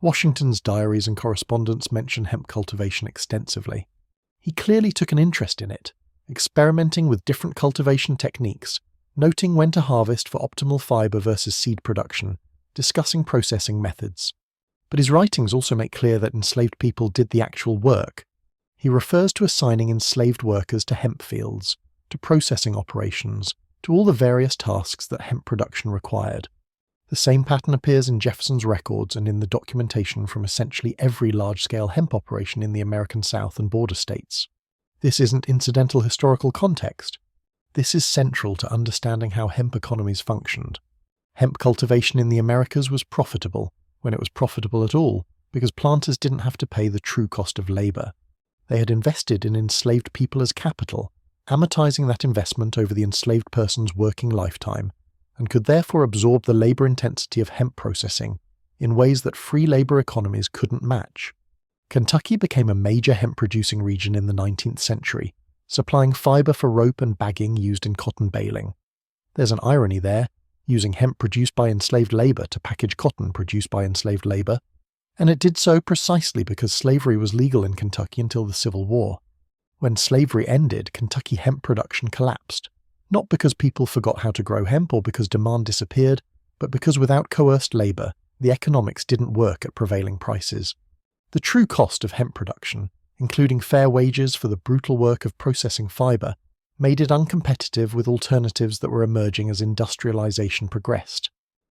Washington's diaries and correspondence mention hemp cultivation extensively. He clearly took an interest in it, experimenting with different cultivation techniques, noting when to harvest for optimal fibre versus seed production, discussing processing methods. But his writings also make clear that enslaved people did the actual work. He refers to assigning enslaved workers to hemp fields, to processing operations, to all the various tasks that hemp production required. The same pattern appears in Jefferson's records and in the documentation from essentially every large-scale hemp operation in the American South and border states. This isn't incidental historical context. This is central to understanding how hemp economies functioned. Hemp cultivation in the Americas was profitable, when it was profitable at all, because planters didn't have to pay the true cost of labour. They had invested in enslaved people as capital, amortizing that investment over the enslaved person's working lifetime, and could therefore absorb the labour intensity of hemp processing in ways that free labour economies couldn't match. Kentucky became a major hemp-producing region in the 19th century, supplying fibre for rope and bagging used in cotton baling. There's an irony there, using hemp produced by enslaved labour to package cotton produced by enslaved labour, and it did so precisely because slavery was legal in Kentucky until the Civil War. When slavery ended, Kentucky hemp production collapsed, not because people forgot how to grow hemp or because demand disappeared, but because without coerced labour, the economics didn't work at prevailing prices. The true cost of hemp production, including fair wages for the brutal work of processing fibre, made it uncompetitive with alternatives that were emerging as industrialisation progressed.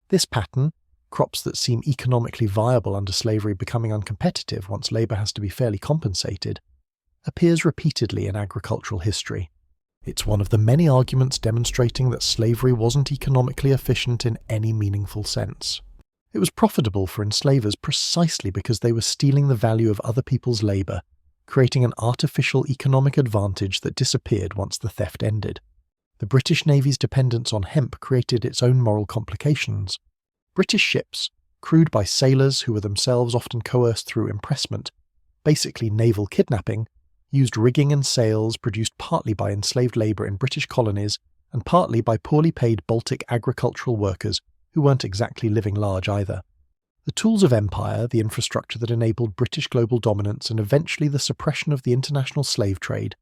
This pattern, crops that seem economically viable under slavery becoming uncompetitive once labour has to be fairly compensated, appears repeatedly in agricultural history. It's one of the many arguments demonstrating that slavery wasn't economically efficient in any meaningful sense. It was profitable for enslavers precisely because they were stealing the value of other people's labour, creating an artificial economic advantage that disappeared once the theft ended. The British Navy's dependence on hemp created its own moral complications. British ships, crewed by sailors who were themselves often coerced through impressment, basically naval kidnapping, used rigging and sails produced partly by enslaved labour in British colonies and partly by poorly paid Baltic agricultural workers who weren't exactly living large either. The tools of empire, the infrastructure that enabled British global dominance and eventually the suppression of the international slave trade,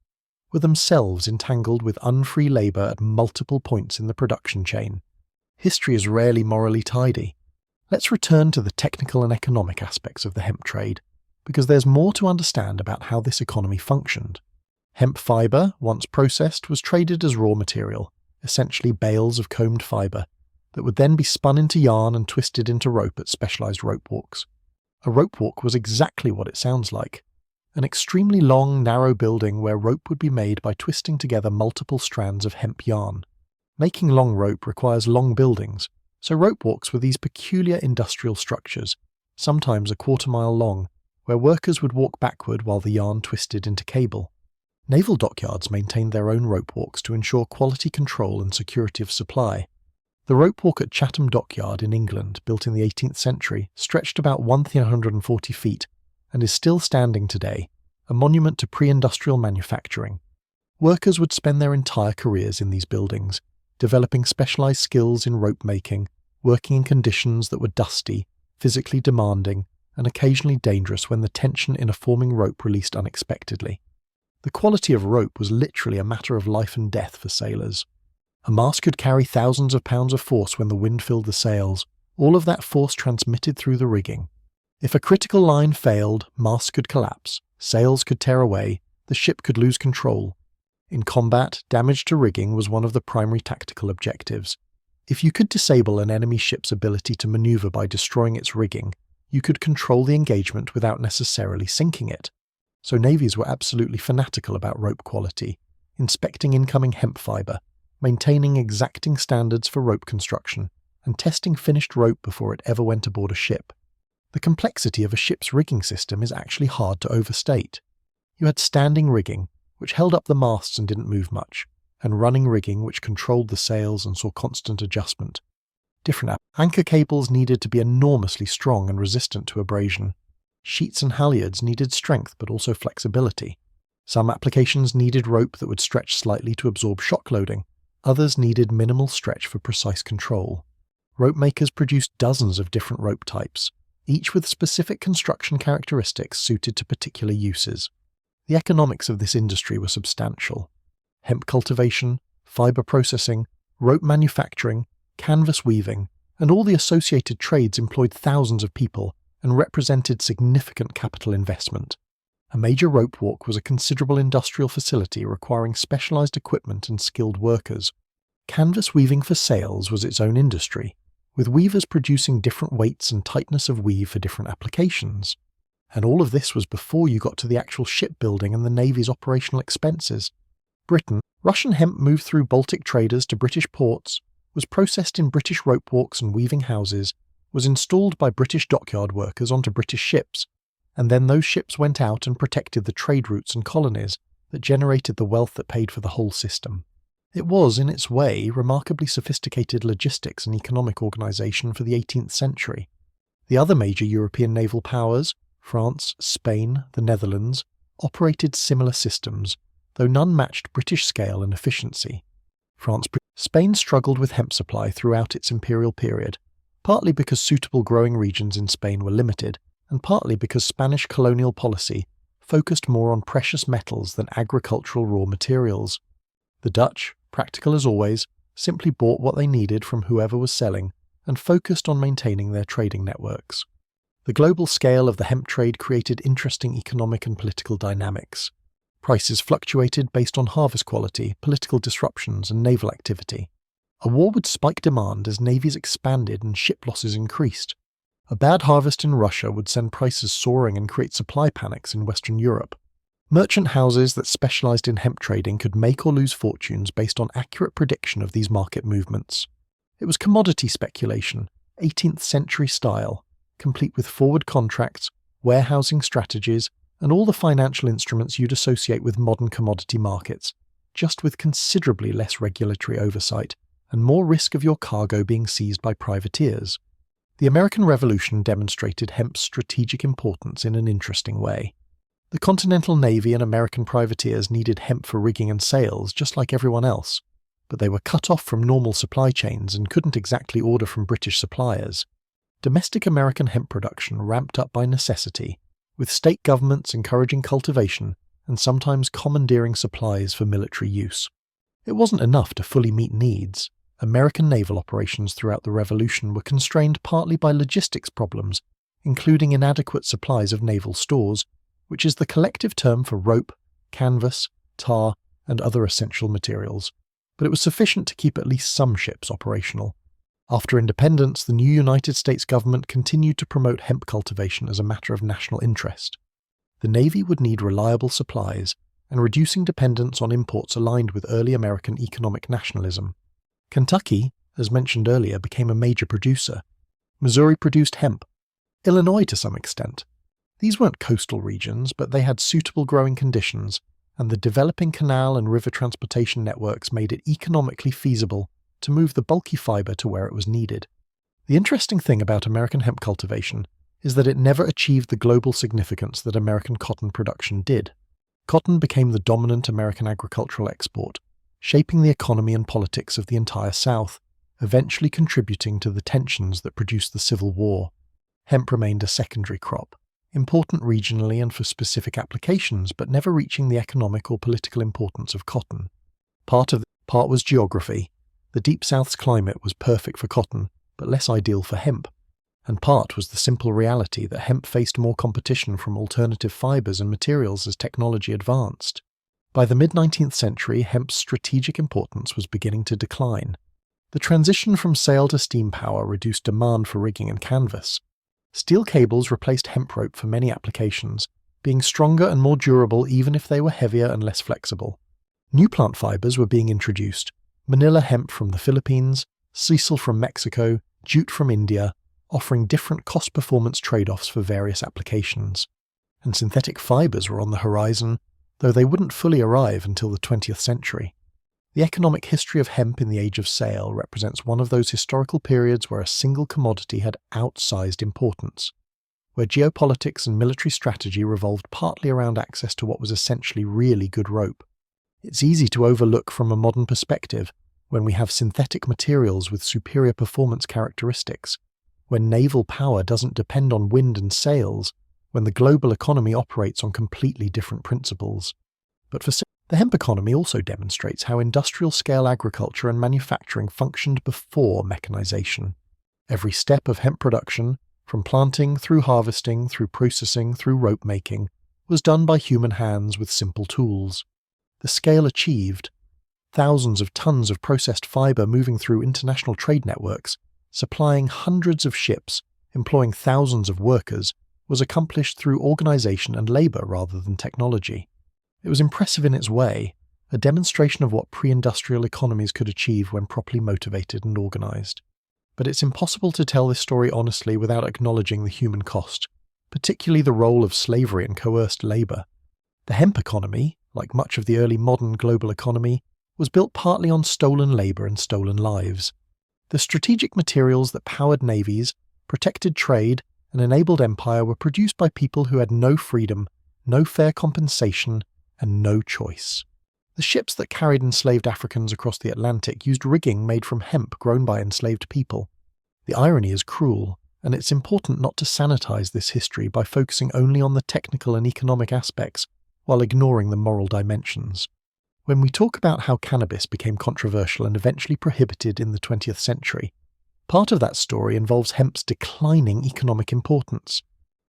were themselves entangled with unfree labour at multiple points in the production chain. History is rarely morally tidy. Let's return to the technical and economic aspects of the hemp trade, because there's more to understand about how this economy functioned. Hemp fibre, once processed, was traded as raw material, essentially bales of combed fibre, that would then be spun into yarn and twisted into rope at specialised rope walks. A rope walk was exactly what it sounds like. An extremely long, narrow building where rope would be made by twisting together multiple strands of hemp yarn. Making long rope requires long buildings, so rope walks were these peculiar industrial structures, sometimes a quarter-mile long, where workers would walk backward while the yarn twisted into cable. Naval dockyards maintained their own rope walks to ensure quality control and security of supply. The rope walk at Chatham Dockyard in England, built in the 18th century, stretched about 140 feet and is still standing today, a monument to pre-industrial manufacturing. Workers would spend their entire careers in these buildings, developing specialised skills in rope making, working in conditions that were dusty, physically demanding, and occasionally dangerous when the tension in a forming rope released unexpectedly. The quality of rope was literally a matter of life and death for sailors. A mast could carry thousands of pounds of force when the wind filled the sails, all of that force transmitted through the rigging. If a critical line failed, masts could collapse, Sails could tear away, the ship could lose control. In combat, damage to rigging was one of the primary tactical objectives. If you could disable an enemy ship's ability to maneuver by destroying its rigging, you could control the engagement without necessarily sinking it. So navies were absolutely fanatical about rope quality, inspecting incoming hemp fibre, maintaining exacting standards for rope construction, and testing finished rope before it ever went aboard a ship. The complexity of a ship's rigging system is actually hard to overstate. You had standing rigging, which held up the masts and didn't move much, and running rigging which controlled the sails and saw constant adjustment. Different anchor cables needed to be enormously strong and resistant to abrasion. Sheets and halyards needed strength but also flexibility. Some applications needed rope that would stretch slightly to absorb shock loading. Others needed minimal stretch for precise control. Rope makers produced dozens of different rope types, each with specific construction characteristics suited to particular uses. The economics of this industry were substantial. Hemp cultivation, fibre processing, rope manufacturing, canvas weaving, and all the associated trades employed thousands of people and represented significant capital investment. A major rope walk was a considerable industrial facility requiring specialized equipment and skilled workers. Canvas weaving for sails was its own industry, with weavers producing different weights and tightness of weave for different applications. And all of this was before you got to the actual shipbuilding and the Navy's operational expenses. Russian hemp moved through Baltic traders to British ports, was processed in British rope walks and weaving houses, was installed by British dockyard workers onto British ships, and then those ships went out and protected the trade routes and colonies that generated the wealth that paid for the whole system. It was, in its way, remarkably sophisticated logistics and economic organisation for the 18th century. The other major European naval powers, France, Spain, the Netherlands, operated similar systems, though none matched British scale and efficiency. Spain struggled with hemp supply throughout its imperial period, partly because suitable growing regions in Spain were limited, and partly because Spanish colonial policy focused more on precious metals than agricultural raw materials. The Dutch, practical as always, simply bought what they needed from whoever was selling and focused on maintaining their trading networks. The global scale of the hemp trade created interesting economic and political dynamics. Prices fluctuated based on harvest quality, political disruptions, and naval activity. A war would spike demand as navies expanded and ship losses increased. A bad harvest in Russia would send prices soaring and create supply panics in Western Europe. Merchant houses that specialized in hemp trading could make or lose fortunes based on accurate prediction of these market movements. It was commodity speculation, 18th century style, complete with forward contracts, warehousing strategies, and all the financial instruments you'd associate with modern commodity markets, just with considerably less regulatory oversight and more risk of your cargo being seized by privateers. The American Revolution demonstrated hemp's strategic importance in an interesting way. The Continental Navy and American privateers needed hemp for rigging and sails just like everyone else, but they were cut off from normal supply chains and couldn't exactly order from British suppliers. Domestic American hemp production ramped up by necessity, with state governments encouraging cultivation and sometimes commandeering supplies for military use. It wasn't enough to fully meet needs. American naval operations throughout the Revolution were constrained partly by logistics problems, including inadequate supplies of naval stores, which is the collective term for rope, canvas, tar, and other essential materials, but it was sufficient to keep at least some ships operational. After independence, the new United States government continued to promote hemp cultivation as a matter of national interest. The Navy would need reliable supplies, and reducing dependence on imports aligned with early American economic nationalism. Kentucky, as mentioned earlier, became a major producer. Missouri produced hemp. Illinois to some extent. These weren't coastal regions, but they had suitable growing conditions, and the developing canal and river transportation networks made it economically feasible to move the bulky fibre to where it was needed. The interesting thing about American hemp cultivation is that it never achieved the global significance that American cotton production did. Cotton became the dominant American agricultural export, shaping the economy and politics of the entire South, eventually contributing to the tensions that produced the Civil War. Hemp remained a secondary crop, important regionally and for specific applications, but never reaching the economic or political importance of cotton. Part was geography. The Deep South's climate was perfect for cotton, but less ideal for hemp. and part was the simple reality that hemp faced more competition from alternative fibers and materials as technology advanced. By the mid-19th century, hemp's strategic importance was beginning to decline. The transition from sail to steam power reduced demand for rigging and canvas. Steel cables replaced hemp rope for many applications, being stronger and more durable even if they were heavier and less flexible. New plant fibers were being introduced: manila hemp from the Philippines, sisal from Mexico, jute from India, offering different cost-performance trade-offs for various applications. And synthetic fibers were on the horizon, though they wouldn't fully arrive until the 20th century. The economic history of hemp in the Age of Sail represents one of those historical periods where a single commodity had outsized importance, where geopolitics and military strategy revolved partly around access to what was essentially really good rope. It's easy to overlook from a modern perspective when we have synthetic materials with superior performance characteristics, when naval power doesn't depend on wind and sails, when the global economy operates on completely different principles. But the hemp economy also demonstrates how industrial-scale agriculture and manufacturing functioned before mechanization. Every step of hemp production, from planting through harvesting, through processing, through rope making, was done by human hands with simple tools. The scale achieved, thousands of tons of processed fiber moving through international trade networks, supplying hundreds of ships, employing thousands of workers, was accomplished through organization and labor rather than technology. It was impressive in its way, a demonstration of what pre-industrial economies could achieve when properly motivated and organized. But it's impossible to tell this story honestly without acknowledging the human cost, particularly the role of slavery and coerced labor. The hemp economy, like much of the early modern global economy, was built partly on stolen labor and stolen lives. The strategic materials that powered navies, protected trade, and enabled empire were produced by people who had no freedom, no fair compensation, and no choice. The ships that carried enslaved Africans across the Atlantic used rigging made from hemp grown by enslaved people. The irony is cruel, and it's important not to sanitize this history by focusing only on the technical and economic aspects while ignoring the moral dimensions. When we talk about how cannabis became controversial and eventually prohibited in the 20th century, part of that story involves hemp's declining economic importance.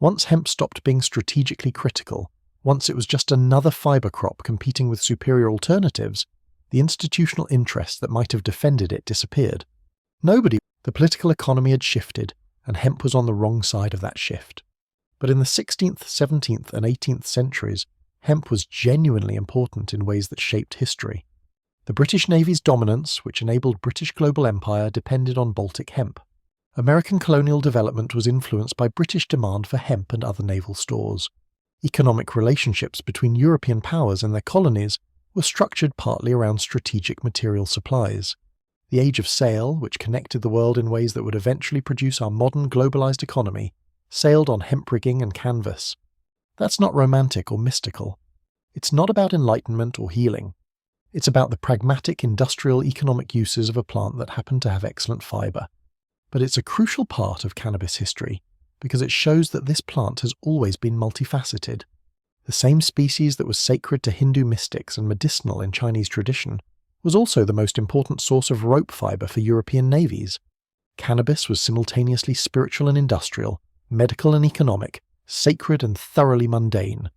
Once hemp stopped being strategically critical, once it was just another fiber crop competing with superior alternatives, the institutional interest that might have defended it disappeared. The political economy had shifted, and hemp was on the wrong side of that shift. But in the 16th, 17th, and 18th centuries, hemp was genuinely important in ways that shaped history. The British Navy's dominance, which enabled British global empire, depended on Baltic hemp. American colonial development was influenced by British demand for hemp and other naval stores. Economic relationships between European powers and their colonies were structured partly around strategic material supplies. The Age of Sail, which connected the world in ways that would eventually produce our modern globalized economy, sailed on hemp rigging and canvas. That's not romantic or mystical. It's not about enlightenment or healing. It's about the pragmatic industrial economic uses of a plant that happened to have excellent fiber. But it's a crucial part of cannabis history because it shows that this plant has always been multifaceted. The same species that was sacred to Hindu mystics and medicinal in Chinese tradition was also the most important source of rope fiber for European navies. Cannabis was simultaneously spiritual and industrial, medical and economic, sacred and thoroughly mundane.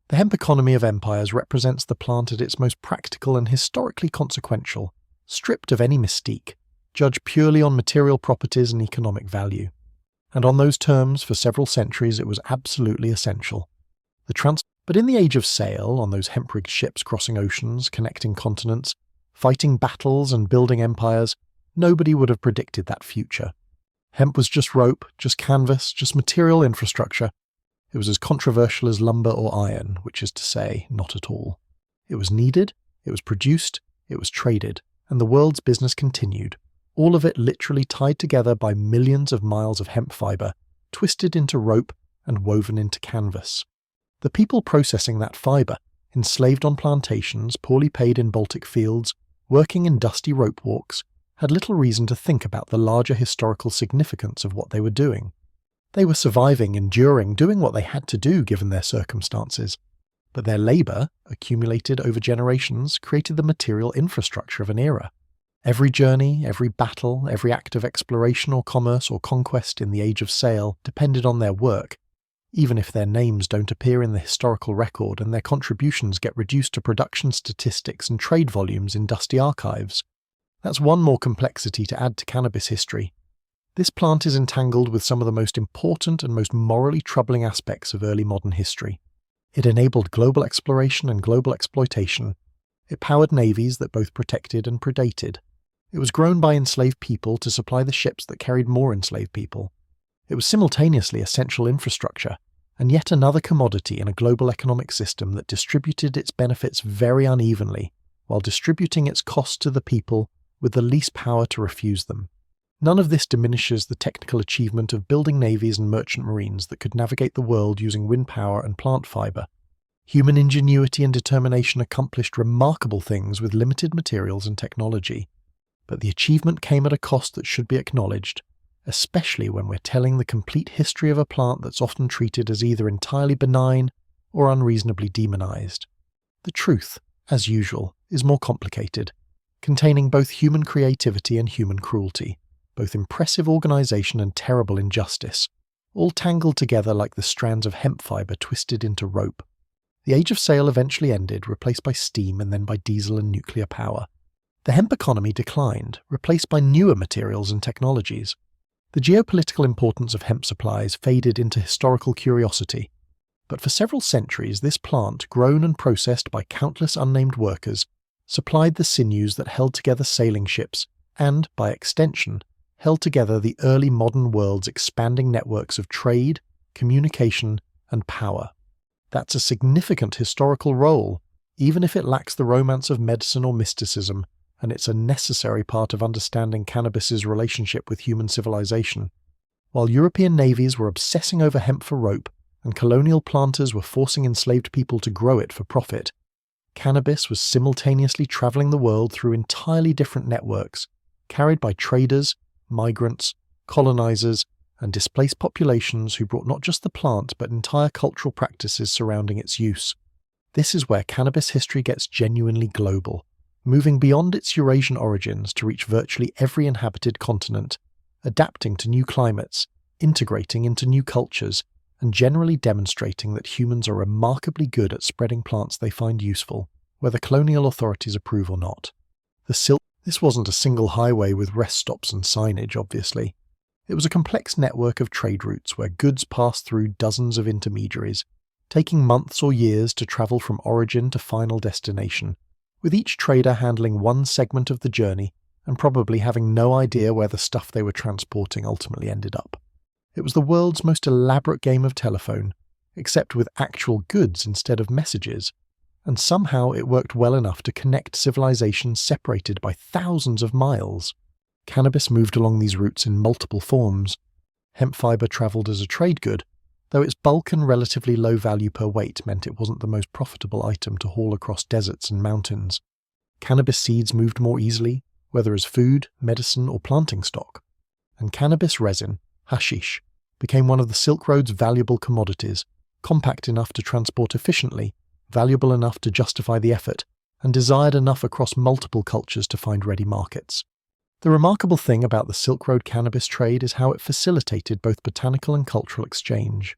The hemp economy of empires represents the plant at its most practical and historically consequential, stripped of any mystique, judged purely on material properties and economic value. And on those terms, for several centuries, it was absolutely essential. But in the Age of Sail, on those hemp-rigged ships crossing oceans, connecting continents, fighting battles and building empires, nobody would have predicted that future. Hemp was just rope, just canvas, just material infrastructure. It was as controversial as lumber or iron, which is to say, not at all. It was needed, it was produced, it was traded, and the world's business continued, all of it literally tied together by millions of miles of hemp fiber, twisted into rope and woven into canvas. The people processing that fiber, enslaved on plantations, poorly paid in Baltic fields, working in dusty rope walks, had little reason to think about the larger historical significance of what they were doing. They were surviving, enduring, doing what they had to do given their circumstances. But their labor, accumulated over generations, created the material infrastructure of an era. Every journey, every battle, every act of exploration or commerce or conquest in the Age of Sail depended on their work, even if their names don't appear in the historical record and their contributions get reduced to production statistics and trade volumes in dusty archives. That's one more complexity to add to cannabis history. This plant is entangled with some of the most important and most morally troubling aspects of early modern history. It enabled global exploration and global exploitation. It powered navies that both protected and predated. It was grown by enslaved people to supply the ships that carried more enslaved people. It was simultaneously essential infrastructure, and yet another commodity in a global economic system that distributed its benefits very unevenly, while distributing its costs to the people with the least power to refuse them. None of this diminishes the technical achievement of building navies and merchant marines that could navigate the world using wind power and plant fibre. Human ingenuity and determination accomplished remarkable things with limited materials and technology. But the achievement came at a cost that should be acknowledged, especially when we're telling the complete history of a plant that's often treated as either entirely benign or unreasonably demonized. The truth, as usual, is more complicated, containing both human creativity and human cruelty, both impressive organization and terrible injustice, all tangled together like the strands of hemp fiber twisted into rope. The Age of Sail eventually ended, replaced by steam and then by diesel and nuclear power. The hemp economy declined, replaced by newer materials and technologies. The geopolitical importance of hemp supplies faded into historical curiosity. But for several centuries, this plant, grown and processed by countless unnamed workers, supplied the sinews that held together sailing ships and, by extension, held together the early modern world's expanding networks of trade, communication, and power. That's a significant historical role, even if it lacks the romance of medicine or mysticism, and it's a necessary part of understanding cannabis's relationship with human civilization. While European navies were obsessing over hemp for rope, and colonial planters were forcing enslaved people to grow it for profit, cannabis was simultaneously traveling the world through entirely different networks, carried by traders, migrants, colonizers, and displaced populations who brought not just the plant but entire cultural practices surrounding its use. This is where cannabis history gets genuinely global, moving beyond its Eurasian origins to reach virtually every inhabited continent, adapting to new climates, integrating into new cultures, and generally demonstrating that humans are remarkably good at spreading plants they find useful, whether colonial authorities approve or not. This wasn't a single highway with rest stops and signage, obviously. It was a complex network of trade routes where goods passed through dozens of intermediaries, taking months or years to travel from origin to final destination, with each trader handling one segment of the journey and probably having no idea where the stuff they were transporting ultimately ended up. It was the world's most elaborate game of telephone, except with actual goods instead of messages, and somehow it worked well enough to connect civilizations separated by thousands of miles. Cannabis moved along these routes in multiple forms. Hemp fiber travelled as a trade good, though its bulk and relatively low value per weight meant it wasn't the most profitable item to haul across deserts and mountains. Cannabis seeds moved more easily, whether as food, medicine, or planting stock. And cannabis resin, hashish, became one of the Silk Road's valuable commodities, compact enough to transport efficiently, valuable enough to justify the effort, and desired enough across multiple cultures to find ready markets. The remarkable thing about the Silk Road cannabis trade is how it facilitated both botanical and cultural exchange.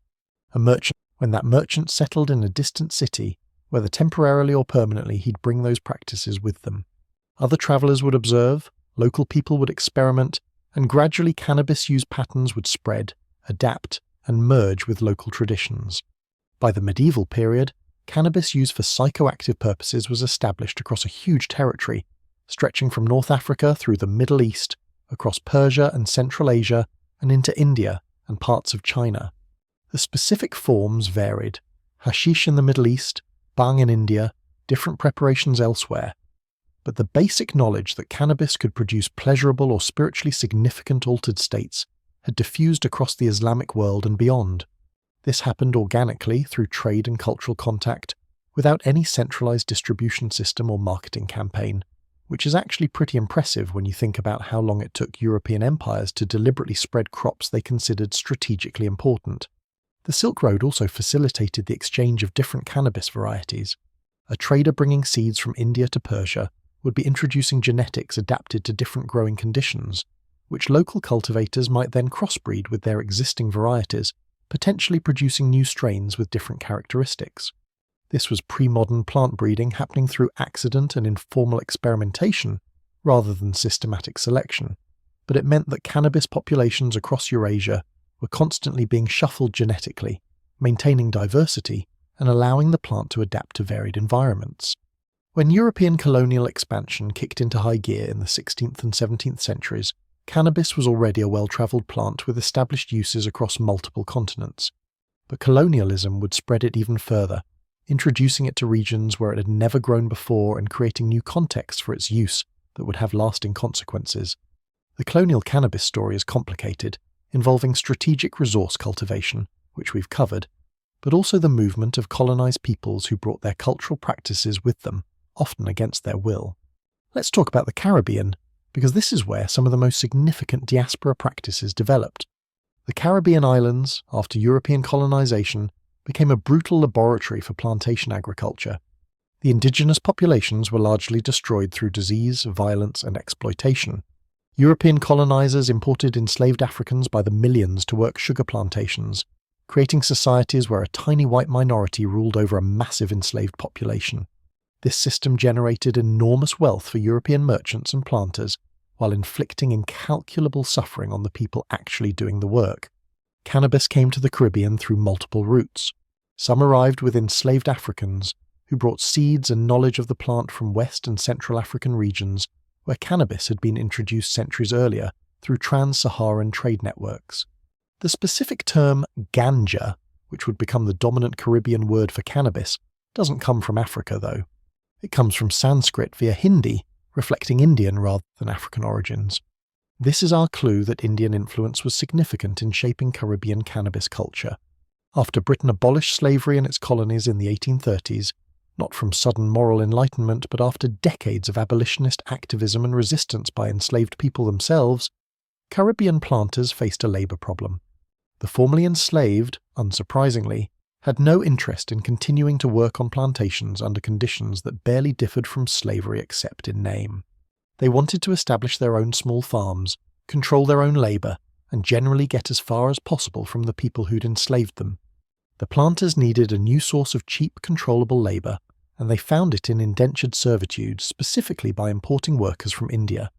When that merchant settled in a distant city, whether temporarily or permanently, he'd bring those practices with them. Other travellers would observe, local people would experiment, and gradually cannabis use patterns would spread, adapt, and merge with local traditions. By the medieval period, cannabis use for psychoactive purposes was established across a huge territory, stretching from North Africa through the Middle East, across Persia and Central Asia, and into India and parts of China. The specific forms varied: hashish in the Middle East, bhang in India, different preparations elsewhere. But the basic knowledge that cannabis could produce pleasurable or spiritually significant altered states had diffused across the Islamic world and beyond. This happened organically through trade and cultural contact, without any centralized distribution system or marketing campaign, which is actually pretty impressive when you think about how long it took European empires to deliberately spread crops they considered strategically important. The Silk Road also facilitated the exchange of different cannabis varieties. A trader bringing seeds from India to Persia would be introducing genetics adapted to different growing conditions, which local cultivators might then crossbreed with their existing varieties, potentially producing new strains with different characteristics. This was pre-modern plant breeding happening through accident and informal experimentation rather than systematic selection, but it meant that cannabis populations across Eurasia were constantly being shuffled genetically, maintaining diversity and allowing the plant to adapt to varied environments. When European colonial expansion kicked into high gear in the 16th and 17th centuries, cannabis was already a well-travelled plant with established uses across multiple continents. But colonialism would spread it even further, introducing it to regions where it had never grown before and creating new contexts for its use that would have lasting consequences. The colonial cannabis story is complicated, involving strategic resource cultivation, which we've covered, but also the movement of colonized peoples who brought their cultural practices with them, often against their will. Let's talk about the Caribbean, because this is where some of the most significant diaspora practices developed. The Caribbean islands, after European colonization, became a brutal laboratory for plantation agriculture. The indigenous populations were largely destroyed through disease, violence, and exploitation. European colonizers imported enslaved Africans by the millions to work sugar plantations, creating societies where a tiny white minority ruled over a massive enslaved population. This system generated enormous wealth for European merchants and planters, while inflicting incalculable suffering on the people actually doing the work. Cannabis came to the Caribbean through multiple routes. Some arrived with enslaved Africans, who brought seeds and knowledge of the plant from West and Central African regions, where cannabis had been introduced centuries earlier through trans-Saharan trade networks. The specific term ganja, which would become the dominant Caribbean word for cannabis, doesn't come from Africa though. It comes from Sanskrit via Hindi, reflecting Indian rather than African origins. This is our clue that Indian influence was significant in shaping Caribbean cannabis culture. After Britain abolished slavery in its colonies in the 1830s, not from sudden moral enlightenment but after decades of abolitionist activism and resistance by enslaved people themselves, Caribbean planters faced a labour problem. The formerly enslaved, unsurprisingly, had no interest in continuing to work on plantations under conditions that barely differed from slavery except in name. They wanted to establish their own small farms, control their own labour, and generally get as far as possible from the people who'd enslaved them. The planters needed a new source of cheap, controllable labour, and they found it in indentured servitude, specifically by importing workers from India.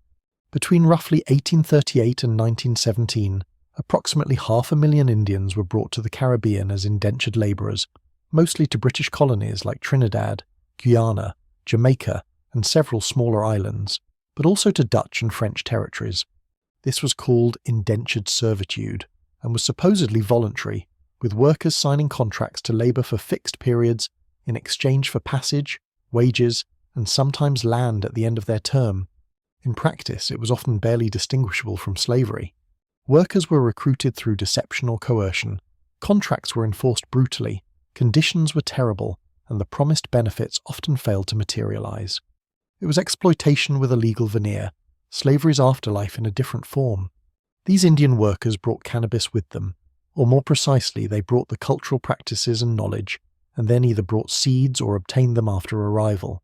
Between roughly 1838 and 1917, approximately 500,000 Indians were brought to the Caribbean as indentured labourers, mostly to British colonies like Trinidad, Guyana, Jamaica, and several smaller islands, but also to Dutch and French territories. This was called indentured servitude, and was supposedly voluntary, with workers signing contracts to labour for fixed periods in exchange for passage, wages, and sometimes land at the end of their term. In practice, it was often barely distinguishable from slavery. Workers were recruited through deception or coercion, contracts were enforced brutally, conditions were terrible, and the promised benefits often failed to materialise. It was exploitation with a legal veneer, slavery's afterlife in a different form. These Indian workers brought cannabis with them, or more precisely, they brought the cultural practices and knowledge, and then either brought seeds or obtained them after arrival.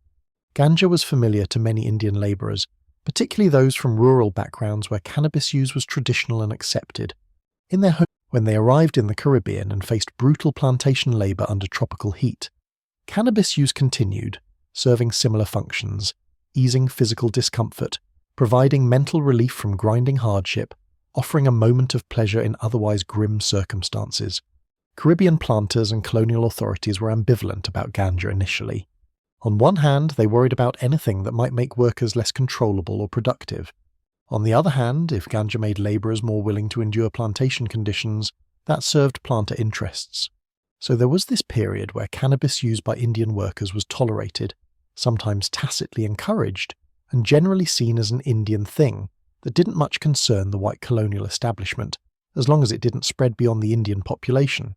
Ganja was familiar to many Indian labourers, particularly those from rural backgrounds where cannabis use was traditional and accepted. In their home, when they arrived in the Caribbean and faced brutal plantation labour under tropical heat, cannabis use continued, serving similar functions, easing physical discomfort, providing mental relief from grinding hardship, offering a moment of pleasure in otherwise grim circumstances. Caribbean planters and colonial authorities were ambivalent about ganja initially. On one hand, they worried about anything that might make workers less controllable or productive. On the other hand, if ganja made labourers more willing to endure plantation conditions, that served planter interests. So there was this period where cannabis used by Indian workers was tolerated, sometimes tacitly encouraged, and generally seen as an Indian thing that didn't much concern the white colonial establishment, as long as it didn't spread beyond the Indian population.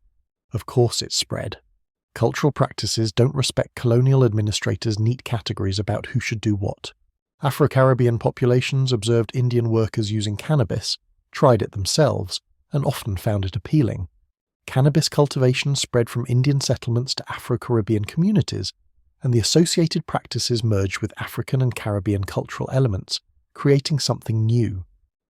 Of course it spread. Cultural practices don't respect colonial administrators' neat categories about who should do what. Afro-Caribbean populations observed Indian workers using cannabis, tried it themselves, and often found it appealing. Cannabis cultivation spread from Indian settlements to Afro-Caribbean communities, and the associated practices merged with African and Caribbean cultural elements, creating something new.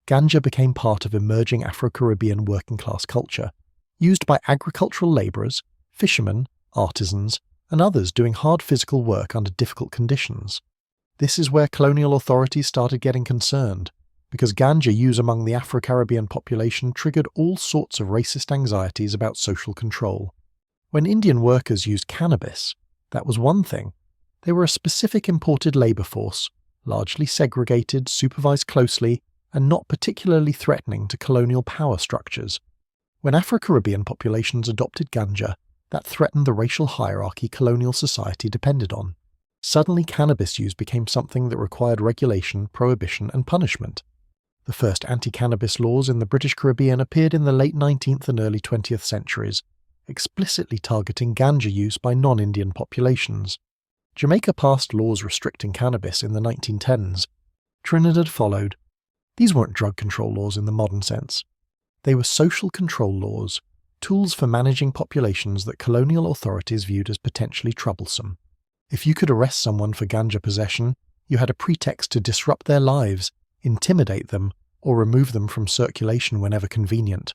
Ganja became part of emerging Afro-Caribbean working-class culture, used by agricultural labourers, fishermen, artisans, and others doing hard physical work under difficult conditions. This is where colonial authorities started getting concerned, because ganja use among the Afro-Caribbean population triggered all sorts of racist anxieties about social control. When Indian workers used cannabis, that was one thing. They were a specific imported labour force, largely segregated, supervised closely, and not particularly threatening to colonial power structures. When Afro-Caribbean populations adopted ganja, that threatened the racial hierarchy colonial society depended on. Suddenly cannabis use became something that required regulation, prohibition, and punishment. The first anti-cannabis laws in the British Caribbean appeared in the late 19th and early 20th centuries, explicitly targeting ganja use by non-Indian populations. Jamaica passed laws restricting cannabis in the 1910s. Trinidad followed. These weren't drug control laws in the modern sense. They were social control laws, tools for managing populations that colonial authorities viewed as potentially troublesome. If you could arrest someone for ganja possession, you had a pretext to disrupt their lives, intimidate them, or remove them from circulation whenever convenient.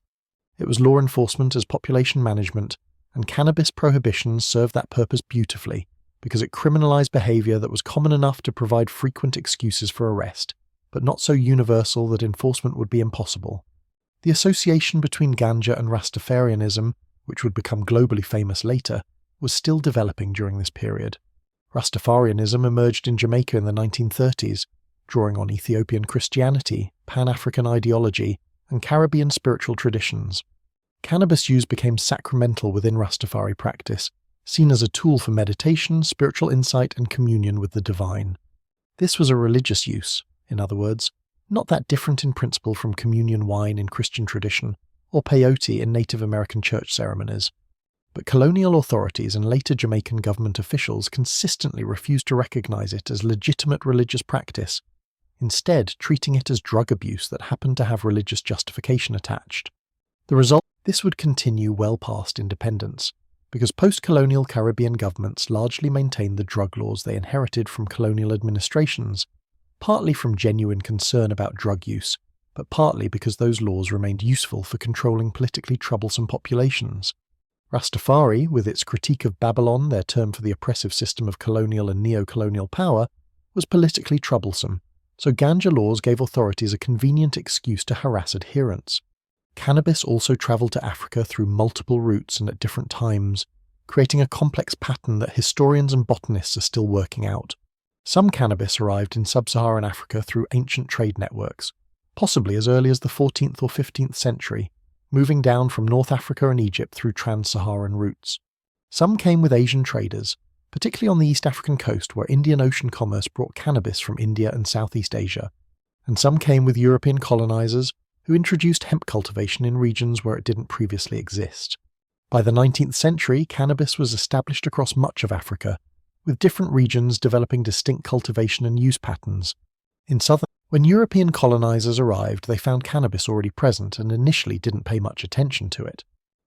It was law enforcement as population management, and cannabis prohibitions served that purpose beautifully, because it criminalized behavior that was common enough to provide frequent excuses for arrest, but not so universal that enforcement would be impossible. The association between ganja and Rastafarianism, which would become globally famous later, was still developing during this period. Rastafarianism emerged in Jamaica in the 1930s, drawing on Ethiopian Christianity, Pan-African ideology, and Caribbean spiritual traditions. Cannabis use became sacramental within Rastafari practice, seen as a tool for meditation, spiritual insight, and communion with the divine. This was a religious use, in other words, not that different in principle from communion wine in Christian tradition or peyote in Native American church ceremonies. But colonial authorities and later Jamaican government officials consistently refused to recognize it as legitimate religious practice, instead treating it as drug abuse that happened to have religious justification attached. The result, this would continue well past independence, because post-colonial Caribbean governments largely maintained the drug laws they inherited from colonial administrations, partly from genuine concern about drug use, but partly because those laws remained useful for controlling politically troublesome populations. Rastafari, with its critique of Babylon, their term for the oppressive system of colonial and neo-colonial power, was politically troublesome, so ganja laws gave authorities a convenient excuse to harass adherents. Cannabis also travelled to Africa through multiple routes and at different times, creating a complex pattern that historians and botanists are still working out. Some cannabis arrived in sub-Saharan Africa through ancient trade networks, possibly as early as the 14th or 15th century, moving down from North Africa and Egypt through trans-Saharan routes. Some came with Asian traders, particularly on the East African coast where Indian Ocean commerce brought cannabis from India and Southeast Asia, and some came with European colonizers who introduced hemp cultivation in regions where it didn't previously exist. By the 19th century, cannabis was established across much of Africa, with different regions developing distinct cultivation and use patterns. When European colonizers arrived, they found cannabis already present and initially didn't pay much attention to it.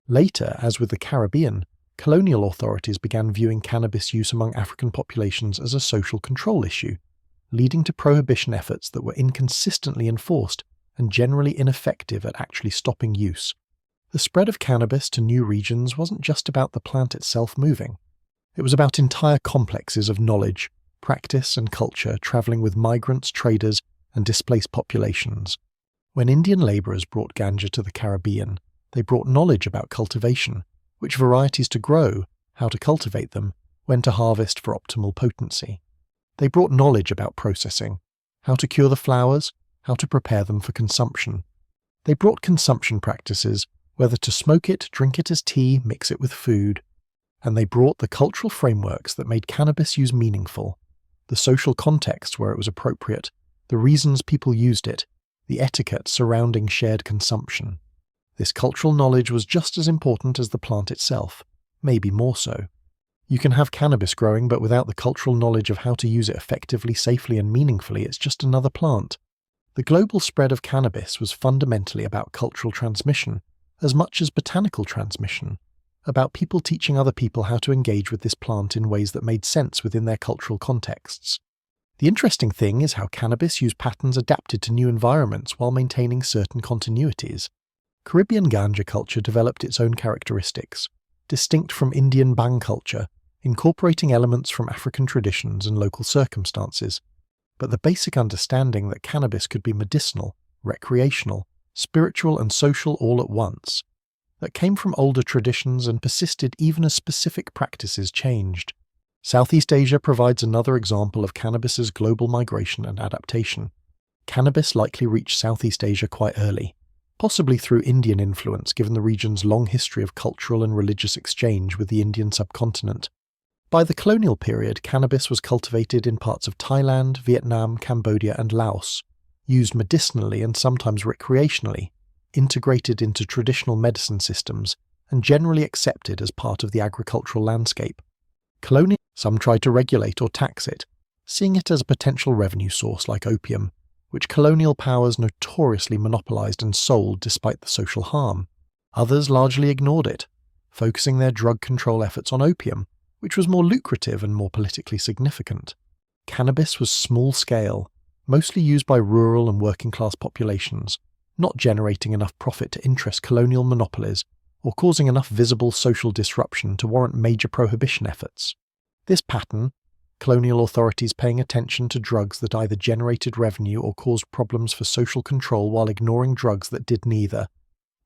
Later, as with the Caribbean, colonial authorities began viewing cannabis use among African populations as a social control issue, leading to prohibition efforts that were inconsistently enforced and generally ineffective at actually stopping use. The spread of cannabis to new regions wasn't just about the plant itself moving. It was about entire complexes of knowledge, practice, and culture travelling with migrants, traders, and displaced populations. When Indian labourers brought ganja to the Caribbean, they brought knowledge about cultivation, which varieties to grow, how to cultivate them, when to harvest for optimal potency. They brought knowledge about processing, how to cure the flowers, how to prepare them for consumption. They brought consumption practices, whether to smoke it, drink it as tea, mix it with food. And they brought the cultural frameworks that made cannabis use meaningful, the social context where it was appropriate, the reasons people used it, the etiquette surrounding shared consumption. This cultural knowledge was just as important as the plant itself, maybe more so. You can have cannabis growing, but without the cultural knowledge of how to use it effectively, safely, and meaningfully, it's just another plant. The global spread of cannabis was fundamentally about cultural transmission, as much as botanical transmission, about people teaching other people how to engage with this plant in ways that made sense within their cultural contexts. The interesting thing is how cannabis used patterns adapted to new environments while maintaining certain continuities. Caribbean ganja culture developed its own characteristics, distinct from Indian bhang culture, incorporating elements from African traditions and local circumstances. But the basic understanding that cannabis could be medicinal, recreational, spiritual and social all at once, that came from older traditions and persisted even as specific practices changed. Southeast Asia provides another example of cannabis's global migration and adaptation. Cannabis likely reached Southeast Asia quite early, possibly through Indian influence given the region's long history of cultural and religious exchange with the Indian subcontinent. By the colonial period, cannabis was cultivated in parts of Thailand, Vietnam, Cambodia and Laos, used medicinally and sometimes recreationally, integrated into traditional medicine systems, and generally accepted as part of the agricultural landscape. Some tried to regulate or tax it, seeing it as a potential revenue source like opium, which colonial powers notoriously monopolized and sold despite the social harm. Others largely ignored it, focusing their drug control efforts on opium, which was more lucrative and more politically significant. Cannabis was small-scale, mostly used by rural and working-class populations, not generating enough profit to interest colonial monopolies or causing enough visible social disruption to warrant major prohibition efforts. This pattern, colonial authorities paying attention to drugs that either generated revenue or caused problems for social control while ignoring drugs that did neither,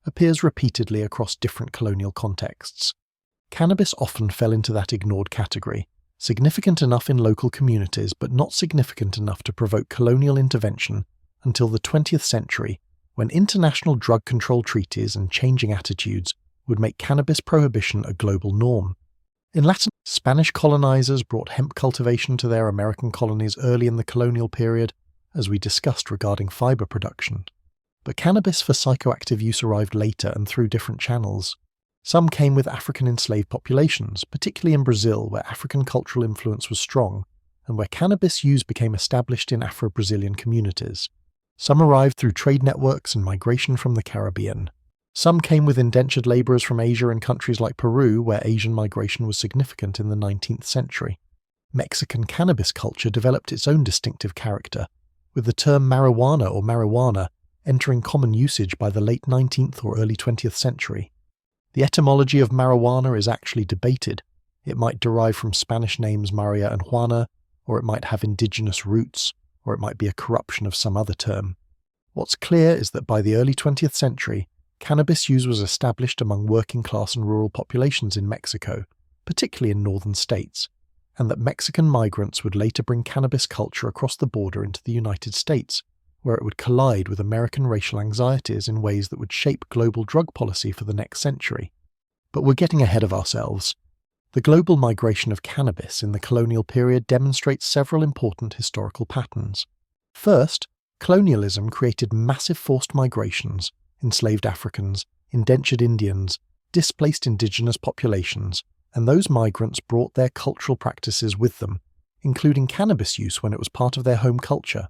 appears repeatedly across different colonial contexts. Cannabis often fell into that ignored category, significant enough in local communities but not significant enough to provoke colonial intervention until the 20th century, when international drug control treaties and changing attitudes would make cannabis prohibition a global norm. In Latin, Spanish colonizers brought hemp cultivation to their American colonies early in the colonial period, as we discussed regarding fiber production. But cannabis for psychoactive use arrived later and through different channels. Some came with African enslaved populations, particularly in Brazil where African cultural influence was strong, and where cannabis use became established in Afro-Brazilian communities. Some arrived through trade networks and migration from the Caribbean. Some came with indentured laborers from Asia and countries like Peru, where Asian migration was significant in the 19th century. Mexican cannabis culture developed its own distinctive character, with the term marijuana or marijuana entering common usage by the late 19th or early 20th century. The etymology of marijuana is actually debated. It might derive from Spanish names Maria and Juana, or it might have indigenous roots, or it might be a corruption of some other term. What's clear is that by the early 20th century, cannabis use was established among working-class and rural populations in Mexico, particularly in northern states, and that Mexican migrants would later bring cannabis culture across the border into the United States, where it would collide with American racial anxieties in ways that would shape global drug policy for the next century. But we're getting ahead of ourselves. The global migration of cannabis in the colonial period demonstrates several important historical patterns. First, colonialism created massive forced migrations, enslaved Africans, indentured Indians, displaced indigenous populations, and those migrants brought their cultural practices with them, including cannabis use when it was part of their home culture.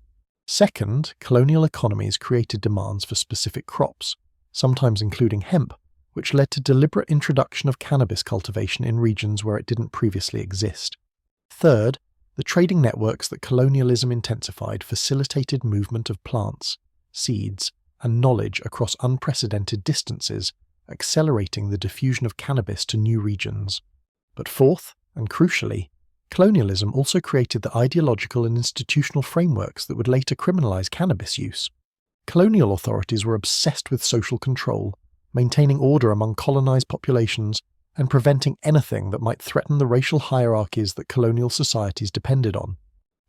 Second, colonial economies created demands for specific crops, sometimes including hemp, which led to deliberate introduction of cannabis cultivation in regions where it didn't previously exist. Third, the trading networks that colonialism intensified facilitated movement of plants, seeds, and knowledge across unprecedented distances, accelerating the diffusion of cannabis to new regions. But fourth, and crucially, colonialism also created the ideological and institutional frameworks that would later criminalize cannabis use. Colonial authorities were obsessed with social control, maintaining order among colonized populations, and preventing anything that might threaten the racial hierarchies that colonial societies depended on.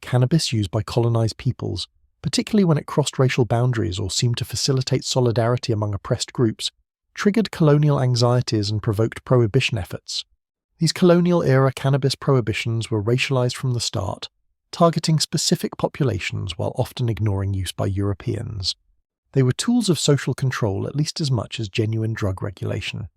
Cannabis used by colonized peoples, particularly when it crossed racial boundaries or seemed to facilitate solidarity among oppressed groups, triggered colonial anxieties and provoked prohibition efforts. These colonial-era cannabis prohibitions were racialized from the start, targeting specific populations while often ignoring use by Europeans. They were tools of social control at least as much as genuine drug regulation.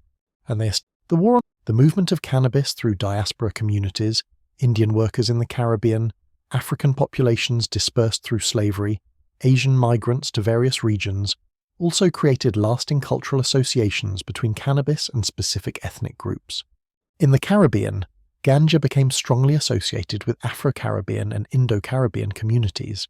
And the movement of cannabis through diaspora communities, Indian workers in the Caribbean, African populations dispersed through slavery, Asian migrants to various regions, also created lasting cultural associations between cannabis and specific ethnic groups. In the Caribbean, ganja became strongly associated with Afro-Caribbean and Indo-Caribbean communities.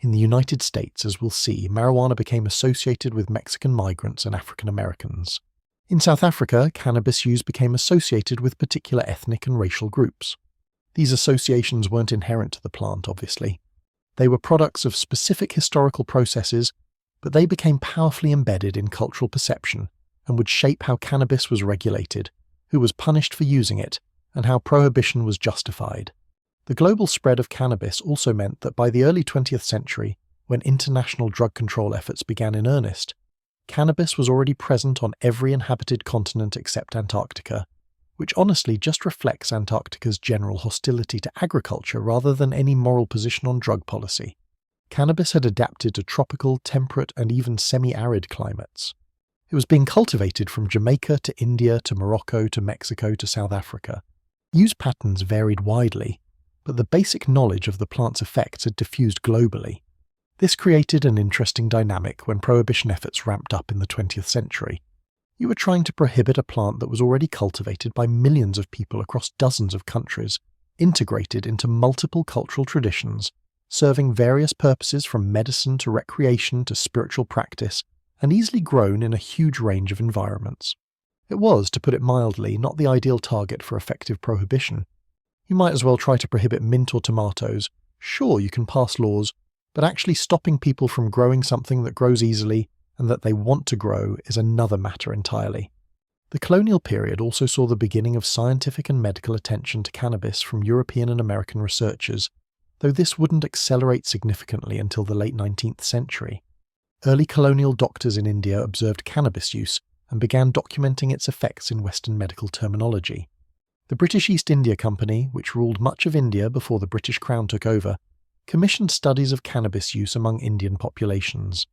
In the United States, as we'll see, marijuana became associated with Mexican migrants and African Americans. In South Africa, cannabis use became associated with particular ethnic and racial groups. These associations weren't inherent to the plant, obviously. They were products of specific historical processes, but they became powerfully embedded in cultural perception and would shape how cannabis was regulated, who was punished for using it, and how prohibition was justified. The global spread of cannabis also meant that by the early 20th century, when international drug control efforts began in earnest, cannabis was already present on every inhabited continent except Antarctica, which honestly just reflects Antarctica's general hostility to agriculture rather than any moral position on drug policy. Cannabis had adapted to tropical, temperate, and even semi-arid climates. It was being cultivated from Jamaica to India to Morocco to Mexico to South Africa. Use patterns varied widely, but the basic knowledge of the plant's effects had diffused globally. This created an interesting dynamic when prohibition efforts ramped up in the 20th century. You were trying to prohibit a plant that was already cultivated by millions of people across dozens of countries, integrated into multiple cultural traditions, serving various purposes from medicine to recreation to spiritual practice, and easily grown in a huge range of environments. It was, to put it mildly, not the ideal target for effective prohibition. You might as well try to prohibit mint or tomatoes. Sure, you can pass laws, but actually stopping people from growing something that grows easily and that they want to grow is another matter entirely. The colonial period also saw the beginning of scientific and medical attention to cannabis from European and American researchers, though this wouldn't accelerate significantly until the late 19th century. Early colonial doctors in India observed cannabis use and began documenting its effects in Western medical terminology. The British East India Company, which ruled much of India before the British Crown took over, commissioned studies of cannabis use among Indian populations.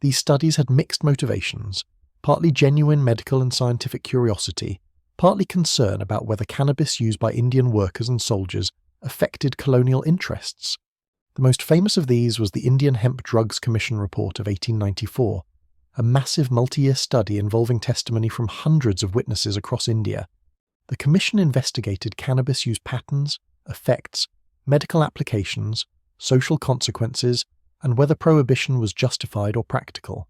These studies had mixed motivations, partly genuine medical and scientific curiosity, partly concern about whether cannabis used by Indian workers and soldiers affected colonial interests. The most famous of these was the Indian Hemp Drugs Commission Report of 1894, a massive multi-year study involving testimony from hundreds of witnesses across India. The commission investigated cannabis use patterns, effects, medical applications, social consequences, and whether prohibition was justified or practical.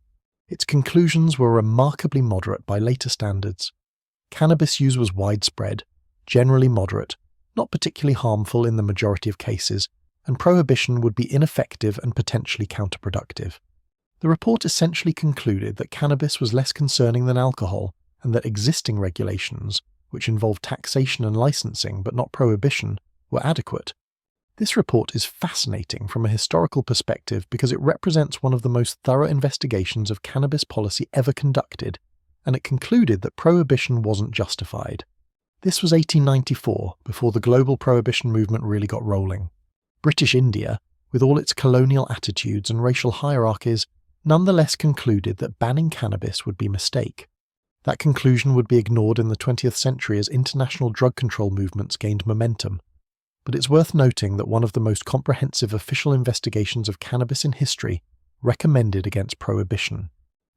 Its conclusions were remarkably moderate by later standards. Cannabis use was widespread, generally moderate, not particularly harmful in the majority of cases, and prohibition would be ineffective and potentially counterproductive. The report essentially concluded that cannabis was less concerning than alcohol, and that existing regulations, which involved taxation and licensing but not prohibition, were adequate. This report is fascinating from a historical perspective because it represents one of the most thorough investigations of cannabis policy ever conducted, and it concluded that prohibition wasn't justified. This was 1894, before the global prohibition movement really got rolling. British India, with all its colonial attitudes and racial hierarchies, nonetheless concluded that banning cannabis would be a mistake. That conclusion would be ignored in the 20th century as international drug control movements gained momentum. But it's worth noting that one of the most comprehensive official investigations of cannabis in history recommended against prohibition.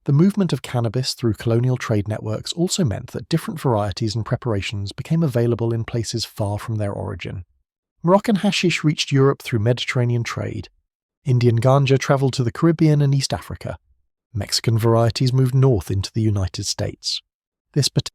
The movement of cannabis through colonial trade networks also meant that different varieties and preparations became available in places far from their origin. Moroccan hashish reached Europe through Mediterranean trade. Indian ganja travelled to the Caribbean and East Africa. Mexican varieties moved north into the United States.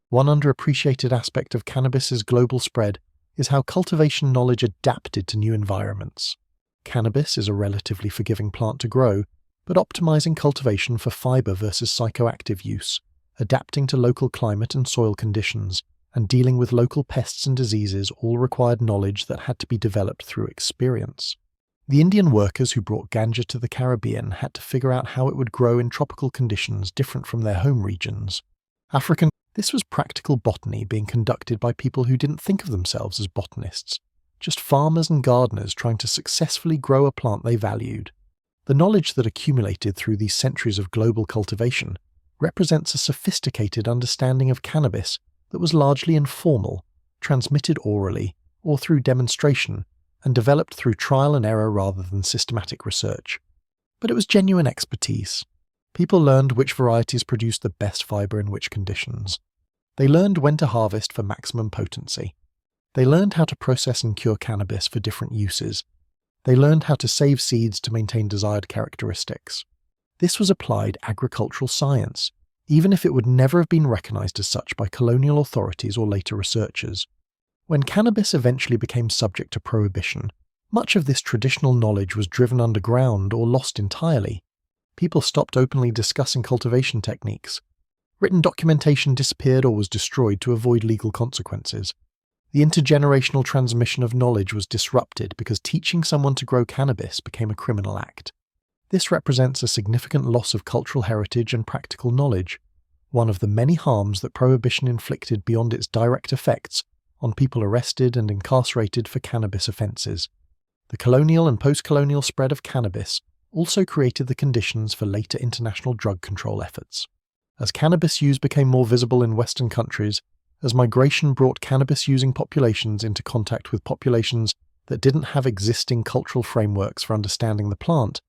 One underappreciated aspect of cannabis's global spread is how cultivation knowledge adapted to new environments. Cannabis is a relatively forgiving plant to grow, but optimizing cultivation for fiber versus psychoactive use, adapting to local climate and soil conditions, and dealing with local pests and diseases all required knowledge that had to be developed through experience. The Indian workers who brought ganja to the Caribbean had to figure out how it would grow in tropical conditions different from their home regions. This was practical botany being conducted by people who didn't think of themselves as botanists, just farmers and gardeners trying to successfully grow a plant they valued. The knowledge that accumulated through these centuries of global cultivation represents a sophisticated understanding of cannabis that was largely informal, transmitted orally or through demonstration, and developed through trial and error rather than systematic research. But it was genuine expertise. People learned which varieties produced the best fiber in which conditions. They learned when to harvest for maximum potency. They learned how to process and cure cannabis for different uses. They learned how to save seeds to maintain desired characteristics. This was applied agricultural science, even if it would never have been recognized as such by colonial authorities or later researchers. When cannabis eventually became subject to prohibition, much of this traditional knowledge was driven underground or lost entirely. People stopped openly discussing cultivation techniques. Written documentation disappeared or was destroyed to avoid legal consequences. The intergenerational transmission of knowledge was disrupted because teaching someone to grow cannabis became a criminal act. This represents a significant loss of cultural heritage and practical knowledge, one of the many harms that prohibition inflicted beyond its direct effects on people arrested and incarcerated for cannabis offences. The colonial and post-colonial spread of cannabis also created the conditions for later international drug control efforts. As cannabis use became more visible in Western countries, as migration brought cannabis-using populations into contact with populations that didn't have existing cultural frameworks for understanding the plant,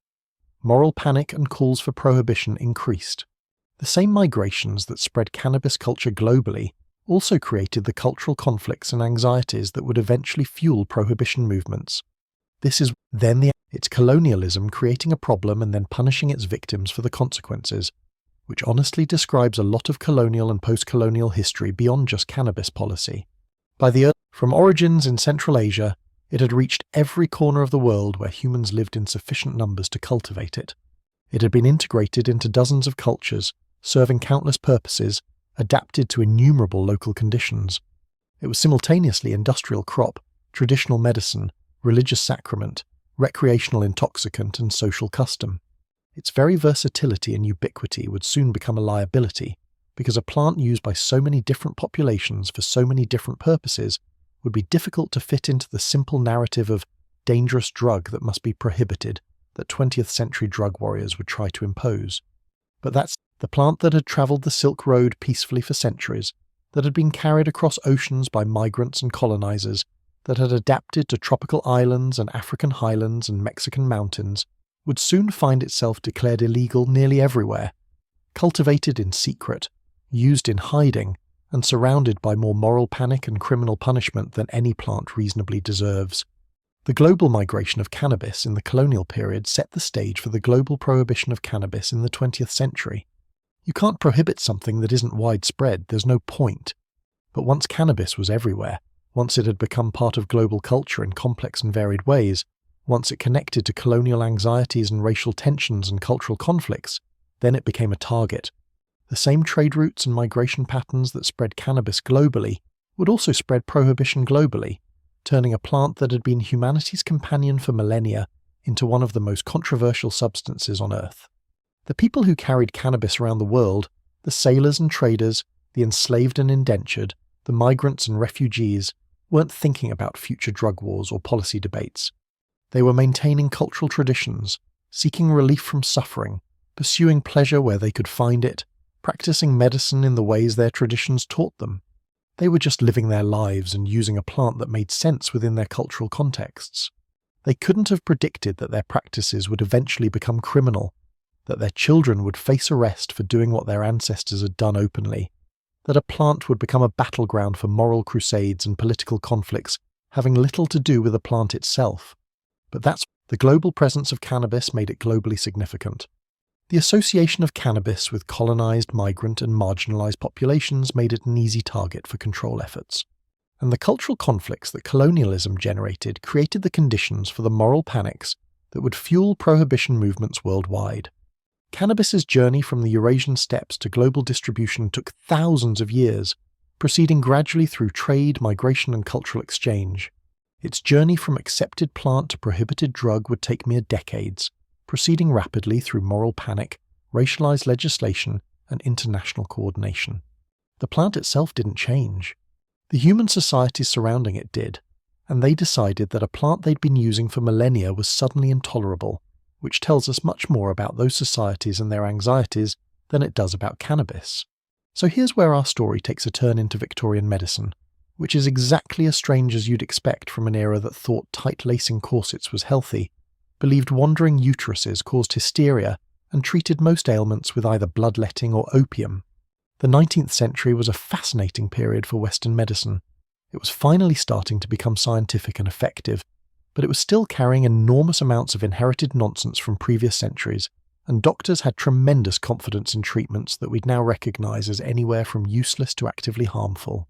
moral panic and calls for prohibition increased. The same migrations that spread cannabis culture globally also created the cultural conflicts and anxieties that would eventually fuel prohibition movements. This is then its colonialism creating a problem and then punishing its victims for the consequences, which honestly describes a lot of colonial and post-colonial history beyond just cannabis policy. From origins in Central Asia, it had reached every corner of the world where humans lived in sufficient numbers to cultivate it. It had been integrated into dozens of cultures, serving countless purposes, adapted to innumerable local conditions. It was simultaneously industrial crop, traditional medicine, religious sacrament, recreational intoxicant, and social custom. Its very versatility and ubiquity would soon become a liability, because a plant used by so many different populations for so many different purposes would be difficult to fit into the simple narrative of dangerous drug that must be prohibited that 20th century drug warriors would try to impose. But that's the plant that had travelled the Silk Road peacefully for centuries, that had been carried across oceans by migrants and colonizers, that had adapted to tropical islands and African highlands and Mexican mountains, would soon find itself declared illegal nearly everywhere, cultivated in secret, used in hiding, and surrounded by more moral panic and criminal punishment than any plant reasonably deserves. The global migration of cannabis in the colonial period set the stage for the global prohibition of cannabis in the 20th century. You can't prohibit something that isn't widespread, there's no point. But once cannabis was everywhere, once it had become part of global culture in complex and varied ways, once it connected to colonial anxieties and racial tensions and cultural conflicts, then it became a target. The same trade routes and migration patterns that spread cannabis globally would also spread prohibition globally, turning a plant that had been humanity's companion for millennia into one of the most controversial substances on Earth. The people who carried cannabis around the world, the sailors and traders, the enslaved and indentured, the migrants and refugees, weren't thinking about future drug wars or policy debates. They were maintaining cultural traditions, seeking relief from suffering, pursuing pleasure where they could find it, practicing medicine in the ways their traditions taught them. They were just living their lives and using a plant that made sense within their cultural contexts. They couldn't have predicted that their practices would eventually become criminal, that their children would face arrest for doing what their ancestors had done openly, that a plant would become a battleground for moral crusades and political conflicts having little to do with the plant itself. But that's the global presence of cannabis made it globally significant. The association of cannabis with colonized, migrant, and marginalized populations made it an easy target for control efforts. And the cultural conflicts that colonialism generated created the conditions for the moral panics that would fuel prohibition movements worldwide. Cannabis's journey from the Eurasian steppes to global distribution took thousands of years, proceeding gradually through trade, migration, and cultural exchange. Its journey from accepted plant to prohibited drug would take mere decades, proceeding rapidly through moral panic, racialized legislation, and international coordination. The plant itself didn't change. The human societies surrounding it did, and they decided that a plant they'd been using for millennia was suddenly intolerable, which tells us much more about those societies and their anxieties than it does about cannabis. So here's where our story takes a turn into Victorian medicine, which is exactly as strange as you'd expect from an era that thought tight-lacing corsets was healthy, believed wandering uteruses caused hysteria and treated most ailments with either bloodletting or opium. The 19th century was a fascinating period for Western medicine. It was finally starting to become scientific and effective, but it was still carrying enormous amounts of inherited nonsense from previous centuries, and doctors had tremendous confidence in treatments that we'd now recognise as anywhere from useless to actively harmful.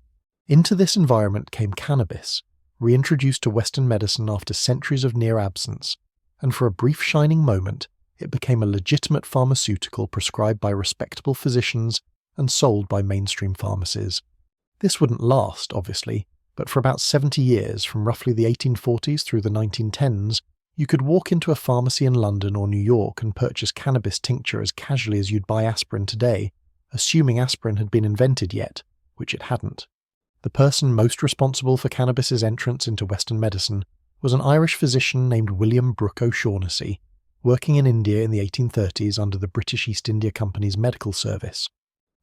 Into this environment came cannabis, reintroduced to Western medicine after centuries of near absence, and for a brief shining moment, it became a legitimate pharmaceutical prescribed by respectable physicians and sold by mainstream pharmacies. This wouldn't last, obviously, but for about 70 years, from roughly the 1840s through the 1910s, you could walk into a pharmacy in London or New York and purchase cannabis tincture as casually as you'd buy aspirin today, assuming aspirin had been invented yet, which it hadn't. The person most responsible for cannabis's entrance into Western medicine was an Irish physician named William Brooke O'Shaughnessy, working in India in the 1830s under the British East India Company's medical service.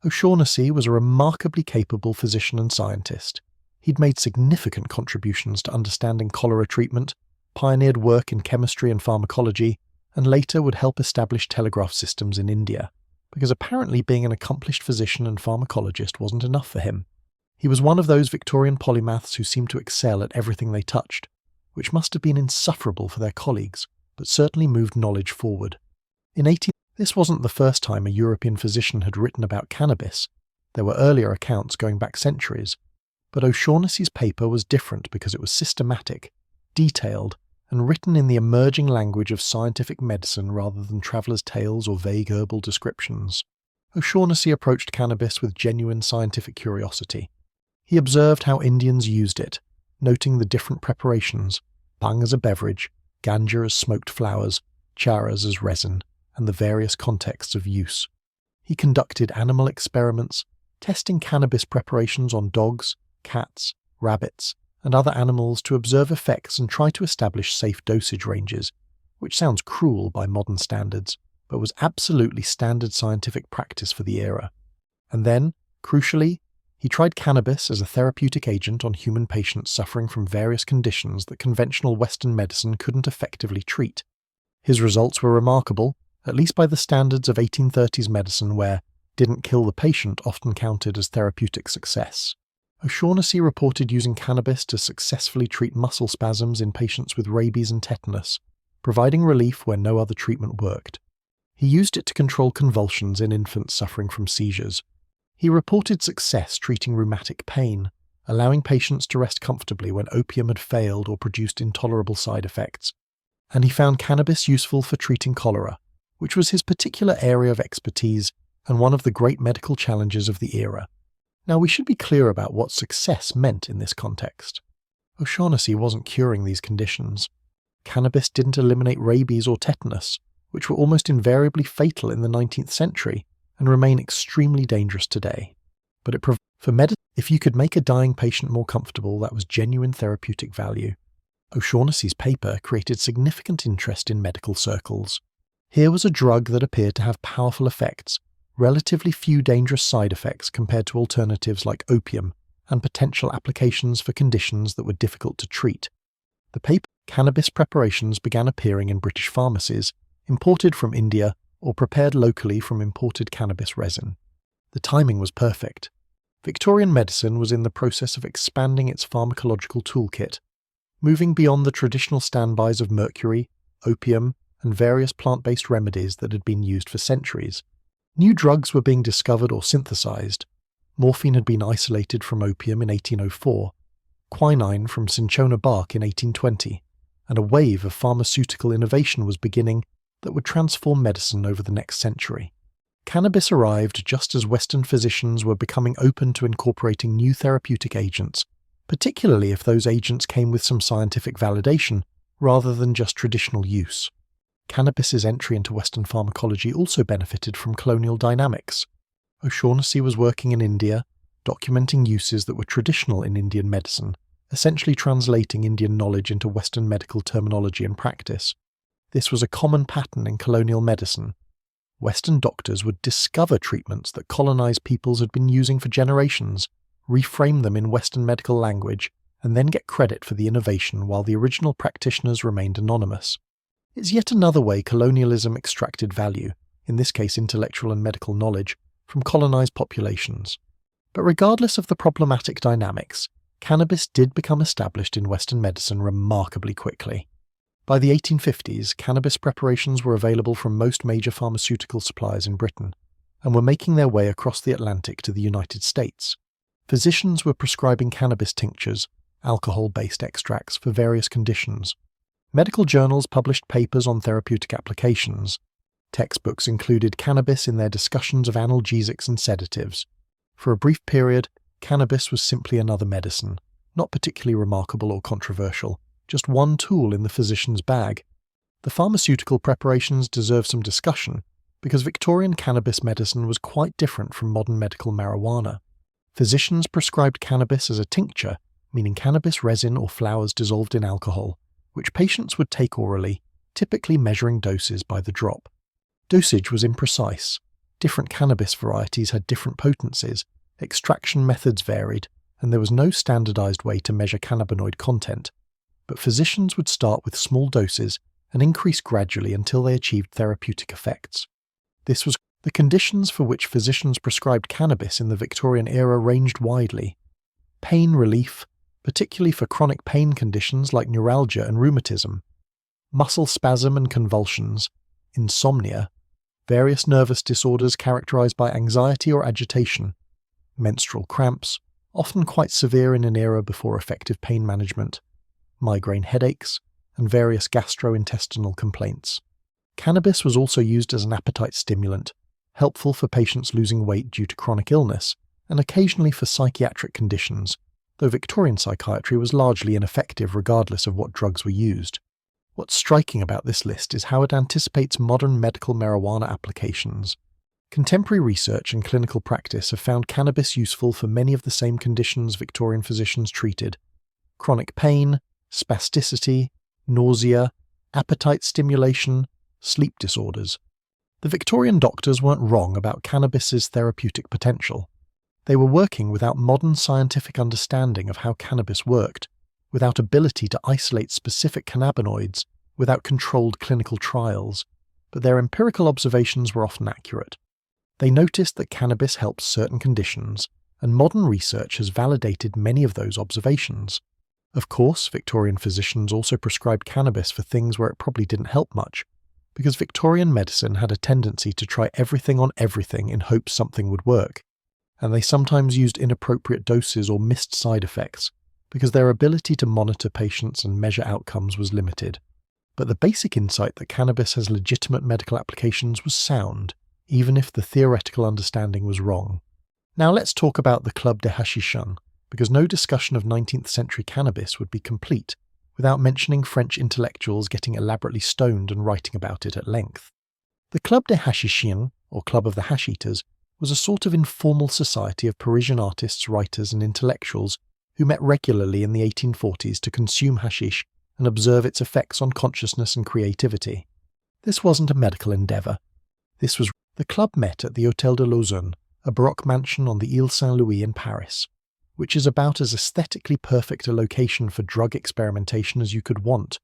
O'Shaughnessy was a remarkably capable physician and scientist. He'd made significant contributions to understanding cholera treatment, pioneered work in chemistry and pharmacology, and later would help establish telegraph systems in India, because apparently being an accomplished physician and pharmacologist wasn't enough for him. He was one of those Victorian polymaths who seemed to excel at everything they touched, which must have been insufferable for their colleagues, but certainly moved knowledge forward. This wasn't the first time a European physician had written about cannabis. There were earlier accounts going back centuries, but O'Shaughnessy's paper was different because it was systematic, detailed, and written in the emerging language of scientific medicine rather than travellers' tales or vague herbal descriptions. O'Shaughnessy approached cannabis with genuine scientific curiosity. He observed how Indians used it, noting the different preparations, bhang as a beverage, ganja as smoked flowers, charas as resin, and the various contexts of use. He conducted animal experiments, testing cannabis preparations on dogs, cats, rabbits, and other animals to observe effects and try to establish safe dosage ranges, which sounds cruel by modern standards, but was absolutely standard scientific practice for the era. And then, crucially, he tried cannabis as a therapeutic agent on human patients suffering from various conditions that conventional Western medicine couldn't effectively treat. His results were remarkable, at least by the standards of 1830s medicine where didn't kill the patient often counted as therapeutic success. O'Shaughnessy reported using cannabis to successfully treat muscle spasms in patients with rabies and tetanus, providing relief where no other treatment worked. He used it to control convulsions in infants suffering from seizures. He reported success treating rheumatic pain, allowing patients to rest comfortably when opium had failed or produced intolerable side effects. And he found cannabis useful for treating cholera, which was his particular area of expertise and one of the great medical challenges of the era. Now, we should be clear about what success meant in this context. O'Shaughnessy wasn't curing these conditions. Cannabis didn't eliminate rabies or tetanus, which were almost invariably fatal in the 19th century and remain extremely dangerous today. But if you could make a dying patient more comfortable, that was genuine therapeutic value. O'Shaughnessy's paper created significant interest in medical circles. Here was a drug that appeared to have powerful effects, relatively few dangerous side effects compared to alternatives like opium, and potential applications for conditions that were difficult to treat. The paper cannabis preparations began appearing in British pharmacies, imported from India or prepared locally from imported cannabis resin. The timing was perfect. Victorian medicine was in the process of expanding its pharmacological toolkit, moving beyond the traditional standbys of mercury, opium, and various plant-based remedies that had been used for centuries. New drugs were being discovered or synthesized. Morphine had been isolated from opium in 1804, quinine from cinchona bark in 1820, and a wave of pharmaceutical innovation was beginning that would transform medicine over the next century. Cannabis arrived just as Western physicians were becoming open to incorporating new therapeutic agents, particularly if those agents came with some scientific validation rather than just traditional use. Cannabis's entry into Western pharmacology also benefited from colonial dynamics. O'Shaughnessy was working in India, documenting uses that were traditional in Indian medicine, essentially translating Indian knowledge into Western medical terminology and practice. This was a common pattern in colonial medicine. Western doctors would discover treatments that colonized peoples had been using for generations, reframe them in Western medical language, and then get credit for the innovation while the original practitioners remained anonymous. It's yet another way colonialism extracted value, in this case intellectual and medical knowledge, from colonized populations. But regardless of the problematic dynamics, cannabis did become established in Western medicine remarkably quickly. By the 1850s, cannabis preparations were available from most major pharmaceutical suppliers in Britain, and were making their way across the Atlantic to the United States. Physicians were prescribing cannabis tinctures, alcohol-based extracts, for various conditions. Medical journals published papers on therapeutic applications. Textbooks included cannabis in their discussions of analgesics and sedatives. For a brief period, cannabis was simply another medicine, not particularly remarkable or controversial, just one tool in the physician's bag. The pharmaceutical preparations deserve some discussion, because Victorian cannabis medicine was quite different from modern medical marijuana. Physicians prescribed cannabis as a tincture, meaning cannabis resin or flowers dissolved in alcohol, which patients would take orally, typically measuring doses by the drop. Dosage was imprecise. Different cannabis varieties had different potencies, extraction methods varied, and there was no standardized way to measure cannabinoid content. But physicians would start with small doses and increase gradually until they achieved therapeutic effects. The conditions for which physicians prescribed cannabis in the Victorian era ranged widely. Pain relief, particularly for chronic pain conditions like neuralgia and rheumatism, muscle spasm and convulsions, insomnia, various nervous disorders characterized by anxiety or agitation, menstrual cramps, often quite severe in an era before effective pain management, migraine headaches, and various gastrointestinal complaints. Cannabis was also used as an appetite stimulant, helpful for patients losing weight due to chronic illness, and occasionally for psychiatric conditions, though Victorian psychiatry was largely ineffective regardless of what drugs were used. What's striking about this list is how it anticipates modern medical marijuana applications. Contemporary research and clinical practice have found cannabis useful for many of the same conditions Victorian physicians treated: chronic pain, spasticity, nausea, appetite stimulation, sleep disorders. The Victorian doctors weren't wrong about cannabis's therapeutic potential. They were working without modern scientific understanding of how cannabis worked, without ability to isolate specific cannabinoids, without controlled clinical trials, but their empirical observations were often accurate. They noticed that cannabis helps certain conditions, and modern research has validated many of those observations. Of course, Victorian physicians also prescribed cannabis for things where it probably didn't help much, because Victorian medicine had a tendency to try everything on everything in hopes something would work, and they sometimes used inappropriate doses or missed side effects, because their ability to monitor patients and measure outcomes was limited. But the basic insight that cannabis has legitimate medical applications was sound, even if the theoretical understanding was wrong. Now let's talk about the Club des Hashichons, because no discussion of 19th century cannabis would be complete without mentioning French intellectuals getting elaborately stoned and writing about it at length. The Club des Hashichons, or Club of the Hash Eaters, was a sort of informal society of Parisian artists, writers, and intellectuals who met regularly in the 1840s to consume hashish and observe its effects on consciousness and creativity. This wasn't a medical endeavour. The club met at the Hôtel de Lauzun, a Baroque mansion on the Ile Saint-Louis in Paris, which is about as aesthetically perfect a location for drug experimentation as you could want.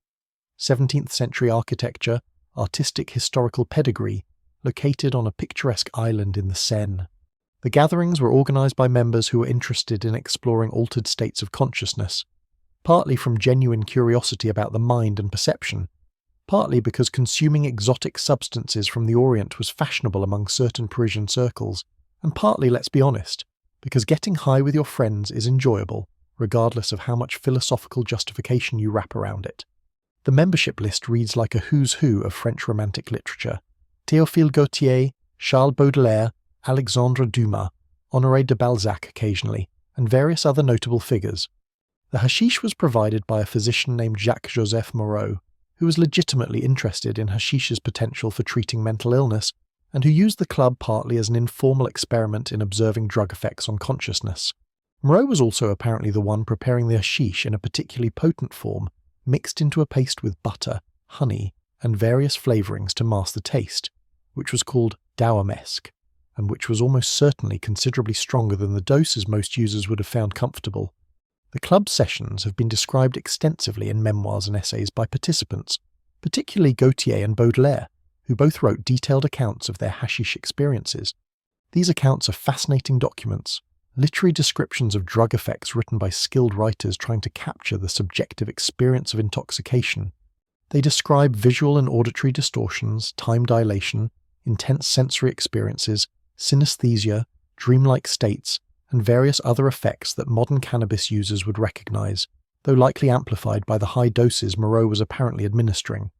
17th century architecture, artistic historical pedigree, located on a picturesque island in the Seine. The gatherings were organised by members who were interested in exploring altered states of consciousness, partly from genuine curiosity about the mind and perception, partly because consuming exotic substances from the Orient was fashionable among certain Parisian circles, and partly, let's be honest, because getting high with your friends is enjoyable, regardless of how much philosophical justification you wrap around it. The membership list reads like a who's who of French Romantic literature: Théophile Gautier, Charles Baudelaire, Alexandre Dumas, Honoré de Balzac occasionally, and various other notable figures. The hashish was provided by a physician named Jacques-Joseph Moreau, who was legitimately interested in hashish's potential for treating mental illness, and who used the club partly as an informal experiment in observing drug effects on consciousness. Moreau was also apparently the one preparing the hashish in a particularly potent form, mixed into a paste with butter, honey, and various flavourings to mask the taste, which was called Dauermesk, and which was almost certainly considerably stronger than the doses most users would have found comfortable. The club sessions have been described extensively in memoirs and essays by participants, particularly Gautier and Baudelaire, who both wrote detailed accounts of their hashish experiences. These accounts are fascinating documents, literary descriptions of drug effects written by skilled writers trying to capture the subjective experience of intoxication. They describe visual and auditory distortions, time dilation, intense sensory experiences, synesthesia, dreamlike states, and various other effects that modern cannabis users would recognize, though likely amplified by the high doses Moreau was apparently administering.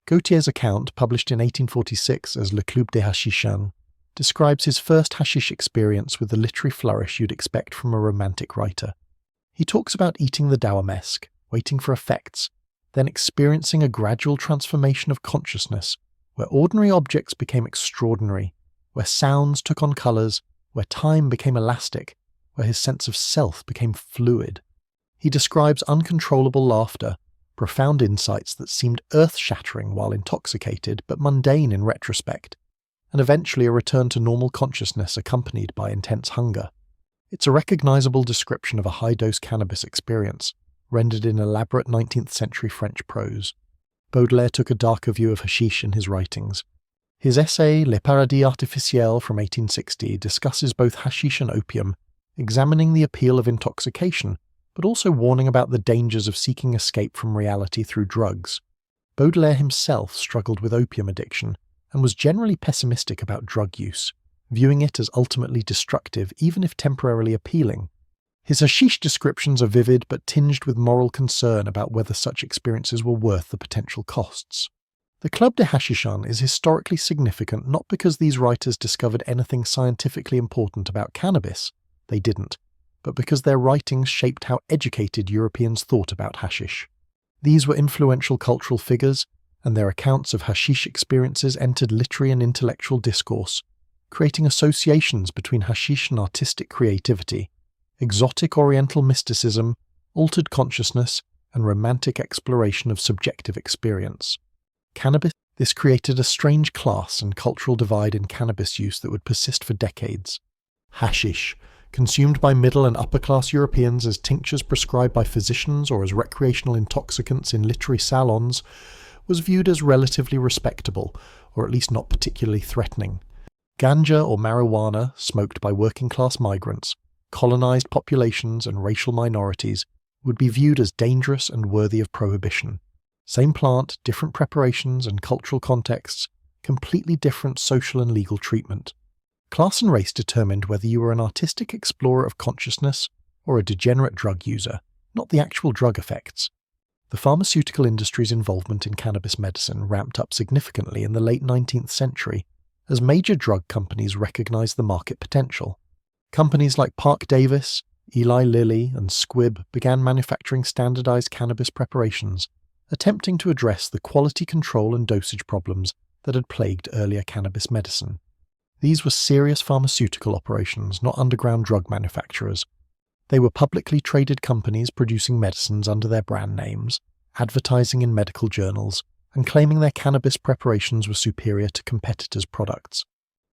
Gautier's account, published in 1846 as Le Club des Hashichans, describes his first hashish experience with the literary flourish you'd expect from a romantic writer. He talks about eating the dawamesk, waiting for effects, then experiencing a gradual transformation of consciousness, where ordinary objects became extraordinary, where sounds took on colours, where time became elastic, where his sense of self became fluid. He describes uncontrollable laughter, profound insights that seemed earth-shattering while intoxicated but mundane in retrospect, and eventually a return to normal consciousness accompanied by intense hunger. It's a recognizable description of a high-dose cannabis experience, rendered in elaborate 19th century French prose. Baudelaire took a darker view of hashish in his writings. His essay Le Paradis Artificiel from 1860 discusses both hashish and opium, examining the appeal of intoxication, but also warning about the dangers of seeking escape from reality through drugs. Baudelaire himself struggled with opium addiction and was generally pessimistic about drug use, viewing it as ultimately destructive even if temporarily appealing. His hashish descriptions are vivid but tinged with moral concern about whether such experiences were worth the potential costs. The Club des Hashichans is historically significant not because these writers discovered anything scientifically important about cannabis, they didn't, but because their writings shaped how educated Europeans thought about hashish. These were influential cultural figures, and their accounts of hashish experiences entered literary and intellectual discourse, creating associations between hashish and artistic creativity, exotic oriental mysticism, altered consciousness, and romantic exploration of subjective experience. Cannabis. This created a strange class and cultural divide in cannabis use that would persist for decades. Hashish, consumed by middle and upper-class Europeans as tinctures prescribed by physicians or as recreational intoxicants in literary salons, was viewed as relatively respectable, or at least not particularly threatening. Ganja or marijuana, smoked by working-class migrants, colonized populations and racial minorities, would be viewed as dangerous and worthy of prohibition. Same plant, different preparations and cultural contexts, completely different social and legal treatment. Class and race determined whether you were an artistic explorer of consciousness or a degenerate drug user, not the actual drug effects. The pharmaceutical industry's involvement in cannabis medicine ramped up significantly in the late 19th century as major drug companies recognized the market potential. Companies like Parke-Davis, Eli Lilly, and Squibb began manufacturing standardized cannabis preparations, attempting to address the quality control and dosage problems that had plagued earlier cannabis medicine. These were serious pharmaceutical operations, not underground drug manufacturers. They were publicly traded companies producing medicines under their brand names, advertising in medical journals, and claiming their cannabis preparations were superior to competitors' products.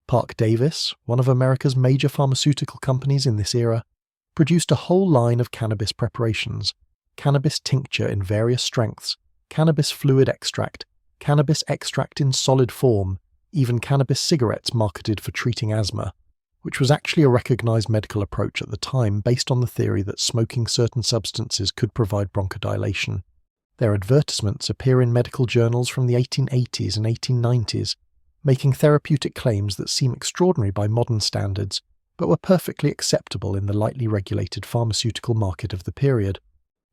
Parke-Davis, one of America's major pharmaceutical companies in this era, produced a whole line of cannabis preparations: cannabis tincture in various strengths, cannabis fluid extract, cannabis extract in solid form, even cannabis cigarettes marketed for treating asthma, which was actually a recognized medical approach at the time based on the theory that smoking certain substances could provide bronchodilation. Their advertisements appear in medical journals from the 1880s and 1890s, making therapeutic claims that seem extraordinary by modern standards, but were perfectly acceptable in the lightly regulated pharmaceutical market of the period.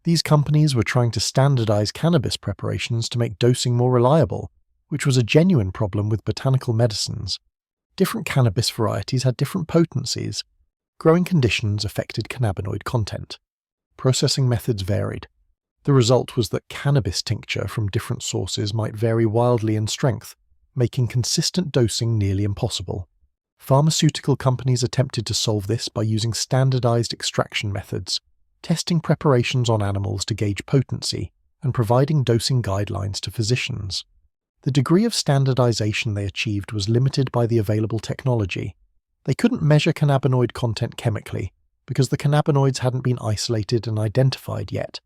These companies were trying to standardize cannabis preparations to make dosing more reliable, which was a genuine problem with botanical medicines. Different cannabis varieties had different potencies. Growing conditions affected cannabinoid content. Processing methods varied. The result was that cannabis tincture from different sources might vary wildly in strength, making consistent dosing nearly impossible. Pharmaceutical companies attempted to solve this by using standardized extraction methods, testing preparations on animals to gauge potency, and providing dosing guidelines to physicians. The degree of standardization they achieved was limited by the available technology. They couldn't measure cannabinoid content chemically, because the cannabinoids hadn't been isolated and identified yet.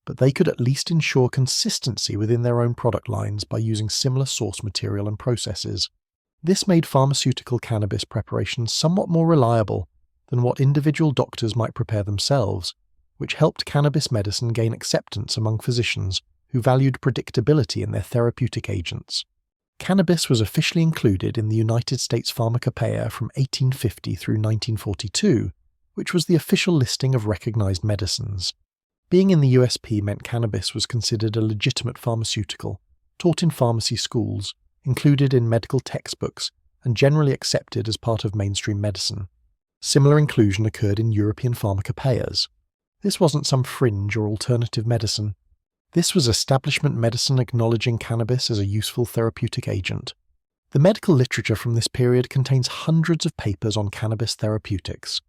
but they could at least ensure consistency within their own product lines by using similar source material and processes. This made pharmaceutical cannabis preparations somewhat more reliable than what individual doctors might prepare themselves, which helped cannabis medicine gain acceptance among physicians who valued predictability in their therapeutic agents. Cannabis was officially included in the United States Pharmacopoeia from 1850 through 1942, which was the official listing of recognized medicines. Being in the USP meant cannabis was considered a legitimate pharmaceutical, taught in pharmacy schools, included in medical textbooks, and generally accepted as part of mainstream medicine. Similar inclusion occurred in European pharmacopoeias. This wasn't some fringe or alternative medicine. This was establishment medicine acknowledging cannabis as a useful therapeutic agent. The medical literature from this period contains hundreds of papers on cannabis therapeutics.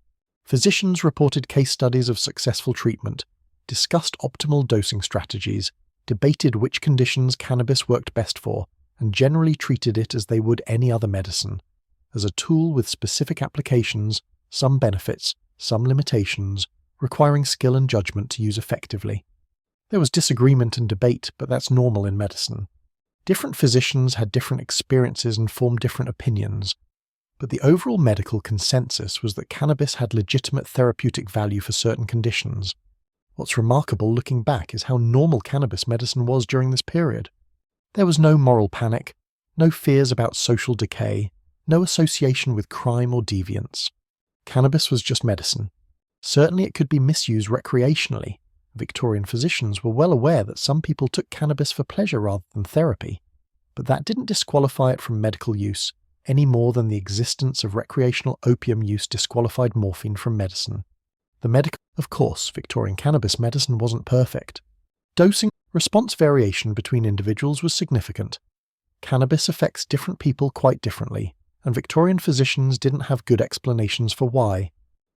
Physicians reported case studies of successful treatment, discussed optimal dosing strategies, debated which conditions cannabis worked best for, and generally treated it as they would any other medicine, as a tool with specific applications, some benefits, some limitations, requiring skill and judgment to use effectively. There was disagreement and debate, but that's normal in medicine. Different physicians had different experiences and formed different opinions, but the overall medical consensus was that cannabis had legitimate therapeutic value for certain conditions. What's remarkable looking back is how normal cannabis medicine was during this period. There was no moral panic, no fears about social decay, no association with crime or deviance. Cannabis was just medicine. Certainly it could be misused recreationally. Victorian physicians were well aware that some people took cannabis for pleasure rather than therapy, but that didn't disqualify it from medical use any more than the existence of recreational opium use disqualified morphine from medicine. Of course, Victorian cannabis medicine wasn't perfect. Dosing response variation between individuals was significant. Cannabis affects different people quite differently, and Victorian physicians didn't have good explanations for why.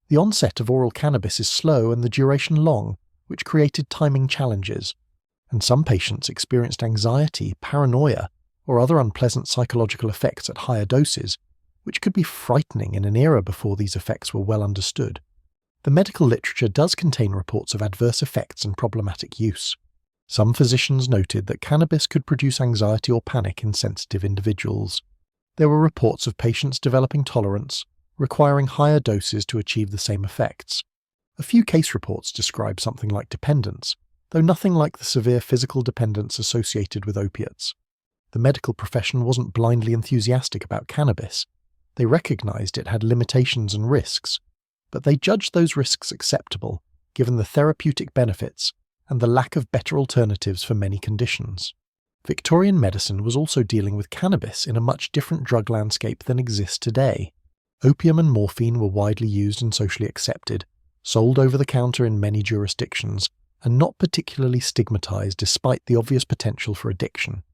The onset of oral cannabis is slow and the duration long, which created timing challenges, and some patients experienced anxiety, paranoia, or other unpleasant psychological effects at higher doses, which could be frightening in an era before these effects were well understood. The medical literature does contain reports of adverse effects and problematic use. Some physicians noted that cannabis could produce anxiety or panic in sensitive individuals. There were reports of patients developing tolerance, requiring higher doses to achieve the same effects. A few case reports describe something like dependence, though nothing like the severe physical dependence associated with opiates. The medical profession wasn't blindly enthusiastic about cannabis. They recognized it had limitations and risks, but they judged those risks acceptable, given the therapeutic benefits and the lack of better alternatives for many conditions. Victorian medicine was also dealing with cannabis in a much different drug landscape than exists today. Opium and morphine were widely used and socially accepted, sold over the counter in many jurisdictions, and not particularly stigmatized despite the obvious potential for addiction.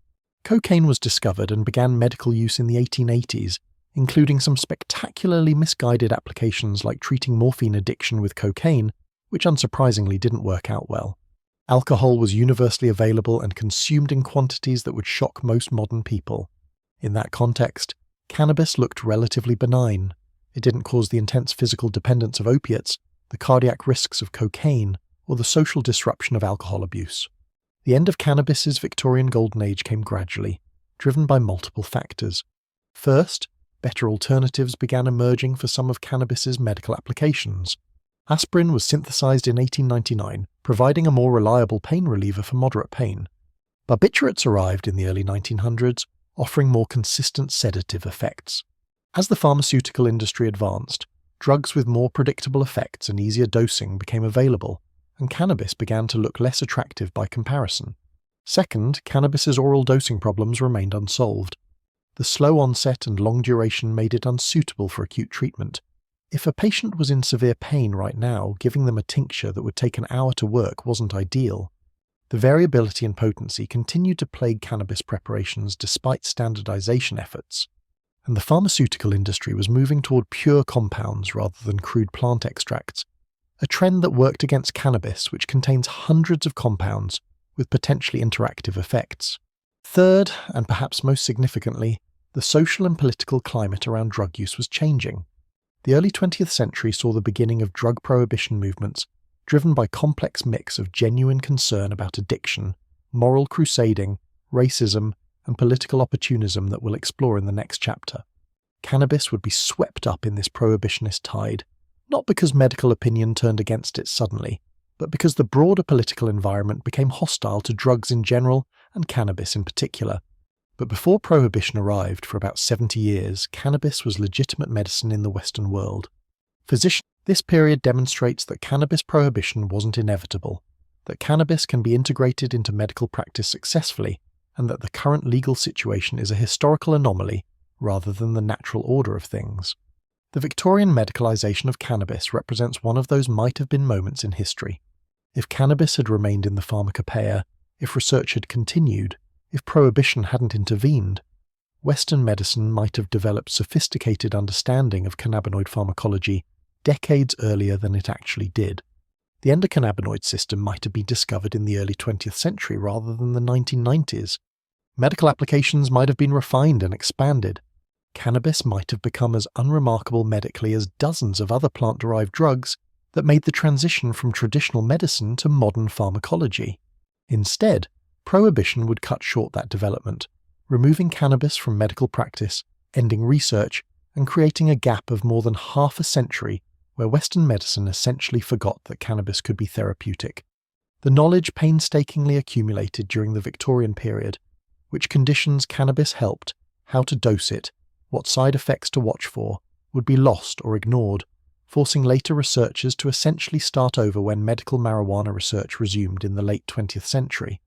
Cocaine was discovered and began medical use in the 1880s, including some spectacularly misguided applications like treating morphine addiction with cocaine, which unsurprisingly didn't work out well. Alcohol was universally available and consumed in quantities that would shock most modern people. In that context, cannabis looked relatively benign. It didn't cause the intense physical dependence of opiates, the cardiac risks of cocaine, or the social disruption of alcohol abuse. The end of cannabis's Victorian Golden Age came gradually, driven by multiple factors. First, better alternatives began emerging for some of cannabis's medical applications. Aspirin was synthesized in 1899, providing a more reliable pain reliever for moderate pain. Barbiturates arrived in the early 1900s, offering more consistent sedative effects. As the pharmaceutical industry advanced, drugs with more predictable effects and easier dosing became available, and cannabis began to look less attractive by comparison. Second, cannabis's oral dosing problems remained unsolved. The slow onset and long duration made it unsuitable for acute treatment. If a patient was in severe pain right now, giving them a tincture that would take an hour to work wasn't ideal. The variability in potency continued to plague cannabis preparations despite standardization efforts, and the pharmaceutical industry was moving toward pure compounds rather than crude plant extracts, a trend that worked against cannabis, which contains hundreds of compounds with potentially interactive effects. Third, and perhaps most significantly, the social and political climate around drug use was changing. The early 20th century saw the beginning of drug prohibition movements, driven by a complex mix of genuine concern about addiction, moral crusading, racism, and political opportunism that we'll explore in the next chapter. Cannabis would be swept up in this prohibitionist tide, not because medical opinion turned against it suddenly, but because the broader political environment became hostile to drugs in general and cannabis in particular. But before prohibition arrived for about 70 years, cannabis was legitimate medicine in the Western world. This period demonstrates that cannabis prohibition wasn't inevitable, that cannabis can be integrated into medical practice successfully, and that the current legal situation is a historical anomaly rather than the natural order of things. The Victorian medicalisation of cannabis represents one of those might-have-been moments in history. If cannabis had remained in the pharmacopoeia, if research had continued, if prohibition hadn't intervened, Western medicine might have developed sophisticated understanding of cannabinoid pharmacology decades earlier than it actually did. The endocannabinoid system might have been discovered in the early 20th century rather than the 1990s. Medical applications might have been refined and expanded. Cannabis might have become as unremarkable medically as dozens of other plant-derived drugs that made the transition from traditional medicine to modern pharmacology. Instead, prohibition would cut short that development, removing cannabis from medical practice, ending research, and creating a gap of more than half a century where Western medicine essentially forgot that cannabis could be therapeutic. The knowledge painstakingly accumulated during the Victorian period, which conditions cannabis helped, how to dose it, what side effects to watch for, would be lost or ignored, forcing later researchers to essentially start over when medical marijuana research resumed in the late 20th century.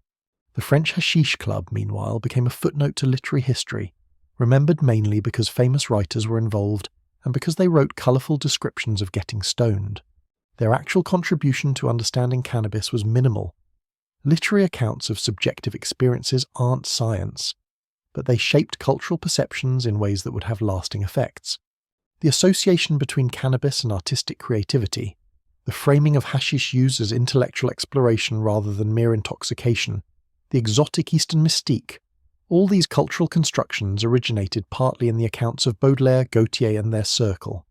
The French hashish club, meanwhile, became a footnote to literary history, remembered mainly because famous writers were involved and because they wrote colourful descriptions of getting stoned. Their actual contribution to understanding cannabis was minimal. Literary accounts of subjective experiences aren't science, but they shaped cultural perceptions in ways that would have lasting effects. The association between cannabis and artistic creativity, the framing of hashish use as intellectual exploration rather than mere intoxication, the exotic Eastern mystique, all these cultural constructions originated partly in the accounts of Baudelaire, Gautier, and their circle.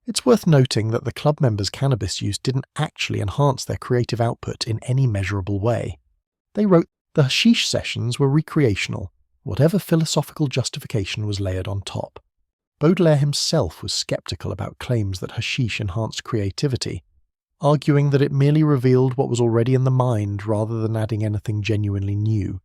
It's worth noting that the club members' cannabis use didn't actually enhance their creative output in any measurable way. They wrote the hashish sessions were recreational, whatever philosophical justification was layered on top. Baudelaire himself was skeptical about claims that hashish enhanced creativity, arguing that it merely revealed what was already in the mind rather than adding anything genuinely new.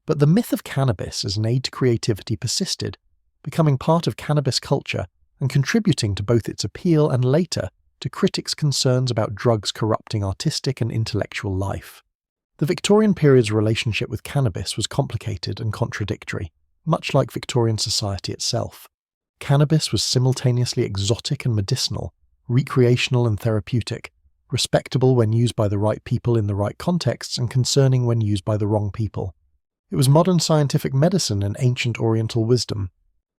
But the myth of cannabis as an aid to creativity persisted, becoming part of cannabis culture and contributing to both its appeal and later to critics' concerns about drugs corrupting artistic and intellectual life. The Victorian period's relationship with cannabis was complicated and contradictory, much like Victorian society itself. Cannabis was simultaneously exotic and medicinal, recreational and therapeutic, respectable when used by the right people in the right contexts and concerning when used by the wrong people. It was modern scientific medicine and ancient Oriental wisdom.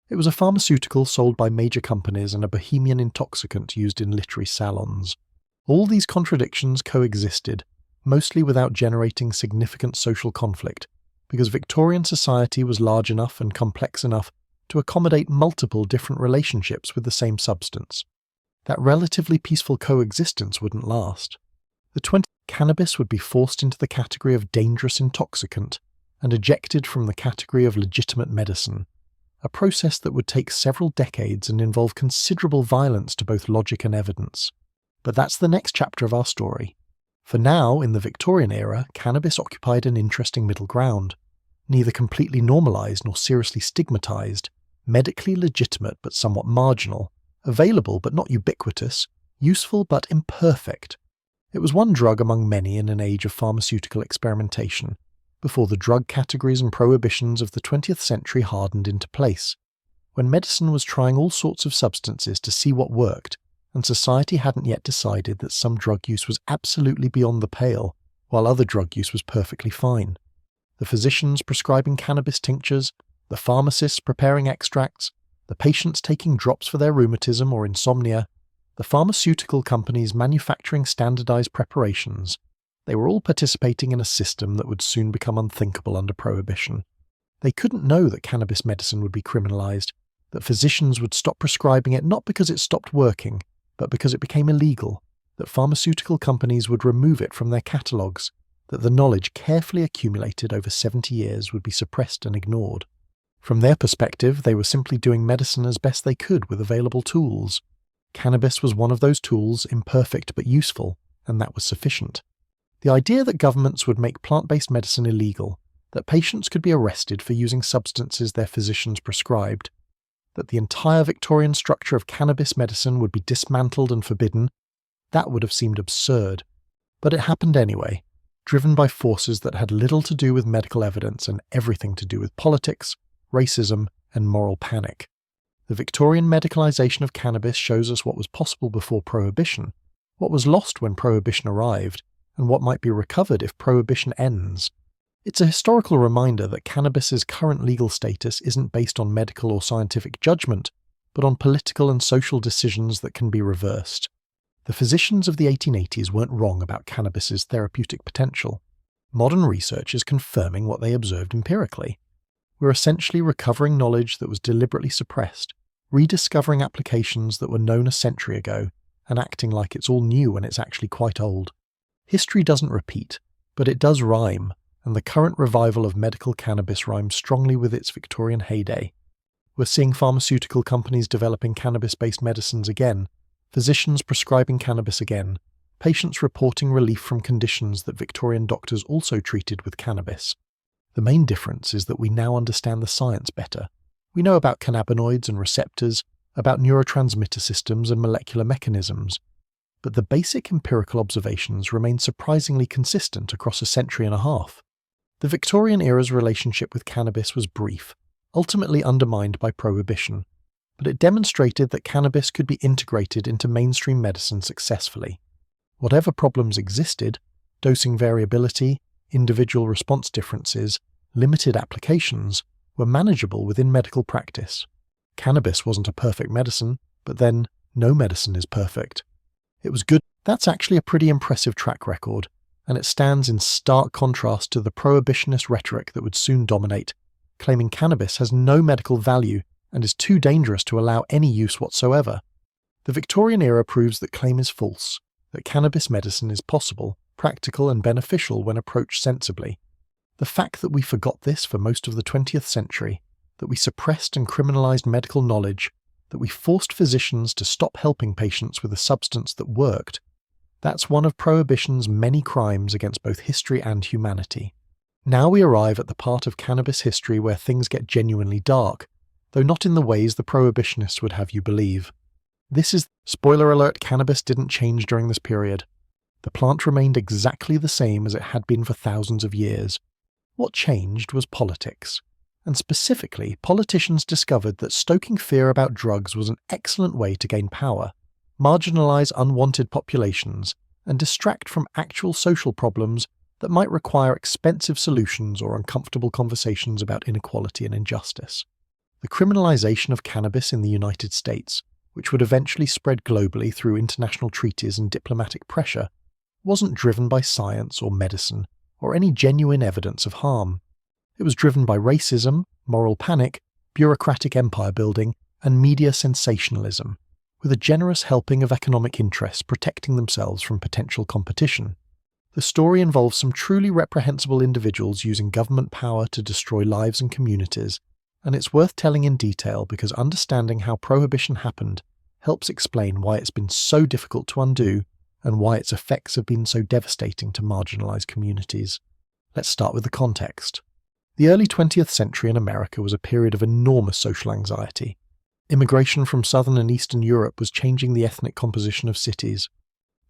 It was a pharmaceutical sold by major companies and a bohemian intoxicant used in literary salons. All these contradictions coexisted, mostly without generating significant social conflict, because Victorian society was large enough and complex enough to accommodate multiple different relationships with the same substance. That relatively peaceful coexistence wouldn't last. Cannabis would be forced into the category of dangerous intoxicant and ejected from the category of legitimate medicine, a process that would take several decades and involve considerable violence to both logic and evidence. But that's the next chapter of our story. For now, in the Victorian era, cannabis occupied an interesting middle ground, neither completely normalised nor seriously stigmatised, medically legitimate but somewhat marginal, available but not ubiquitous, useful but imperfect. It was one drug among many in an age of pharmaceutical experimentation, before the drug categories and prohibitions of the 20th century hardened into place, when medicine was trying all sorts of substances to see what worked, and society hadn't yet decided that some drug use was absolutely beyond the pale, while other drug use was perfectly fine. The physicians prescribing cannabis tinctures, the pharmacists preparing extracts, the patients taking drops for their rheumatism or insomnia, the pharmaceutical companies manufacturing standardized preparations, they were all participating in a system that would soon become unthinkable under prohibition. They couldn't know that cannabis medicine would be criminalized, that physicians would stop prescribing it not because it stopped working, but because it became illegal, that that pharmaceutical companies would remove it from their catalogues, that the knowledge carefully accumulated over 70 years would be suppressed and ignored. From their perspective, they were simply doing medicine as best they could with available tools. Cannabis was one of those tools, imperfect but useful, and that was sufficient. The idea that governments would make plant-based medicine illegal, that patients could be arrested for using substances their physicians prescribed, that the entire Victorian structure of cannabis medicine would be dismantled and forbidden, that would have seemed absurd. But it happened anyway, driven by forces that had little to do with medical evidence and everything to do with politics, racism, and moral panic. The Victorian medicalisation of cannabis shows us what was possible before Prohibition, what was lost when Prohibition arrived, and what might be recovered if Prohibition ends. It's a historical reminder that cannabis's current legal status isn't based on medical or scientific judgment, but on political and social decisions that can be reversed. The physicians of the 1880s weren't wrong about cannabis's therapeutic potential. Modern research is confirming what they observed empirically. We're essentially recovering knowledge that was deliberately suppressed, rediscovering applications that were known a century ago, and acting like it's all new when it's actually quite old. History doesn't repeat, but it does rhyme, and the current revival of medical cannabis rhymes strongly with its Victorian heyday. We're seeing pharmaceutical companies developing cannabis-based medicines again, physicians prescribing cannabis again, patients reporting relief from conditions that Victorian doctors also treated with cannabis. The main difference is that we now understand the science better. We know about cannabinoids and receptors, about neurotransmitter systems and molecular mechanisms, but the basic empirical observations remain surprisingly consistent across a century and a half. The Victorian era's relationship with cannabis was brief, ultimately undermined by Prohibition, but it demonstrated that cannabis could be integrated into mainstream medicine successfully. Whatever problems existed, dosing variability, individual response differences, limited applications, were manageable within medical practice. Cannabis wasn't a perfect medicine, but then, no medicine is perfect. It was good. That's actually a pretty impressive track record, and it stands in stark contrast to the prohibitionist rhetoric that would soon dominate, claiming cannabis has no medical value and is too dangerous to allow any use whatsoever. The Victorian era proves that claim is false, that cannabis medicine is possible, practical and beneficial when approached sensibly. The fact that we forgot this for most of the 20th century, that we suppressed and criminalized medical knowledge, that we forced physicians to stop helping patients with a substance that worked, that's one of Prohibition's many crimes against both history and humanity. Now we arrive at the part of cannabis history where things get genuinely dark, though not in the ways the Prohibitionists would have you believe. This is, spoiler alert, cannabis didn't change during this period. The plant remained exactly the same as it had been for thousands of years. What changed was politics. And specifically, politicians discovered that stoking fear about drugs was an excellent way to gain power, marginalize unwanted populations, and distract from actual social problems that might require expensive solutions or uncomfortable conversations about inequality and injustice. The criminalization of cannabis in the United States, which would eventually spread globally through international treaties and diplomatic pressure, wasn't driven by science or medicine or any genuine evidence of harm. It was driven by racism, moral panic, bureaucratic empire building, and media sensationalism, with a generous helping of economic interests protecting themselves from potential competition. The story involves some truly reprehensible individuals using government power to destroy lives and communities, and it's worth telling in detail because understanding how Prohibition happened helps explain why it's been so difficult to undo and why its effects have been so devastating to marginalized communities. Let's start with the context. The early 20th century in America was a period of enormous social anxiety. Immigration from southern and eastern Europe was changing the ethnic composition of cities.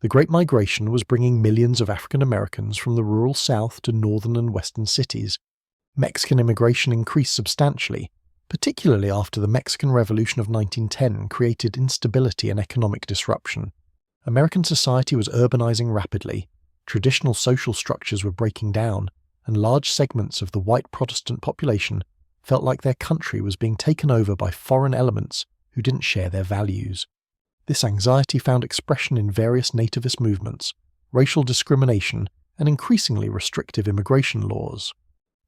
The Great Migration was bringing millions of African Americans from the rural south to northern and western cities. Mexican immigration increased substantially, particularly after the Mexican Revolution of 1910 created instability and economic disruption. American society was urbanizing rapidly, traditional social structures were breaking down, and large segments of the white Protestant population felt like their country was being taken over by foreign elements who didn't share their values. This anxiety found expression in various nativist movements, racial discrimination, and increasingly restrictive immigration laws.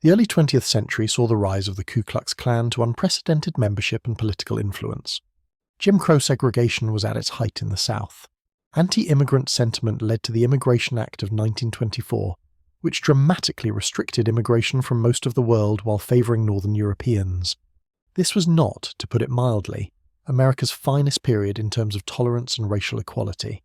The early 20th century saw the rise of the Ku Klux Klan to unprecedented membership and political influence. Jim Crow segregation was at its height in the South. Anti-immigrant sentiment led to the Immigration Act of 1924, which dramatically restricted immigration from most of the world while favouring Northern Europeans. This was not, to put it mildly, America's finest period in terms of tolerance and racial equality.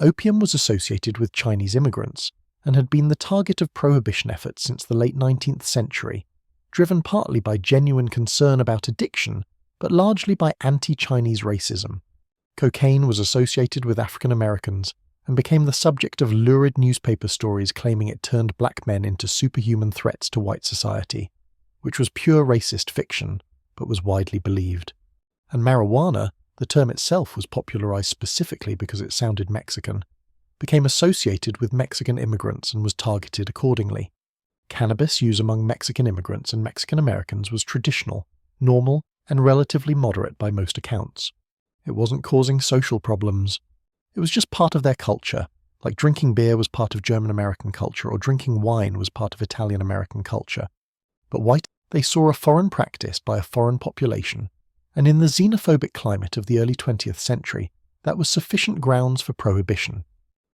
Opium was associated with Chinese immigrants and had been the target of prohibition efforts since the late 19th century, driven partly by genuine concern about addiction, but largely by anti-Chinese racism. Cocaine was associated with African Americans and became the subject of lurid newspaper stories claiming it turned black men into superhuman threats to white society, which was pure racist fiction, but was widely believed. And marijuana, the term itself was popularized specifically because it sounded Mexican, became associated with Mexican immigrants and was targeted accordingly. Cannabis use among Mexican immigrants and Mexican Americans was traditional, normal, and relatively moderate by most accounts. It wasn't causing social problems. It was just part of their culture, like drinking beer was part of German-American culture or drinking wine was part of Italian-American culture. But they saw a foreign practice by a foreign population, and in the xenophobic climate of the early 20th century, that was sufficient grounds for prohibition.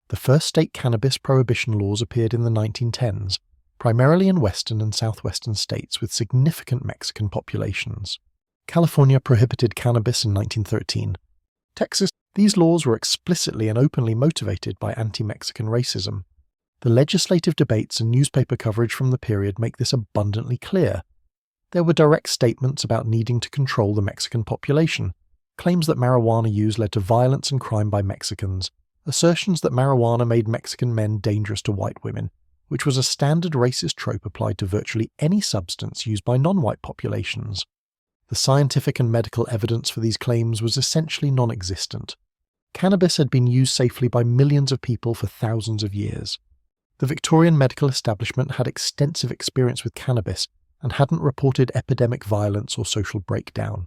The first state cannabis prohibition laws appeared in the 1910s, primarily in western and southwestern states with significant Mexican populations. California prohibited cannabis in 1913. Texas, these laws were explicitly and openly motivated by anti-Mexican racism. The legislative debates and newspaper coverage from the period make this abundantly clear. There were direct statements about needing to control the Mexican population, claims that marijuana use led to violence and crime by Mexicans, assertions that marijuana made Mexican men dangerous to white women, which was a standard racist trope applied to virtually any substance used by non-white populations. The scientific and medical evidence for these claims was essentially non-existent. Cannabis had been used safely by millions of people for thousands of years. The Victorian medical establishment had extensive experience with cannabis and hadn't reported epidemic violence or social breakdown.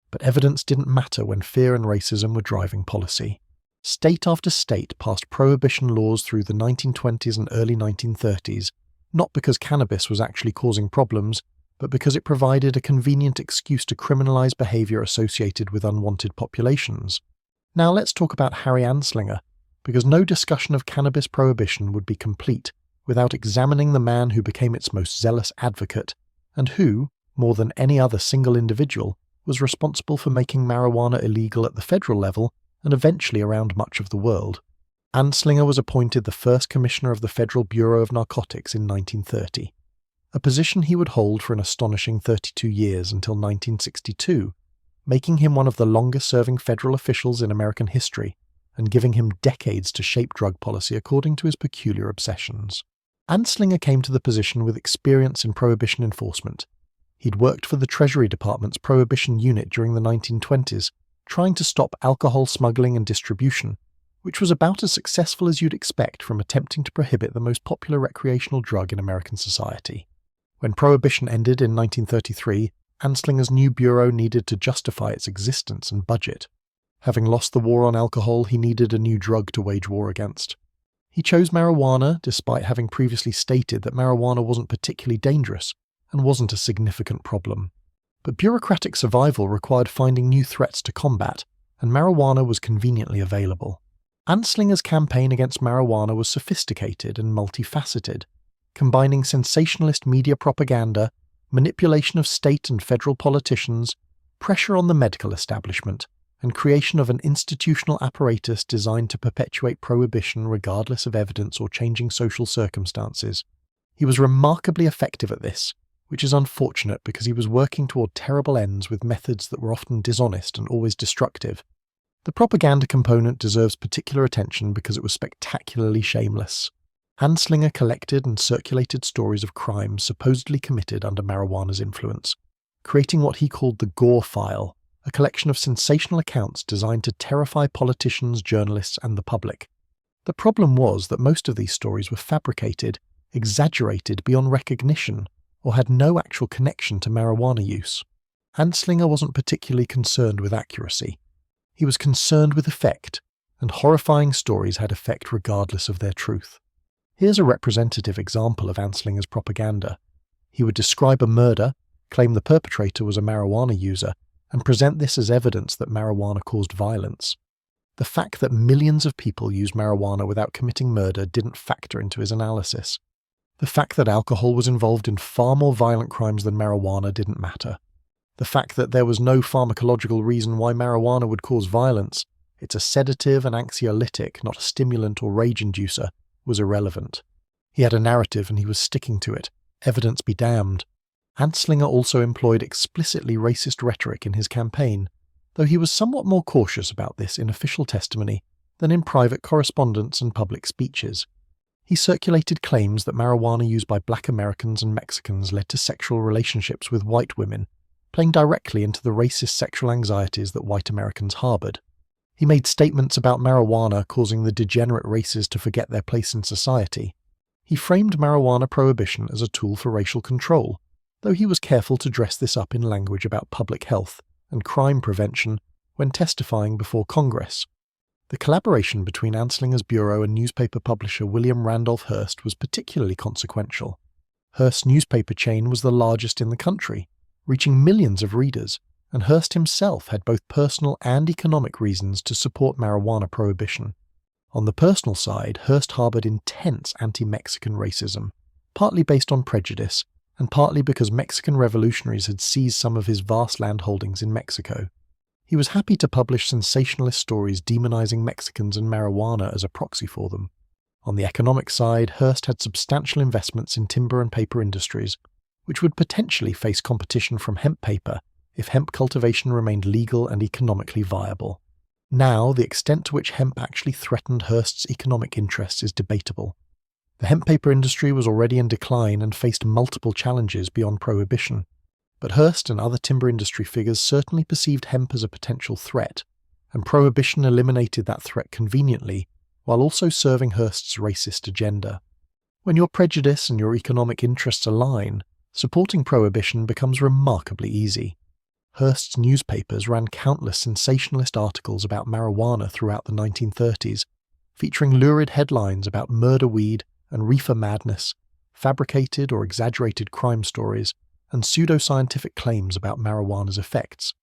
But evidence didn't matter when fear and racism were driving policy. State after state passed prohibition laws through the 1920s and early 1930s, not because cannabis was actually causing problems, but because it provided a convenient excuse to criminalize behavior associated with unwanted populations. Now let's talk about Harry Anslinger, because no discussion of cannabis prohibition would be complete without examining the man who became its most zealous advocate, and who, more than any other single individual, was responsible for making marijuana illegal at the federal level and eventually around much of the world. Anslinger was appointed the first commissioner of the Federal Bureau of Narcotics in 1930. A position he would hold for an astonishing 32 years until 1962, making him one of the longest-serving federal officials in American history and giving him decades to shape drug policy according to his peculiar obsessions. Anslinger came to the position with experience in prohibition enforcement. He'd worked for the Treasury Department's Prohibition Unit during the 1920s, trying to stop alcohol smuggling and distribution, which was about as successful as you'd expect from attempting to prohibit the most popular recreational drug in American society. When Prohibition ended in 1933, Anslinger's new bureau needed to justify its existence and budget. Having lost the war on alcohol, he needed a new drug to wage war against. He chose marijuana, despite having previously stated that marijuana wasn't particularly dangerous and wasn't a significant problem. But bureaucratic survival required finding new threats to combat, and marijuana was conveniently available. Anslinger's campaign against marijuana was sophisticated and multifaceted, combining sensationalist media propaganda, manipulation of state and federal politicians, pressure on the medical establishment, and creation of an institutional apparatus designed to perpetuate prohibition regardless of evidence or changing social circumstances. He was remarkably effective at this, which is unfortunate because he was working toward terrible ends with methods that were often dishonest and always destructive. The propaganda component deserves particular attention because it was spectacularly shameless. Anslinger collected and circulated stories of crimes supposedly committed under marijuana's influence, creating what he called the Gore File, a collection of sensational accounts designed to terrify politicians, journalists, and the public. The problem was that most of these stories were fabricated, exaggerated beyond recognition, or had no actual connection to marijuana use. Anslinger wasn't particularly concerned with accuracy. He was concerned with effect, and horrifying stories had effect regardless of their truth. Here's a representative example of Anslinger's propaganda. He would describe a murder, claim the perpetrator was a marijuana user, and present this as evidence that marijuana caused violence. The fact that millions of people use marijuana without committing murder didn't factor into his analysis. The fact that alcohol was involved in far more violent crimes than marijuana didn't matter. The fact that there was no pharmacological reason why marijuana would cause violence, it's a sedative and anxiolytic, not a stimulant or rage inducer, was irrelevant. He had a narrative and he was sticking to it. Evidence be damned. Anslinger also employed explicitly racist rhetoric in his campaign, though he was somewhat more cautious about this in official testimony than in private correspondence and public speeches. He circulated claims that marijuana used by Black Americans and Mexicans led to sexual relationships with white women, playing directly into the racist sexual anxieties that white Americans harbored. He made statements about marijuana causing the degenerate races to forget their place in society. He framed marijuana prohibition as a tool for racial control, though he was careful to dress this up in language about public health and crime prevention when testifying before Congress. The collaboration between Anslinger's bureau and newspaper publisher William Randolph Hearst was particularly consequential. Hearst's newspaper chain was the largest in the country, reaching millions of readers, and Hearst himself had both personal and economic reasons to support marijuana prohibition. On the personal side, Hearst harbored intense anti-Mexican racism, partly based on prejudice, and partly because Mexican revolutionaries had seized some of his vast land holdings in Mexico. He was happy to publish sensationalist stories demonizing Mexicans and marijuana as a proxy for them. On the economic side, Hearst had substantial investments in timber and paper industries, which would potentially face competition from hemp paper if hemp cultivation remained legal and economically viable. Now, the extent to which hemp actually threatened Hearst's economic interests is debatable. The hemp paper industry was already in decline and faced multiple challenges beyond prohibition, but Hearst and other timber industry figures certainly perceived hemp as a potential threat, and prohibition eliminated that threat conveniently while also serving Hearst's racist agenda. When your prejudice and your economic interests align, supporting prohibition becomes remarkably easy. Hearst's newspapers ran countless sensationalist articles about marijuana throughout the 1930s, featuring lurid headlines about murder weed and reefer madness, fabricated or exaggerated crime stories, and pseudoscientific claims about marijuana's effects.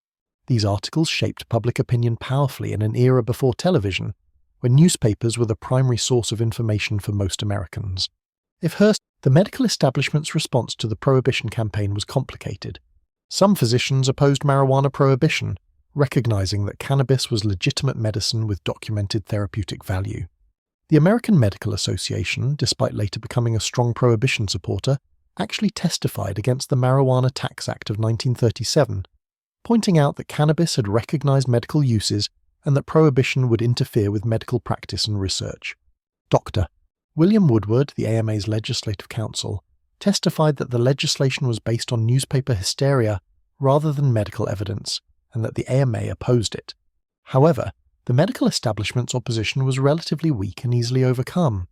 These articles shaped public opinion powerfully in an era before television, when newspapers were the primary source of information for most Americans. The medical establishment's response to the prohibition campaign was complicated. Some physicians opposed marijuana prohibition, recognizing that cannabis was legitimate medicine with documented therapeutic value. The American Medical Association, despite later becoming a strong prohibition supporter, actually testified against the Marijuana Tax Act of 1937, pointing out that cannabis had recognized medical uses and that prohibition would interfere with medical practice and research. Dr. William Woodward, the AMA's legislative counsel, testified that the legislation was based on newspaper hysteria rather than medical evidence, and that the AMA opposed it. However, the medical establishment's opposition was relatively weak and easily overcome.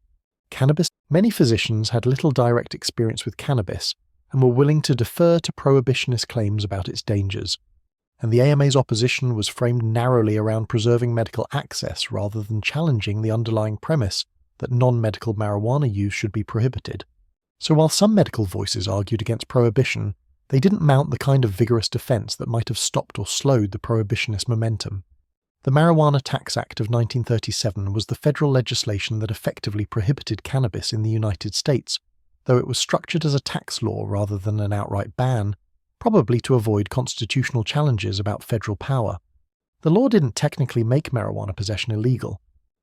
Many physicians had little direct experience with cannabis and were willing to defer to prohibitionist claims about its dangers, and the AMA's opposition was framed narrowly around preserving medical access rather than challenging the underlying premise that non-medical marijuana use should be prohibited. So while some medical voices argued against prohibition, they didn't mount the kind of vigorous defense that might have stopped or slowed the prohibitionist momentum. The Marijuana Tax Act of 1937 was the federal legislation that effectively prohibited cannabis in the United States, though it was structured as a tax law rather than an outright ban, probably to avoid constitutional challenges about federal power. The law didn't technically make marijuana possession illegal.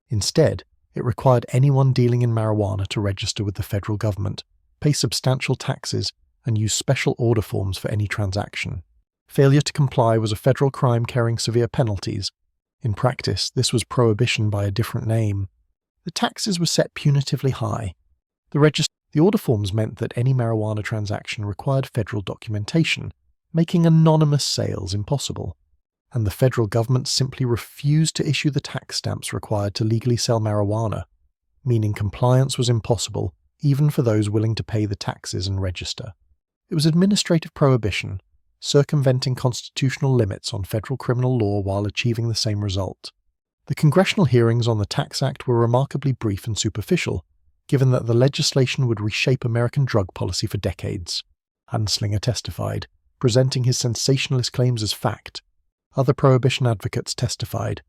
Instead, it required anyone dealing in marijuana to register with the federal government, pay substantial taxes, and use special order forms for any transaction. Failure to comply was a federal crime carrying severe penalties. In practice, this was prohibition by a different name. The taxes were set punitively high. The order forms meant that any marijuana transaction required federal documentation, making anonymous sales impossible. And the federal government simply refused to issue the tax stamps required to legally sell marijuana, meaning compliance was impossible even for those willing to pay the taxes and register. It was administrative prohibition, circumventing constitutional limits on federal criminal law while achieving the same result. The congressional hearings on the Tax Act were remarkably brief and superficial, given that the legislation would reshape American drug policy for decades. Anslinger testified, presenting his sensationalist claims as fact. Other prohibition advocates testified.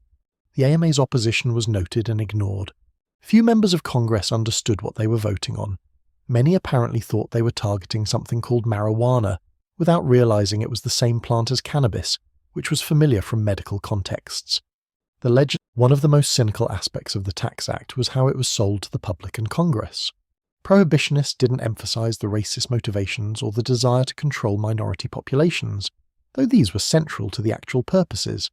The AMA's opposition was noted and ignored. Few members of Congress understood what they were voting on. Many apparently thought they were targeting something called marijuana, without realizing it was the same plant as cannabis, which was familiar from medical contexts. One of the most cynical aspects of the Tax Act was how it was sold to the public and Congress. Prohibitionists didn't emphasize the racist motivations or the desire to control minority populations, though these were central to the actual purposes.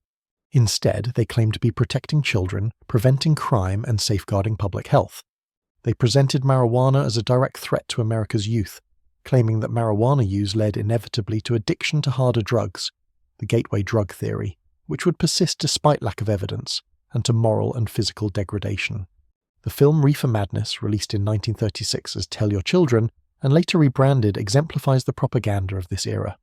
Instead, they claimed to be protecting children, preventing crime, and safeguarding public health. They presented marijuana as a direct threat to America's youth, claiming that marijuana use led inevitably to addiction to harder drugs, the gateway drug theory, which would persist despite lack of evidence, and to moral and physical degradation. The film Reefer Madness, released in 1936 as Tell Your Children, and later rebranded, exemplifies the propaganda of this era.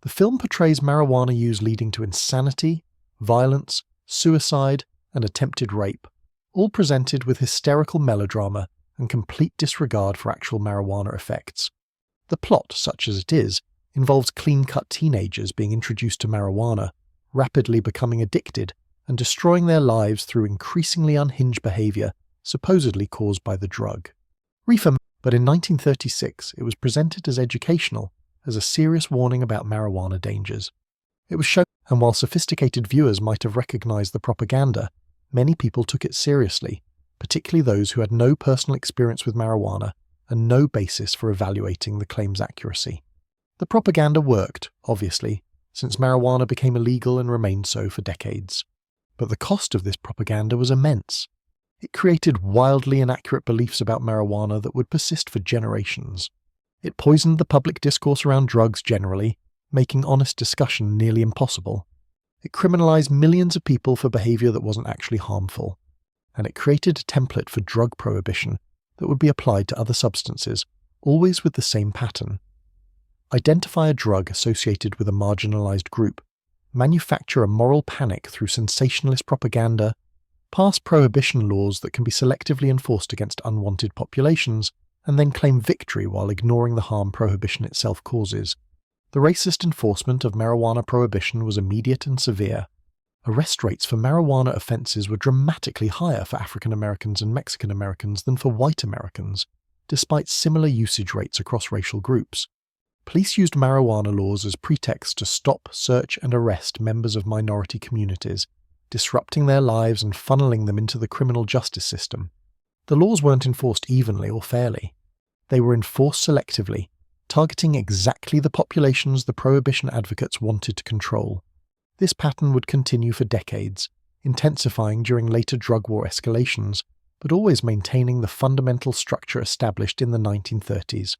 The film portrays marijuana use leading to insanity, violence, suicide, and attempted rape, all presented with hysterical melodrama and complete disregard for actual marijuana effects. The plot, such as it is, involves clean-cut teenagers being introduced to marijuana, rapidly becoming addicted, and destroying their lives through increasingly unhinged behavior supposedly caused by the drug. But in 1936 it was presented as educational, as a serious warning about marijuana dangers. It was shown, and while sophisticated viewers might have recognized the propaganda, many people took it seriously, particularly those who had no personal experience with marijuana and no basis for evaluating the claim's accuracy. The propaganda worked, obviously, since marijuana became illegal and remained so for decades. But the cost of this propaganda was immense. It created wildly inaccurate beliefs about marijuana that would persist for generations. It poisoned the public discourse around drugs generally, making honest discussion nearly impossible. It criminalized millions of people for behavior that wasn't actually harmful. And it created a template for drug prohibition that would be applied to other substances, always with the same pattern. Identify a drug associated with a marginalized group, manufacture a moral panic through sensationalist propaganda, pass prohibition laws that can be selectively enforced against unwanted populations, and then claim victory while ignoring the harm prohibition itself causes. The racist enforcement of marijuana prohibition was immediate and severe. Arrest rates for marijuana offences were dramatically higher for African Americans and Mexican Americans than for white Americans, despite similar usage rates across racial groups. Police used marijuana laws as pretexts to stop, search, and arrest members of minority communities, disrupting their lives and funneling them into the criminal justice system. The laws weren't enforced evenly or fairly. They were enforced selectively, targeting exactly the populations the prohibition advocates wanted to control. This pattern would continue for decades, intensifying during later drug war escalations, but always maintaining the fundamental structure established in the 1930s.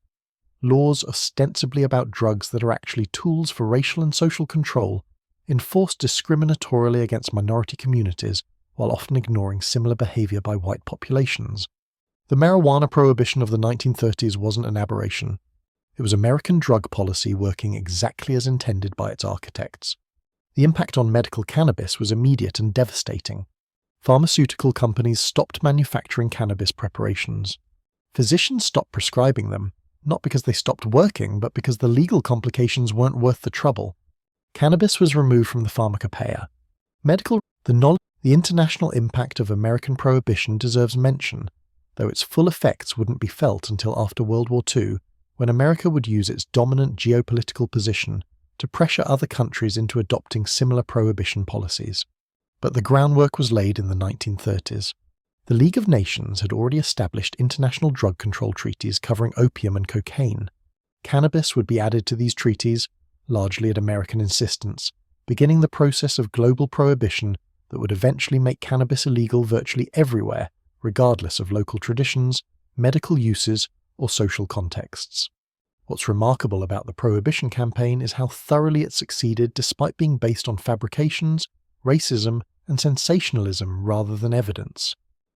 Laws ostensibly about drugs that are actually tools for racial and social control, enforced discriminatorily against minority communities while often ignoring similar behavior by white populations. The marijuana prohibition of the 1930s wasn't an aberration. It was American drug policy working exactly as intended by its architects. The impact on medical cannabis was immediate and devastating. Pharmaceutical companies stopped manufacturing cannabis preparations. Physicians stopped prescribing them, not because they stopped working, but because the legal complications weren't worth the trouble. Cannabis was removed from the pharmacopoeia. The international impact of American prohibition deserves mention, though its full effects wouldn't be felt until after World War II, when America would use its dominant geopolitical position to pressure other countries into adopting similar prohibition policies. But the groundwork was laid in the 1930s. The League of Nations had already established international drug control treaties covering opium and cocaine. Cannabis would be added to these treaties, largely at American insistence, beginning the process of global prohibition that would eventually make cannabis illegal virtually everywhere, regardless of local traditions, medical uses, or social contexts. What's remarkable about the Prohibition campaign is how thoroughly it succeeded despite being based on fabrications, racism, and sensationalism rather than evidence.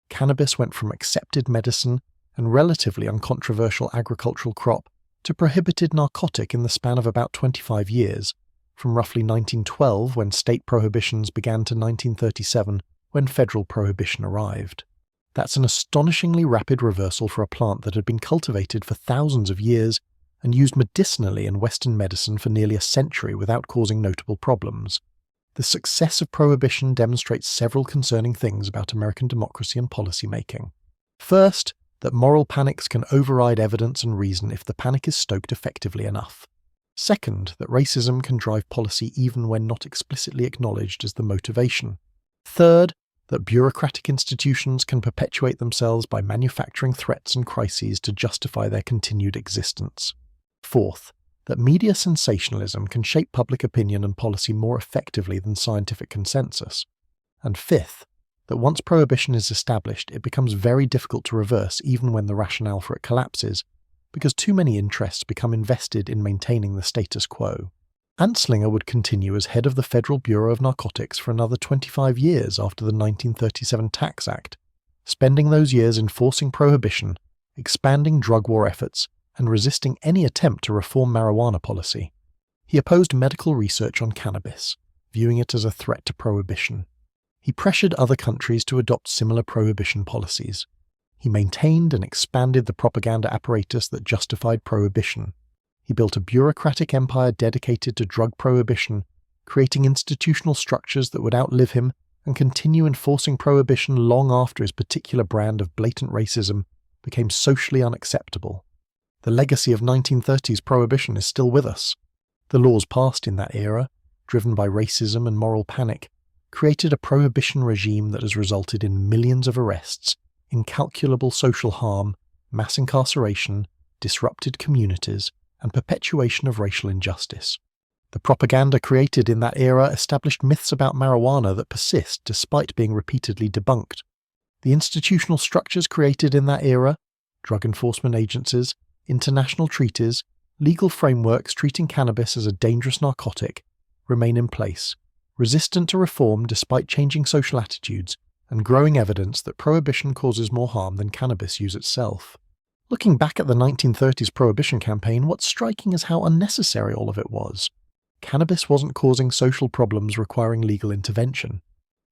Cannabis went from accepted medicine and relatively uncontroversial agricultural crop to prohibited narcotic in the span of about 25 years, from roughly 1912 when state prohibitions began to 1937 when federal prohibition arrived. That's an astonishingly rapid reversal for a plant that had been cultivated for thousands of years and used medicinally in Western medicine for nearly a century without causing notable problems. The success of prohibition demonstrates several concerning things about American democracy and policymaking. First, that moral panics can override evidence and reason if the panic is stoked effectively enough. Second, that racism can drive policy even when not explicitly acknowledged as the motivation. Third, that bureaucratic institutions can perpetuate themselves by manufacturing threats and crises to justify their continued existence. Fourth, that media sensationalism can shape public opinion and policy more effectively than scientific consensus. And fifth, that once prohibition is established, it becomes very difficult to reverse even when the rationale for it collapses, because too many interests become invested in maintaining the status quo. Anslinger would continue as head of the Federal Bureau of Narcotics for another 25 years after the 1937 Tax Act, spending those years enforcing prohibition, expanding drug war efforts, and resisting any attempt to reform marijuana policy. He opposed medical research on cannabis, viewing it as a threat to prohibition. He pressured other countries to adopt similar prohibition policies. He maintained and expanded the propaganda apparatus that justified prohibition. He built a bureaucratic empire dedicated to drug prohibition, creating institutional structures that would outlive him and continue enforcing prohibition long after his particular brand of blatant racism became socially unacceptable. The legacy of 1930s prohibition is still with us. The laws passed in that era, driven by racism and moral panic, created a prohibition regime that has resulted in millions of arrests, incalculable social harm, mass incarceration, disrupted communities, and perpetuation of racial injustice. The propaganda created in that era established myths about marijuana that persist despite being repeatedly debunked. The institutional structures created in that era, drug enforcement agencies, international treaties, legal frameworks treating cannabis as a dangerous narcotic, remain in place, resistant to reform despite changing social attitudes and growing evidence that prohibition causes more harm than cannabis use itself. Looking back at the 1930s prohibition campaign, what's striking is how unnecessary all of it was. Cannabis wasn't causing social problems requiring legal intervention.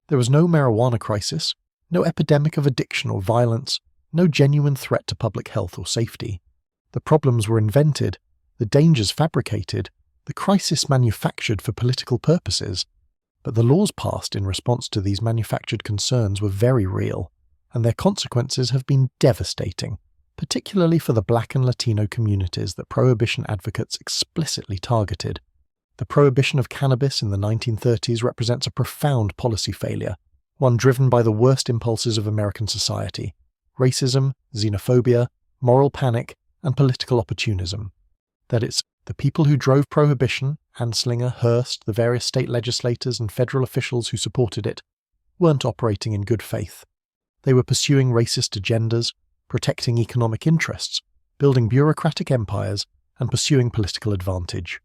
There was no marijuana crisis, no epidemic of addiction or violence, no genuine threat to public health or safety. The problems were invented, the dangers fabricated, the crisis manufactured for political purposes. But the laws passed in response to these manufactured concerns were very real, and their consequences have been devastating, particularly for the Black and Latino communities that prohibition advocates explicitly targeted. The prohibition of cannabis in the 1930s represents a profound policy failure, one driven by the worst impulses of American society: racism, xenophobia, moral panic, and political opportunism. That it's the people who drove prohibition, Anslinger, Hearst, the various state legislators and federal officials who supported it, weren't operating in good faith. They were pursuing racist agendas, protecting economic interests, building bureaucratic empires, and pursuing political advantage.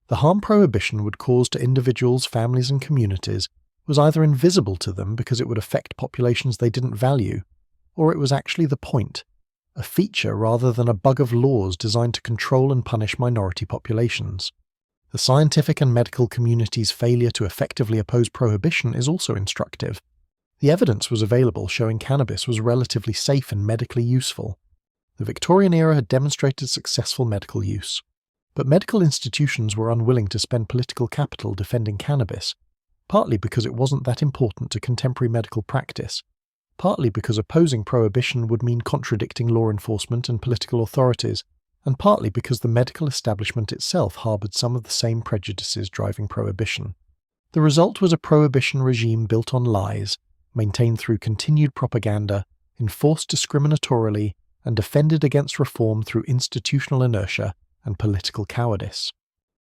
The harm prohibition would cause to individuals, families, and communities was either invisible to them because it would affect populations they didn't value, or it was actually the point, a feature rather than a bug of laws designed to control and punish minority populations. The scientific and medical community's failure to effectively oppose prohibition is also instructive. The evidence was available showing cannabis was relatively safe and medically useful. The Victorian era had demonstrated successful medical use. But medical institutions were unwilling to spend political capital defending cannabis, partly because it wasn't that important to contemporary medical practice, partly because opposing prohibition would mean contradicting law enforcement and political authorities, and partly because the medical establishment itself harboured some of the same prejudices driving prohibition. The result was a prohibition regime built on lies, maintained through continued propaganda, enforced discriminatorily, and defended against reform through institutional inertia and political cowardice.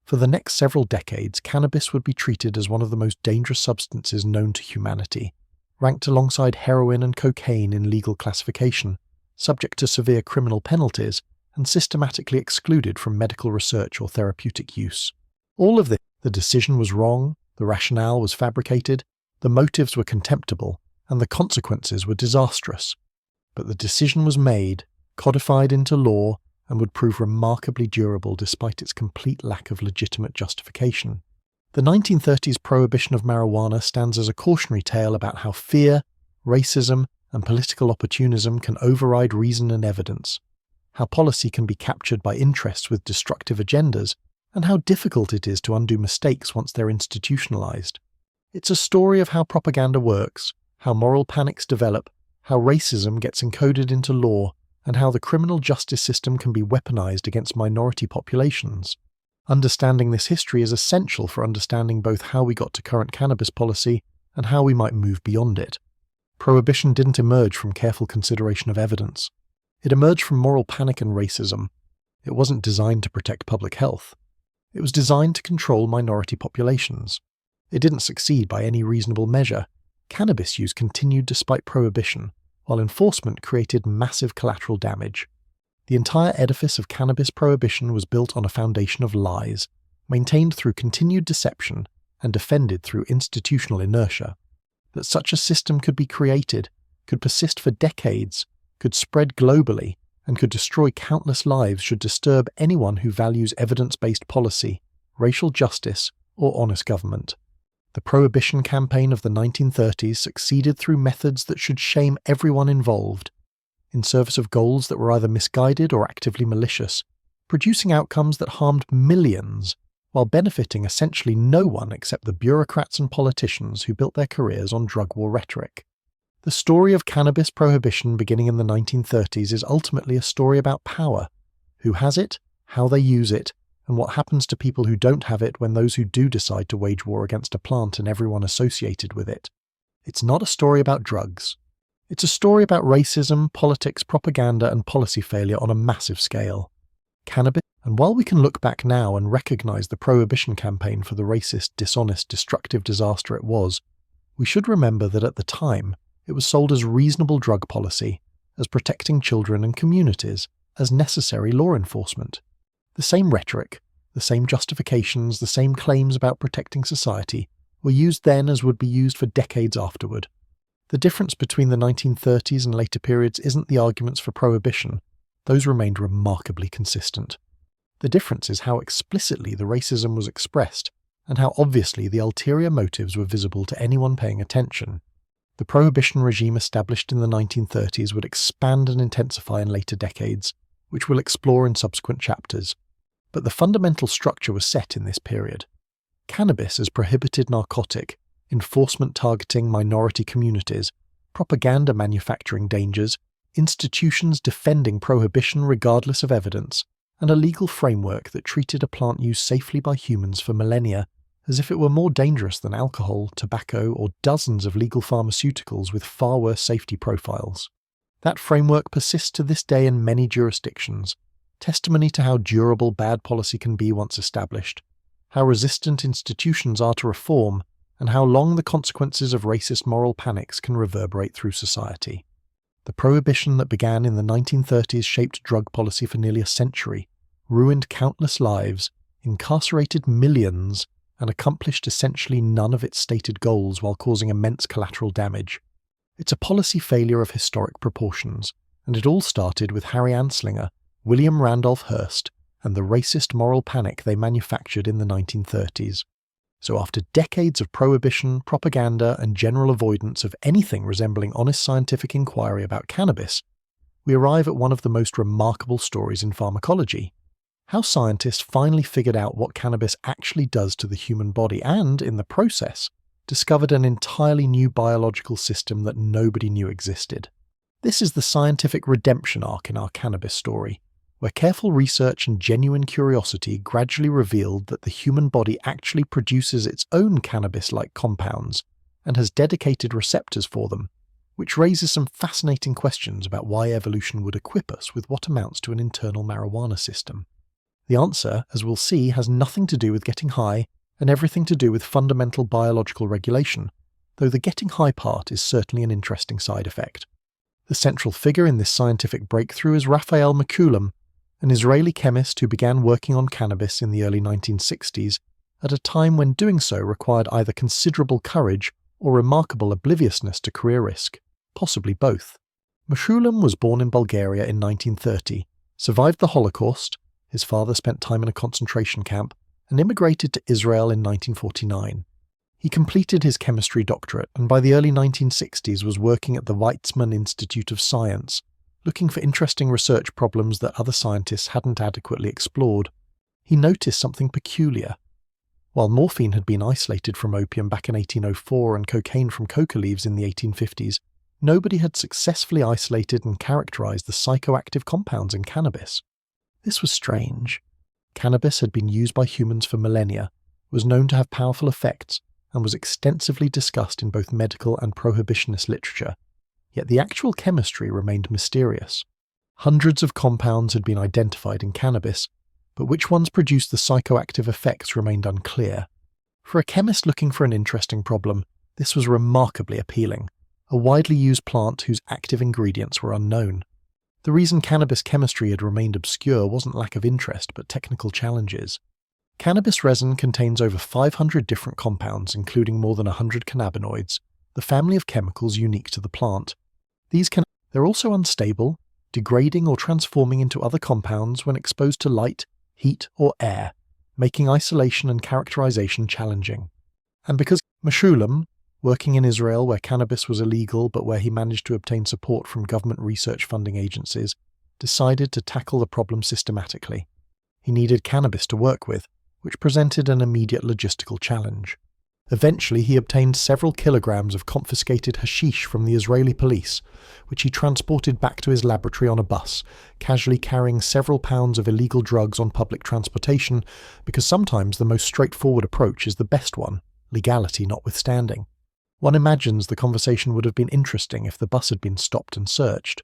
For the next several decades, cannabis would be treated as one of the most dangerous substances known to humanity, ranked alongside heroin and cocaine in legal classification, subject to severe criminal penalties, and systematically excluded from medical research or therapeutic use. All of this, the decision was wrong, the rationale was fabricated, the motives were contemptible, and the consequences were disastrous. But the decision was made, codified into law, and would prove remarkably durable despite its complete lack of legitimate justification. The 1930s prohibition of marijuana stands as a cautionary tale about how fear, racism, and political opportunism can override reason and evidence, how policy can be captured by interests with destructive agendas, and how difficult it is to undo mistakes once they're institutionalized. It's a story of how propaganda works, how moral panics develop, how racism gets encoded into law, and how the criminal justice system can be weaponized against minority populations. Understanding this history is essential for understanding both how we got to current cannabis policy and how we might move beyond it. Prohibition didn't emerge from careful consideration of evidence. It emerged from moral panic and racism. It wasn't designed to protect public health. It was designed to control minority populations. It didn't succeed by any reasonable measure. Cannabis use continued despite prohibition, while enforcement created massive collateral damage. The entire edifice of cannabis prohibition was built on a foundation of lies, maintained through continued deception and defended through institutional inertia. That such a system could be created, could persist for decades, could spread globally, and could destroy countless lives should disturb anyone who values evidence-based policy, racial justice, or honest government. The prohibition campaign of the 1930s succeeded through methods that should shame everyone involved, in service of goals that were either misguided or actively malicious, producing outcomes that harmed millions, while benefiting essentially no one except the bureaucrats and politicians who built their careers on drug war rhetoric. The story of cannabis prohibition beginning in the 1930s is ultimately a story about power: who has it, how they use it, and what happens to people who don't have it when those who do decide to wage war against a plant and everyone associated with it. It's not a story about drugs. It's a story about racism, politics, propaganda, and policy failure on a massive scale. Cannabis, and while we can look back now and recognize the prohibition campaign for the racist, dishonest, destructive disaster it was, we should remember that at the time, it was sold as reasonable drug policy, as protecting children and communities, as necessary law enforcement. The same rhetoric, the same justifications, the same claims about protecting society were used then as would be used for decades afterward. The difference between the 1930s and later periods isn't the arguments for prohibition. Those remained remarkably consistent. The difference is how explicitly the racism was expressed, and how obviously the ulterior motives were visible to anyone paying attention. The prohibition regime established in the 1930s would expand and intensify in later decades, which we'll explore in subsequent chapters. But the fundamental structure was set in this period. Cannabis as prohibited narcotic, enforcement targeting minority communities, propaganda manufacturing dangers, institutions defending prohibition regardless of evidence, and a legal framework that treated a plant used safely by humans for millennia as if it were more dangerous than alcohol, tobacco, or dozens of legal pharmaceuticals with far worse safety profiles. That framework persists to this day in many jurisdictions, testimony to how durable bad policy can be once established, how resistant institutions are to reform, and how long the consequences of racist moral panics can reverberate through society. The prohibition that began in the 1930s shaped drug policy for nearly a century, ruined countless lives, incarcerated millions, and accomplished essentially none of its stated goals while causing immense collateral damage. It's a policy failure of historic proportions, and it all started with Harry Anslinger, William Randolph Hearst, and the racist moral panic they manufactured in the 1930s. So after decades of prohibition, propaganda, and general avoidance of anything resembling honest scientific inquiry about cannabis, we arrive at one of the most remarkable stories in pharmacology: how scientists finally figured out what cannabis actually does to the human body and, in the process, discovered an entirely new biological system that nobody knew existed. This is the scientific redemption arc in our cannabis story, where careful research and genuine curiosity gradually revealed that the human body actually produces its own cannabis-like compounds and has dedicated receptors for them, which raises some fascinating questions about why evolution would equip us with what amounts to an internal marijuana system. The answer, as we'll see, has nothing to do with getting high and everything to do with fundamental biological regulation, though the getting high part is certainly an interesting side effect. The central figure in this scientific breakthrough is Raphael Mechoulam, an Israeli chemist who began working on cannabis in the early 1960s, at a time when doing so required either considerable courage or remarkable obliviousness to career risk, possibly both. Mechoulam was born in Bulgaria in 1930, survived the Holocaust, his father spent time in a concentration camp, and immigrated to Israel in 1949. He completed his chemistry doctorate and by the early 1960s was working at the Weizmann Institute of Science, looking for interesting research problems that other scientists hadn't adequately explored. He noticed something peculiar. While morphine had been isolated from opium back in 1804 and cocaine from coca leaves in the 1850s, nobody had successfully isolated and characterized the psychoactive compounds in cannabis. This was strange. Cannabis had been used by humans for millennia, was known to have powerful effects, and was extensively discussed in both medical and prohibitionist literature. Yet the actual chemistry remained mysterious. Hundreds of compounds had been identified in cannabis, but which ones produced the psychoactive effects remained unclear. For a chemist looking for an interesting problem, this was remarkably appealing, a widely used plant whose active ingredients were unknown. The reason cannabis chemistry had remained obscure wasn't lack of interest, but technical challenges. Cannabis resin contains over 500 different compounds, including more than 100 cannabinoids, the family of chemicals unique to the plant. They're also unstable, degrading or transforming into other compounds when exposed to light, heat, or air, making isolation and characterization challenging. And because Meshulam, working in Israel where cannabis was illegal but where he managed to obtain support from government research funding agencies, decided to tackle the problem systematically. He needed cannabis to work with, which presented an immediate logistical challenge. Eventually, he obtained several kilograms of confiscated hashish from the Israeli police, which he transported back to his laboratory on a bus, casually carrying several pounds of illegal drugs on public transportation, because sometimes the most straightforward approach is the best one, legality notwithstanding. One imagines the conversation would have been interesting if the bus had been stopped and searched,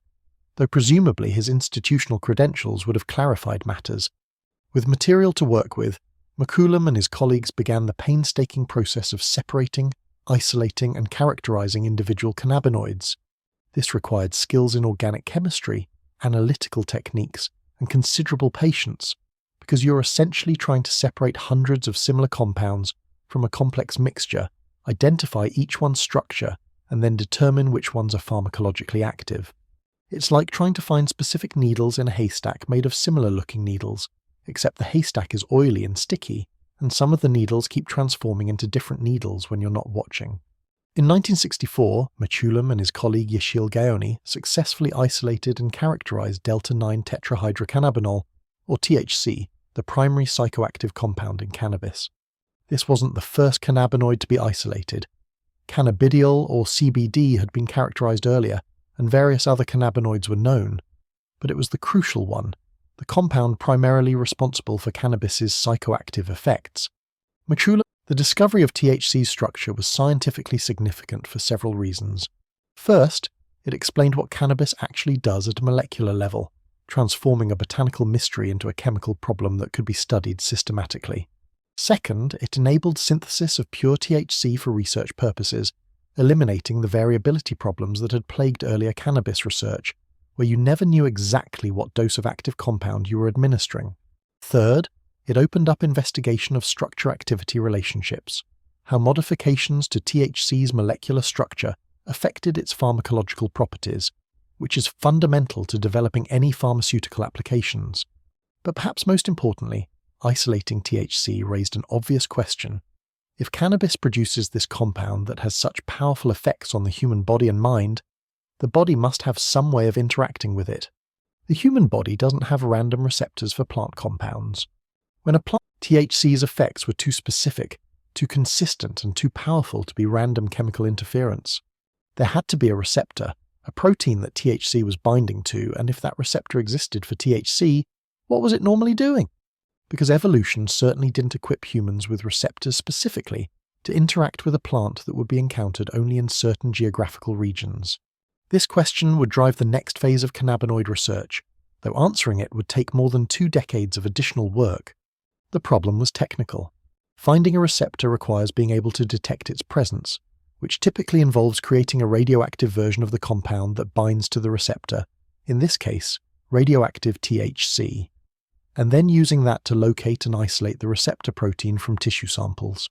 though presumably his institutional credentials would have clarified matters. With material to work with, Meshulam and his colleagues began the painstaking process of separating, isolating, and characterizing individual cannabinoids. This required skills in organic chemistry, analytical techniques, and considerable patience, because you're essentially trying to separate hundreds of similar compounds from a complex mixture, identify each one's structure, and then determine which ones are pharmacologically active. It's like trying to find specific needles in a haystack made of similar-looking needles, except the haystack is oily and sticky, and some of the needles keep transforming into different needles when you're not watching. In 1964, Meshulam and his colleague Yechiel Gaoni successfully isolated and characterized delta-9 tetrahydrocannabinol, or THC, the primary psychoactive compound in cannabis. This wasn't the first cannabinoid to be isolated. Cannabidiol, or CBD, had been characterized earlier, and various other cannabinoids were known. But it was the crucial one, the compound primarily responsible for cannabis's psychoactive effects. The discovery of THC's structure was scientifically significant for several reasons. First, it explained what cannabis actually does at a molecular level, transforming a botanical mystery into a chemical problem that could be studied systematically. Second, it enabled synthesis of pure THC for research purposes, eliminating the variability problems that had plagued earlier cannabis research, where you never knew exactly what dose of active compound you were administering. Third, it opened up investigation of structure-activity relationships, how modifications to THC's molecular structure affected its pharmacological properties, which is fundamental to developing any pharmaceutical applications. But perhaps most importantly, isolating THC raised an obvious question. If cannabis produces this compound that has such powerful effects on the human body and mind, the body must have some way of interacting with it. The human body doesn't have random receptors for plant compounds. When a plant, THC's effects were too specific, too consistent, and too powerful to be random chemical interference. There had to be a receptor, a protein that THC was binding to, and if that receptor existed for THC, what was it normally doing? Because evolution certainly didn't equip humans with receptors specifically to interact with a plant that would be encountered only in certain geographical regions. This question would drive the next phase of cannabinoid research, though answering it would take more than 2 decades of additional work. The problem was technical. Finding a receptor requires being able to detect its presence, which typically involves creating a radioactive version of the compound that binds to the receptor, in this case, radioactive THC, and then using that to locate and isolate the receptor protein from tissue samples.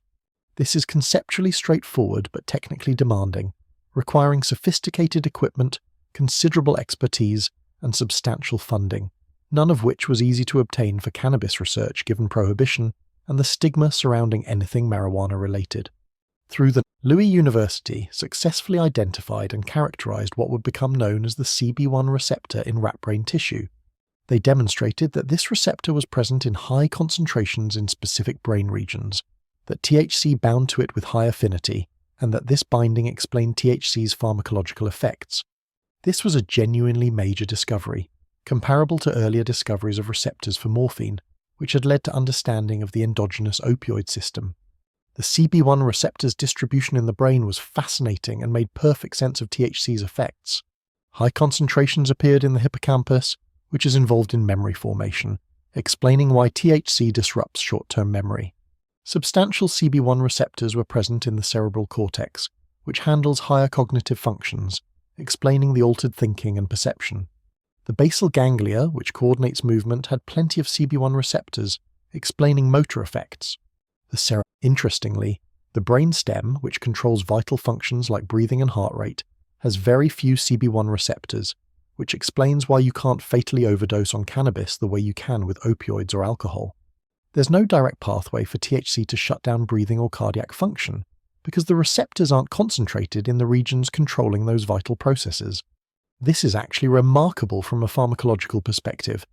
This is conceptually straightforward but technically demanding, requiring sophisticated equipment, considerable expertise, and substantial funding, none of which was easy to obtain for cannabis research given prohibition and the stigma surrounding anything marijuana-related. Through the Louis University successfully identified and characterized what would become known as the CB1 receptor in rat brain tissue. They demonstrated that this receptor was present in high concentrations in specific brain regions, that THC bound to it with high affinity, and that this binding explained THC's pharmacological effects. This was a genuinely major discovery, comparable to earlier discoveries of receptors for morphine, which had led to understanding of the endogenous opioid system. The CB1 receptor's distribution in the brain was fascinating and made perfect sense of THC's effects. High concentrations appeared in the hippocampus, which is involved in memory formation, explaining why THC disrupts short-term memory. Substantial CB1 receptors were present in the cerebral cortex, which handles higher cognitive functions, explaining the altered thinking and perception. The basal ganglia, which coordinates movement, had plenty of CB1 receptors, explaining motor effects. Interestingly, the brainstem, which controls vital functions like breathing and heart rate, has very few CB1 receptors, which explains why you can't fatally overdose on cannabis the way you can with opioids or alcohol. There's no direct pathway for THC to shut down breathing or cardiac function, because the receptors aren't concentrated in the regions controlling those vital processes. This is actually remarkable from a pharmacological perspective,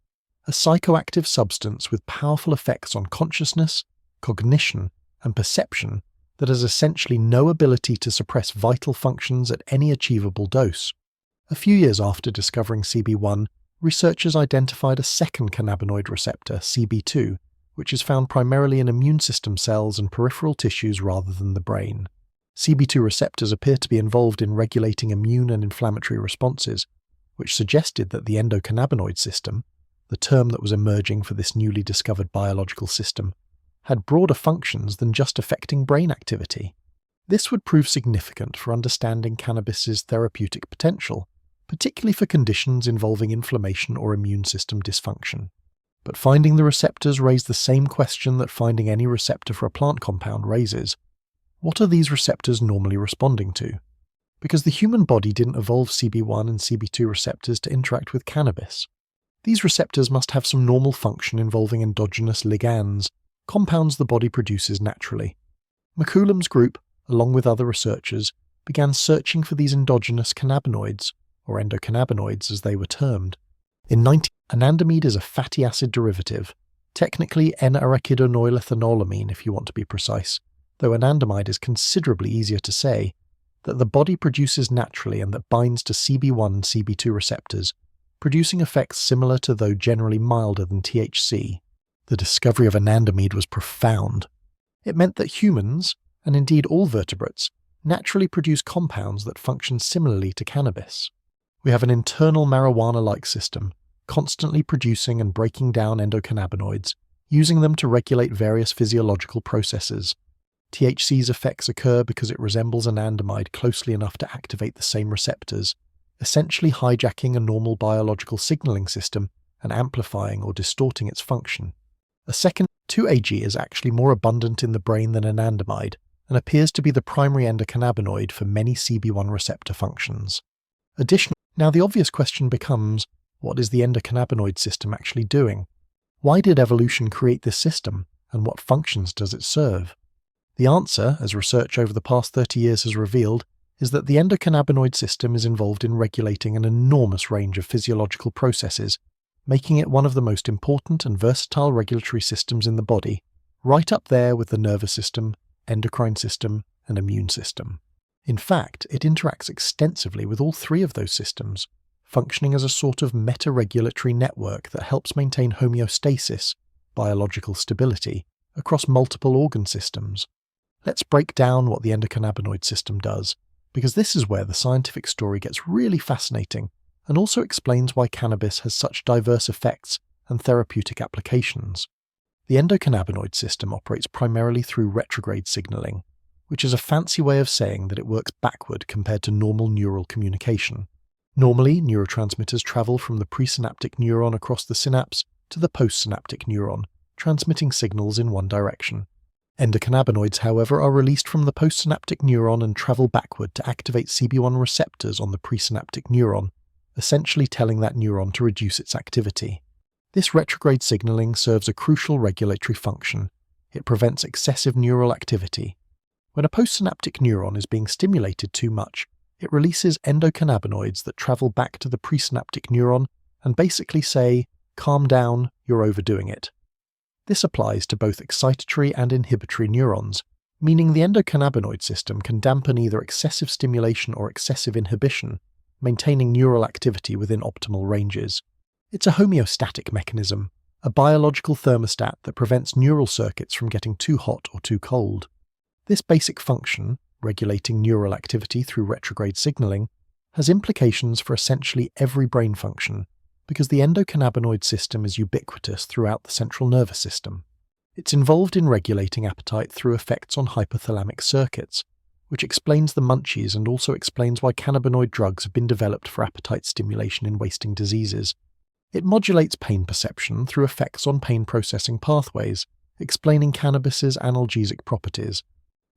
a psychoactive substance with powerful effects on consciousness, cognition, and perception that has essentially no ability to suppress vital functions at any achievable dose. A few years after discovering CB1, researchers identified a second cannabinoid receptor, CB2, which is found primarily in immune system cells and peripheral tissues rather than the brain. CB2 receptors appear to be involved in regulating immune and inflammatory responses, which suggested that the endocannabinoid system, the term that was emerging for this newly discovered biological system, had broader functions than just affecting brain activity. This would prove significant for understanding cannabis's therapeutic potential, particularly for conditions involving inflammation or immune system dysfunction. But finding the receptors raised the same question that finding any receptor for a plant compound raises. What are these receptors normally responding to? Because the human body didn't evolve CB1 and CB2 receptors to interact with cannabis. These receptors must have some normal function involving endogenous ligands, compounds the body produces naturally. McCoolum's group, along with other researchers, began searching for these endogenous cannabinoids, or endocannabinoids as they were termed. Anandamide is a fatty acid derivative, technically N-arachidonylethanolamin if you want to be precise, though anandamide is considerably easier to say, that the body produces naturally and that binds to CB1 and CB2 receptors, producing effects similar to though generally milder than THC. The discovery of anandamide was profound. It meant that humans, and indeed all vertebrates, naturally produce compounds that function similarly to cannabis. We have an internal marijuana-like system, constantly producing and breaking down endocannabinoids, using them to regulate various physiological processes. THC's effects occur because it resembles anandamide closely enough to activate the same receptors, essentially hijacking a normal biological signaling system and amplifying or distorting its function. A second 2-AG is actually more abundant in the brain than anandamide and appears to be the primary endocannabinoid for many CB1 receptor functions. Additionally, now the obvious question becomes, what is the endocannabinoid system actually doing? Why did evolution create this system, and what functions does it serve? The answer, as research over the past 30 years has revealed, is that the endocannabinoid system is involved in regulating an enormous range of physiological processes, making it one of the most important and versatile regulatory systems in the body, right up there with the nervous system, endocrine system, and immune system. In fact, it interacts extensively with all three of those systems, functioning as a sort of meta-regulatory network that helps maintain homeostasis, biological stability, across multiple organ systems. Let's break down what the endocannabinoid system does, because this is where the scientific story gets really fascinating and also explains why cannabis has such diverse effects and therapeutic applications. The endocannabinoid system operates primarily through retrograde signaling, which is a fancy way of saying that it works backward compared to normal neural communication. Normally, neurotransmitters travel from the presynaptic neuron across the synapse to the postsynaptic neuron, transmitting signals in one direction. Endocannabinoids, however, are released from the postsynaptic neuron and travel backward to activate CB1 receptors on the presynaptic neuron, essentially telling that neuron to reduce its activity. This retrograde signaling serves a crucial regulatory function. It prevents excessive neural activity. When a postsynaptic neuron is being stimulated too much, it releases endocannabinoids that travel back to the presynaptic neuron and basically say, "Calm down, you're overdoing it." This applies to both excitatory and inhibitory neurons, meaning the endocannabinoid system can dampen either excessive stimulation or excessive inhibition, maintaining neural activity within optimal ranges. It's a homeostatic mechanism, a biological thermostat that prevents neural circuits from getting too hot or too cold. This basic function, regulating neural activity through retrograde signaling, has implications for essentially every brain function, because the endocannabinoid system is ubiquitous throughout the central nervous system. It's involved in regulating appetite through effects on hypothalamic circuits, which explains the munchies and also explains why cannabinoid drugs have been developed for appetite stimulation in wasting diseases. It modulates pain perception through effects on pain processing pathways, explaining cannabis's analgesic properties.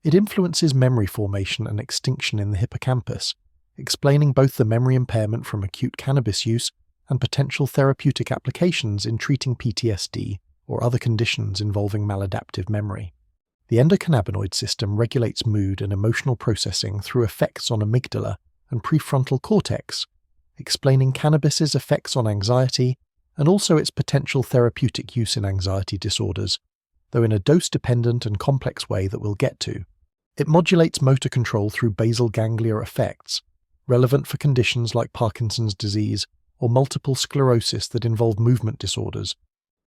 It influences memory formation and extinction in the hippocampus, explaining both the memory impairment from acute cannabis use and potential therapeutic applications in treating PTSD or other conditions involving maladaptive memory. The endocannabinoid system regulates mood and emotional processing through effects on amygdala and prefrontal cortex, explaining cannabis's effects on anxiety and also its potential therapeutic use in anxiety disorders, though in a dose-dependent and complex way that we'll get to. It modulates motor control through basal ganglia effects, relevant for conditions like Parkinson's disease or multiple sclerosis that involve movement disorders.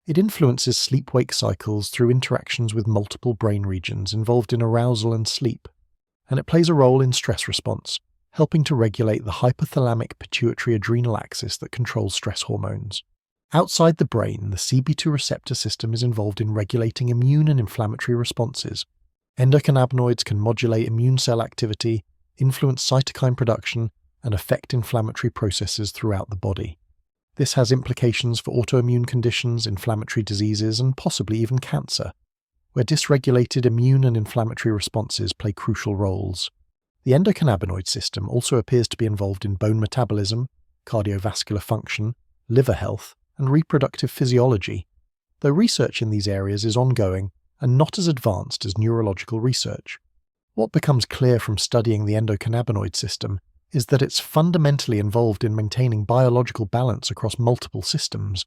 It influences sleep-wake cycles through interactions with multiple brain regions involved in arousal and sleep, and it plays a role in stress response, helping to regulate the hypothalamic pituitary adrenal axis that controls stress hormones. Outside the brain, the CB2 receptor system is involved in regulating immune and inflammatory responses. Endocannabinoids can modulate immune cell activity, influence cytokine production, and affect inflammatory processes throughout the body. This has implications for autoimmune conditions, inflammatory diseases, and possibly even cancer, where dysregulated immune and inflammatory responses play crucial roles. The endocannabinoid system also appears to be involved in bone metabolism, cardiovascular function, liver health, and reproductive physiology, though research in these areas is ongoing and not as advanced as neurological research. What becomes clear from studying the endocannabinoid system is that it's fundamentally involved in maintaining biological balance across multiple systems.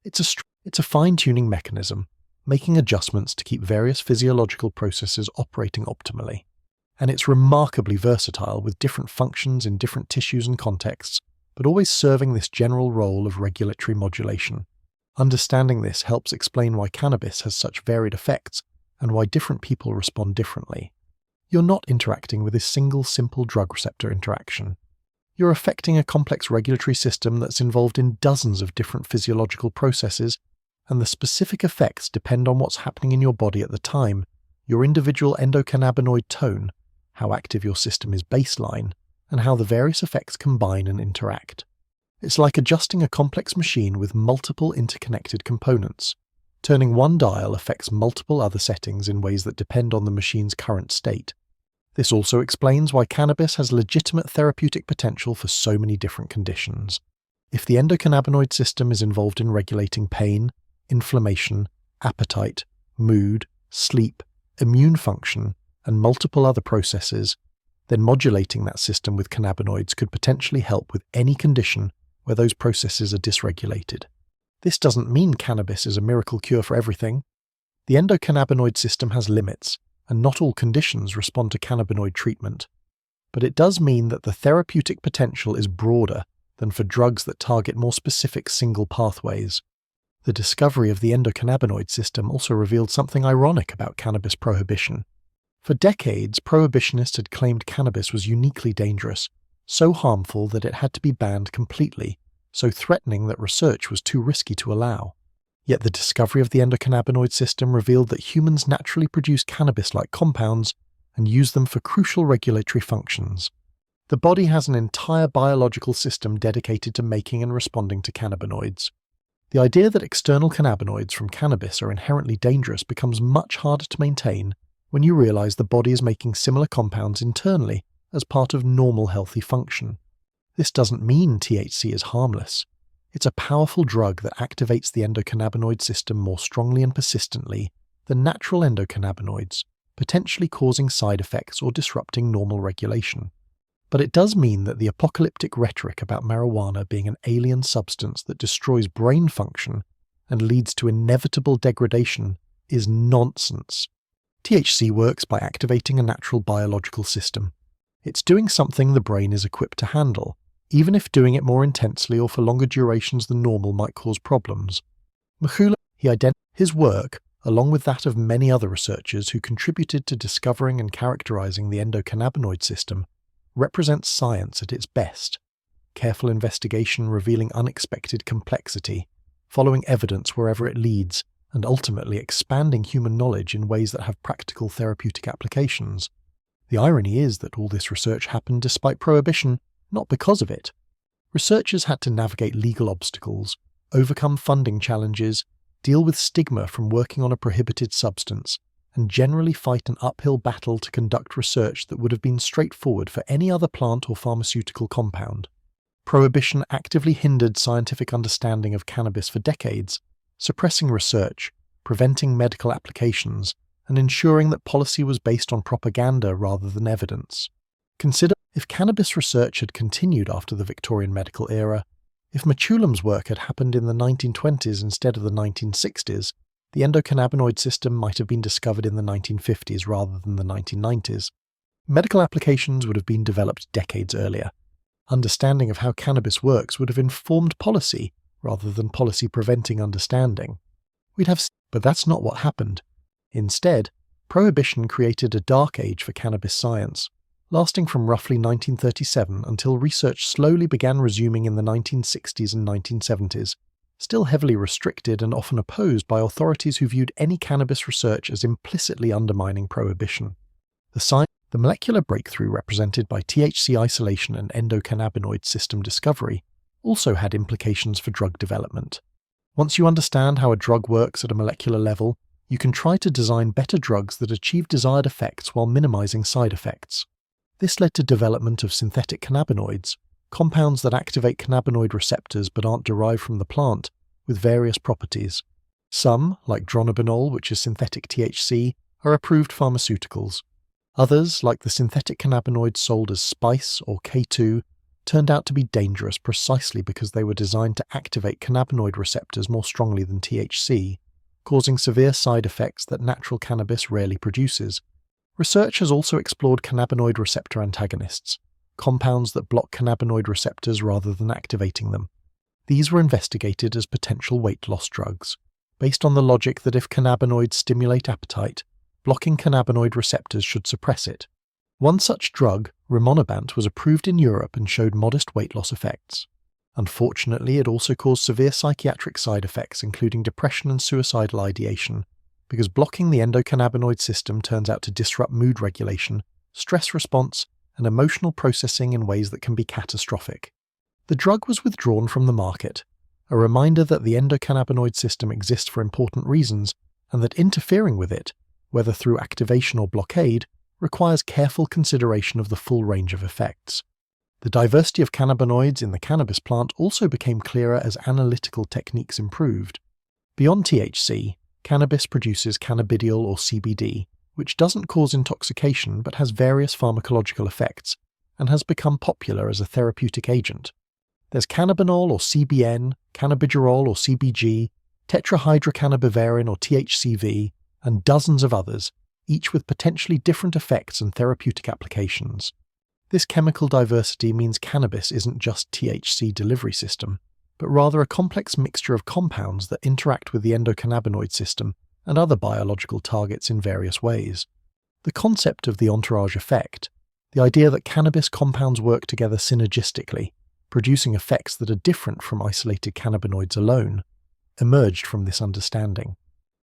It's a fine-tuning mechanism, making adjustments to keep various physiological processes operating optimally. And it's remarkably versatile with different functions in different tissues and contexts, but always serving this general role of regulatory modulation. Understanding this helps explain why cannabis has such varied effects and why different people respond differently. You're not interacting with a single simple drug receptor interaction. You're affecting a complex regulatory system that's involved in dozens of different physiological processes, and the specific effects depend on what's happening in your body at the time, your individual endocannabinoid tone, how active your system is baseline, and how the various effects combine and interact. It's like adjusting a complex machine with multiple interconnected components. Turning one dial affects multiple other settings in ways that depend on the machine's current state. This also explains why cannabis has legitimate therapeutic potential for so many different conditions. If the endocannabinoid system is involved in regulating pain, inflammation, appetite, mood, sleep, immune function, and multiple other processes, then modulating that system with cannabinoids could potentially help with any condition where those processes are dysregulated. This doesn't mean cannabis is a miracle cure for everything. The endocannabinoid system has limits, and not all conditions respond to cannabinoid treatment. But it does mean that the therapeutic potential is broader than for drugs that target more specific single pathways. The discovery of the endocannabinoid system also revealed something ironic about cannabis prohibition. For decades, prohibitionists had claimed cannabis was uniquely dangerous, so harmful that it had to be banned completely, so threatening that research was too risky to allow. Yet the discovery of the endocannabinoid system revealed that humans naturally produce cannabis-like compounds and use them for crucial regulatory functions. The body has an entire biological system dedicated to making and responding to cannabinoids. The idea that external cannabinoids from cannabis are inherently dangerous becomes much harder to maintain when you realize the body is making similar compounds internally as part of normal healthy function. This doesn't mean THC is harmless. It's a powerful drug that activates the endocannabinoid system more strongly and persistently than natural endocannabinoids, potentially causing side effects or disrupting normal regulation. But it does mean that the apocalyptic rhetoric about marijuana being an alien substance that destroys brain function and leads to inevitable degradation is nonsense. THC works by activating a natural biological system. It's doing something the brain is equipped to handle, even if doing it more intensely or for longer durations than normal might cause problems. His work, along with that of many other researchers who contributed to discovering and characterizing the endocannabinoid system, represents science at its best. Careful investigation revealing unexpected complexity, following evidence wherever it leads, and ultimately expanding human knowledge in ways that have practical therapeutic applications. The irony is that all this research happened despite prohibition, not because of it. Researchers had to navigate legal obstacles, overcome funding challenges, deal with stigma from working on a prohibited substance, and generally fight an uphill battle to conduct research that would have been straightforward for any other plant or pharmaceutical compound. Prohibition actively hindered scientific understanding of cannabis for decades, suppressing research, preventing medical applications, and ensuring that policy was based on propaganda rather than evidence. Consider if cannabis research had continued after the Victorian medical era, if Matulam's work had happened in the 1920s instead of the 1960s, the endocannabinoid system might have been discovered in the 1950s rather than the 1990s. Medical applications would have been developed decades earlier. Understanding of how cannabis works would have informed policy rather than policy preventing understanding. But that's not what happened. Instead, prohibition created a dark age for cannabis science, lasting from roughly 1937 until research slowly began resuming in the 1960s and 1970s, still heavily restricted and often opposed by authorities who viewed any cannabis research as implicitly undermining prohibition. The molecular breakthrough represented by THC isolation and endocannabinoid system discovery also had implications for drug development. Once you understand how a drug works at a molecular level, you can try to design better drugs that achieve desired effects while minimizing side effects. This led to development of synthetic cannabinoids, compounds that activate cannabinoid receptors but aren't derived from the plant, with various properties. Some, like dronabinol, which is synthetic THC, are approved pharmaceuticals. Others, like the synthetic cannabinoids sold as Spice or K2, turned out to be dangerous precisely because they were designed to activate cannabinoid receptors more strongly than THC, causing severe side effects that natural cannabis rarely produces. Research has also explored cannabinoid receptor antagonists, compounds that block cannabinoid receptors rather than activating them. These were investigated as potential weight loss drugs, based on the logic that if cannabinoids stimulate appetite, blocking cannabinoid receptors should suppress it. One such drug, rimonabant, was approved in Europe and showed modest weight loss effects. Unfortunately, it also caused severe psychiatric side effects including depression and suicidal ideation, because blocking the endocannabinoid system turns out to disrupt mood regulation, stress response, and emotional processing in ways that can be catastrophic. The drug was withdrawn from the market, a reminder that the endocannabinoid system exists for important reasons and that interfering with it, whether through activation or blockade, requires careful consideration of the full range of effects. The diversity of cannabinoids in the cannabis plant also became clearer as analytical techniques improved. Beyond THC, cannabis produces cannabidiol or CBD, which doesn't cause intoxication but has various pharmacological effects, and has become popular as a therapeutic agent. There's cannabinol or CBN, cannabigerol or CBG, tetrahydrocannabivarin or THCV, and dozens of others, each with potentially different effects and therapeutic applications. This chemical diversity means cannabis isn't just THC delivery system, but rather a complex mixture of compounds that interact with the endocannabinoid system and other biological targets in various ways. The concept of the entourage effect, the idea that cannabis compounds work together synergistically, producing effects that are different from isolated cannabinoids alone, emerged from this understanding.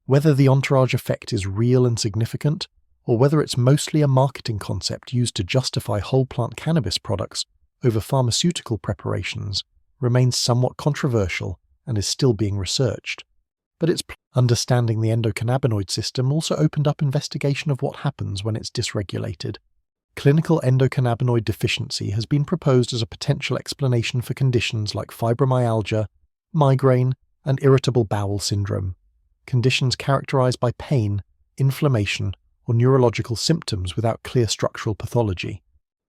Whether the entourage effect is real and significant, or whether it's mostly a marketing concept used to justify whole plant cannabis products over pharmaceutical preparations, remains somewhat controversial and is still being researched. But its understanding the endocannabinoid system also opened up investigation of what happens when it's dysregulated. Clinical endocannabinoid deficiency has been proposed as a potential explanation for conditions like fibromyalgia, migraine, and irritable bowel syndrome, conditions characterized by pain, inflammation, or neurological symptoms without clear structural pathology.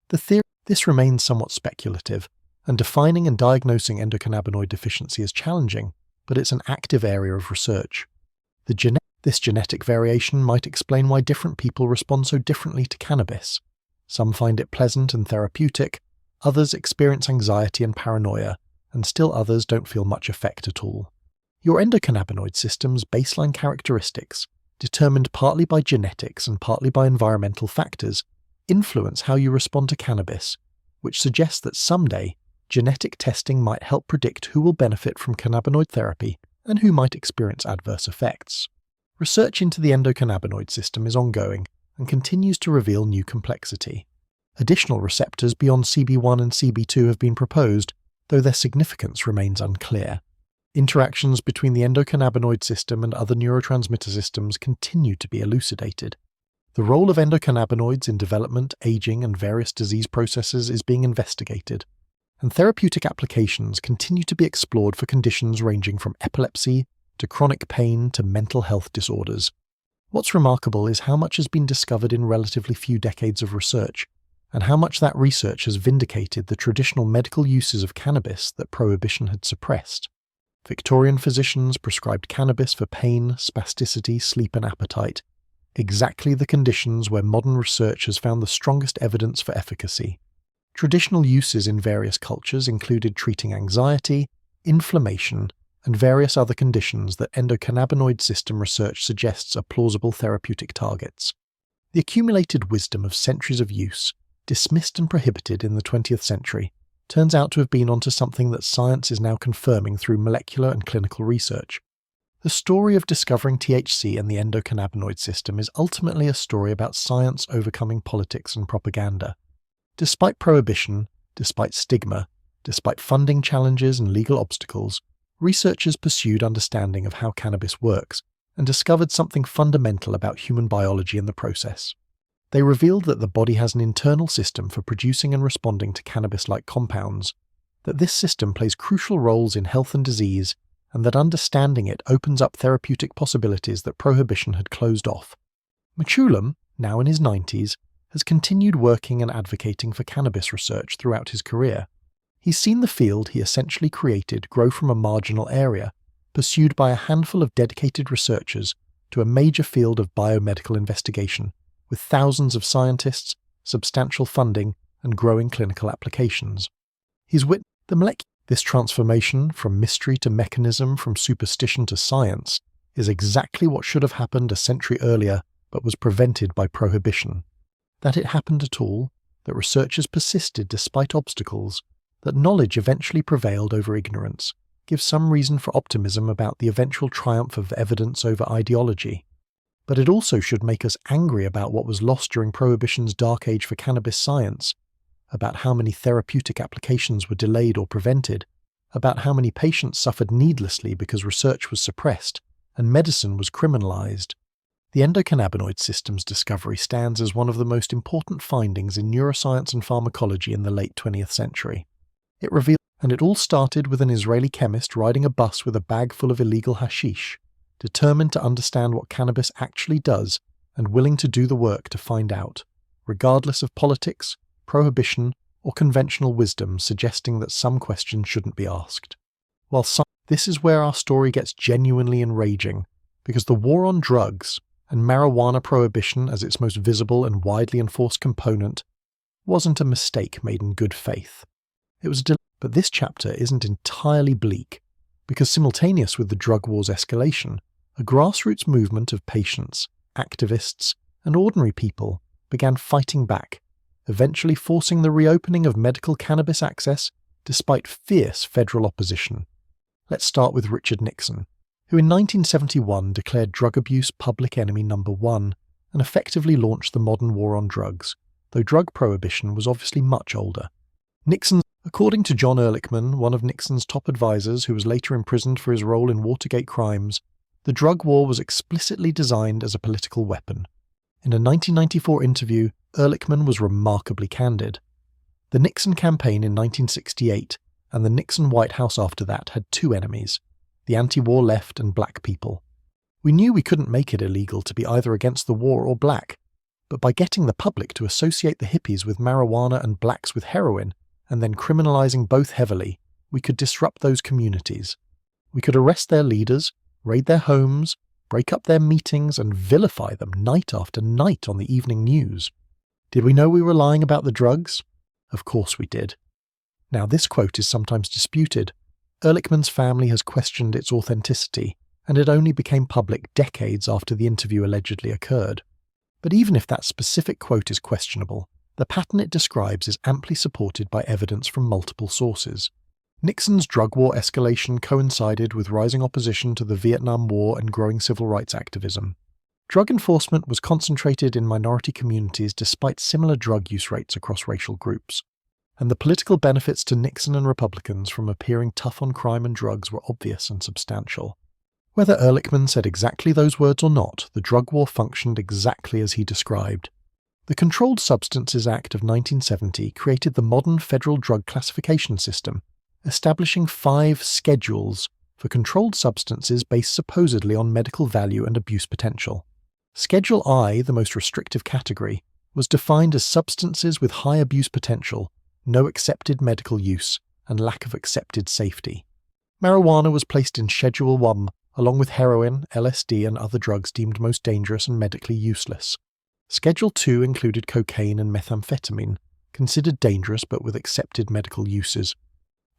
This remains somewhat speculative, and defining and diagnosing endocannabinoid deficiency is challenging, but it's an active area of research. This genetic variation might explain why different people respond so differently to cannabis. Some find it pleasant and therapeutic, others experience anxiety and paranoia, and still others don't feel much effect at all. Your endocannabinoid system's baseline characteristics, determined partly by genetics and partly by environmental factors, influence how you respond to cannabis, which suggests that someday, genetic testing might help predict who will benefit from cannabinoid therapy and who might experience adverse effects. Research into the endocannabinoid system is ongoing and continues to reveal new complexity. Additional receptors beyond CB1 and CB2 have been proposed, though their significance remains unclear. Interactions between the endocannabinoid system and other neurotransmitter systems continue to be elucidated. The role of endocannabinoids in development, aging, and various disease processes is being investigated, and therapeutic applications continue to be explored for conditions ranging from epilepsy to chronic pain to mental health disorders. What's remarkable is how much has been discovered in relatively few decades of research, and how much that research has vindicated the traditional medical uses of cannabis that prohibition had suppressed. Victorian physicians prescribed cannabis for pain, spasticity, sleep, and appetite, exactly the conditions where modern research has found the strongest evidence for efficacy. Traditional uses in various cultures included treating anxiety, inflammation, and various other conditions that endocannabinoid system research suggests are plausible therapeutic targets. The accumulated wisdom of centuries of use, dismissed and prohibited in the 20th century, turns out to have been onto something that science is now confirming through molecular and clinical research. The story of discovering THC and the endocannabinoid system is ultimately a story about science overcoming politics and propaganda. Despite prohibition, despite stigma, despite funding challenges and legal obstacles, researchers pursued understanding of how cannabis works and discovered something fundamental about human biology in the process. They revealed that the body has an internal system for producing and responding to cannabis-like compounds, that this system plays crucial roles in health and disease, and that understanding it opens up therapeutic possibilities that prohibition had closed off. McCullum, now in his 90s, has continued working and advocating for cannabis research throughout his career. He's seen the field he essentially created grow from a marginal area, pursued by a handful of dedicated researchers, to a major field of biomedical investigation, with thousands of scientists, substantial funding, and growing clinical applications. He's witnessed this transformation from mystery to mechanism, from superstition to science, is exactly what should have happened a century earlier but was prevented by prohibition. That it happened at all, that researchers persisted despite obstacles, that knowledge eventually prevailed over ignorance, gives some reason for optimism about the eventual triumph of evidence over ideology. But it also should make us angry about what was lost during Prohibition's dark age for cannabis science, about how many therapeutic applications were delayed or prevented, about how many patients suffered needlessly because research was suppressed and medicine was criminalized. The endocannabinoid system's discovery stands as one of the most important findings in neuroscience and pharmacology in the late 20th century. It all started with an Israeli chemist riding a bus with a bag full of illegal hashish, determined to understand what cannabis actually does and willing to do the work to find out, regardless of politics, prohibition, or conventional wisdom suggesting that some questions shouldn't be asked. This is where our story gets genuinely enraging, because the war on drugs, and marijuana prohibition as its most visible and widely enforced component, wasn't a mistake made in good faith. It was But this chapter isn't entirely bleak, because simultaneous with the drug war's escalation, a grassroots movement of patients, activists, and ordinary people began fighting back, eventually forcing the reopening of medical cannabis access despite fierce federal opposition. Let's start with Richard Nixon, who in 1971 declared drug abuse public enemy number one and effectively launched the modern war on drugs, though drug prohibition was obviously much older. According to John Ehrlichman, one of Nixon's top advisors who was later imprisoned for his role in Watergate crimes, the drug war was explicitly designed as a political weapon. In a 1994 interview, Ehrlichman was remarkably candid. The Nixon campaign in 1968 and the Nixon White House after that had two enemies, the anti-war left and black people. We knew we couldn't make it illegal to be either against the war or black, but by getting the public to associate the hippies with marijuana and blacks with heroin, and then criminalizing both heavily, we could disrupt those communities. We could arrest their leaders, raid their homes, break up their meetings, and vilify them night after night on the evening news. Did we know we were lying about the drugs? Of course we did. Now, this quote is sometimes disputed. Ehrlichman's family has questioned its authenticity, and it only became public decades after the interview allegedly occurred. But even if that specific quote is questionable, the pattern it describes is amply supported by evidence from multiple sources. Nixon's drug war escalation coincided with rising opposition to the Vietnam War and growing civil rights activism. Drug enforcement was concentrated in minority communities despite similar drug use rates across racial groups. And the political benefits to Nixon and Republicans from appearing tough on crime and drugs were obvious and substantial. Whether Ehrlichman said exactly those words or not, the drug war functioned exactly as he described. The Controlled Substances Act of 1970 created the modern federal drug classification system, establishing 5 schedules for controlled substances based supposedly on medical value and abuse potential. Schedule I, the most restrictive category, was defined as substances with high abuse potential, no accepted medical use, and lack of accepted safety. Marijuana was placed in Schedule I, along with heroin, LSD, and other drugs deemed most dangerous and medically useless. Schedule II included cocaine and methamphetamine, considered dangerous but with accepted medical uses.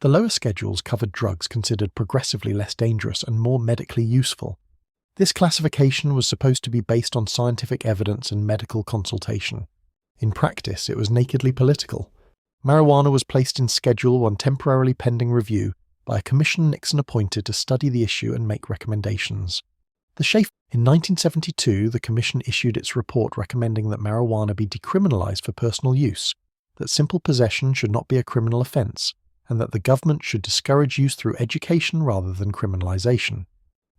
The lower schedules covered drugs considered progressively less dangerous and more medically useful. This classification was supposed to be based on scientific evidence and medical consultation. In practice, it was nakedly political. Marijuana was placed in Schedule I temporarily pending review by a commission Nixon appointed to study the issue and make recommendations. In 1972, the commission issued its report recommending that marijuana be decriminalized for personal use, that simple possession should not be a criminal offense, and that the government should discourage use through education rather than criminalization.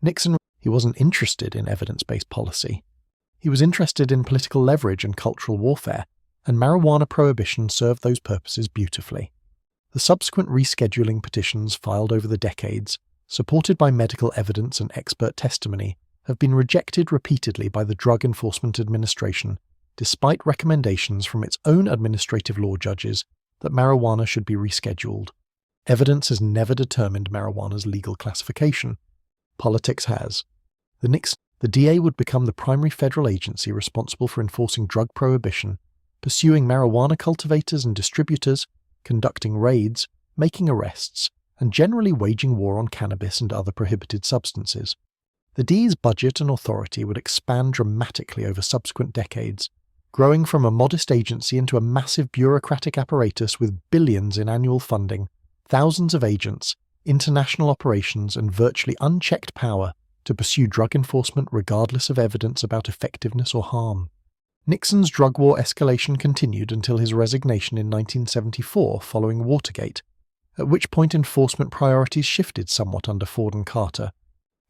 Nixon, he wasn't interested in evidence-based policy. He was interested in political leverage and cultural warfare, and marijuana prohibition served those purposes beautifully. The subsequent rescheduling petitions filed over the decades, supported by medical evidence and expert testimony, have been rejected repeatedly by the Drug Enforcement Administration, despite recommendations from its own administrative law judges that marijuana should be rescheduled. Evidence has never determined marijuana's legal classification. Politics has. The DA would become the primary federal agency responsible for enforcing drug prohibition, pursuing marijuana cultivators and distributors, conducting raids, making arrests, and generally waging war on cannabis and other prohibited substances. The DA's budget and authority would expand dramatically over subsequent decades, growing from a modest agency into a massive bureaucratic apparatus with billions in annual funding, thousands of agents, international operations, and virtually unchecked power to pursue drug enforcement regardless of evidence about effectiveness or harm. Nixon's drug war escalation continued until his resignation in 1974 following Watergate, at which point enforcement priorities shifted somewhat under Ford and Carter.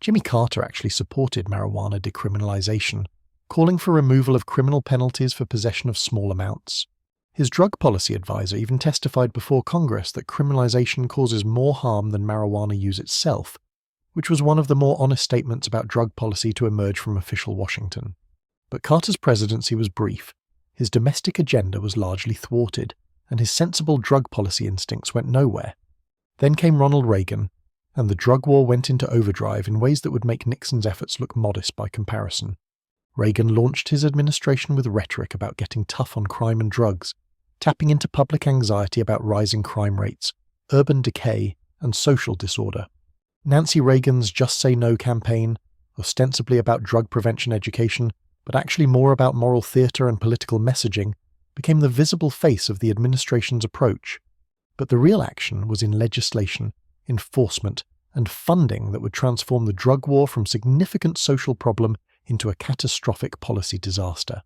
Jimmy Carter actually supported marijuana decriminalization, calling for removal of criminal penalties for possession of small amounts. His drug policy advisor even testified before Congress that criminalization causes more harm than marijuana use itself, which was one of the more honest statements about drug policy to emerge from official Washington. But Carter's presidency was brief. His domestic agenda was largely thwarted, and his sensible drug policy instincts went nowhere. Then came Ronald Reagan, and the drug war went into overdrive in ways that would make Nixon's efforts look modest by comparison. Reagan launched his administration with rhetoric about getting tough on crime and drugs, tapping into public anxiety about rising crime rates, urban decay, and social disorder. Nancy Reagan's Just Say No campaign, ostensibly about drug prevention education, but actually more about moral theatre and political messaging, became the visible face of the administration's approach. But the real action was in legislation, enforcement, and funding that would transform the drug war from significant social problem into a catastrophic policy disaster.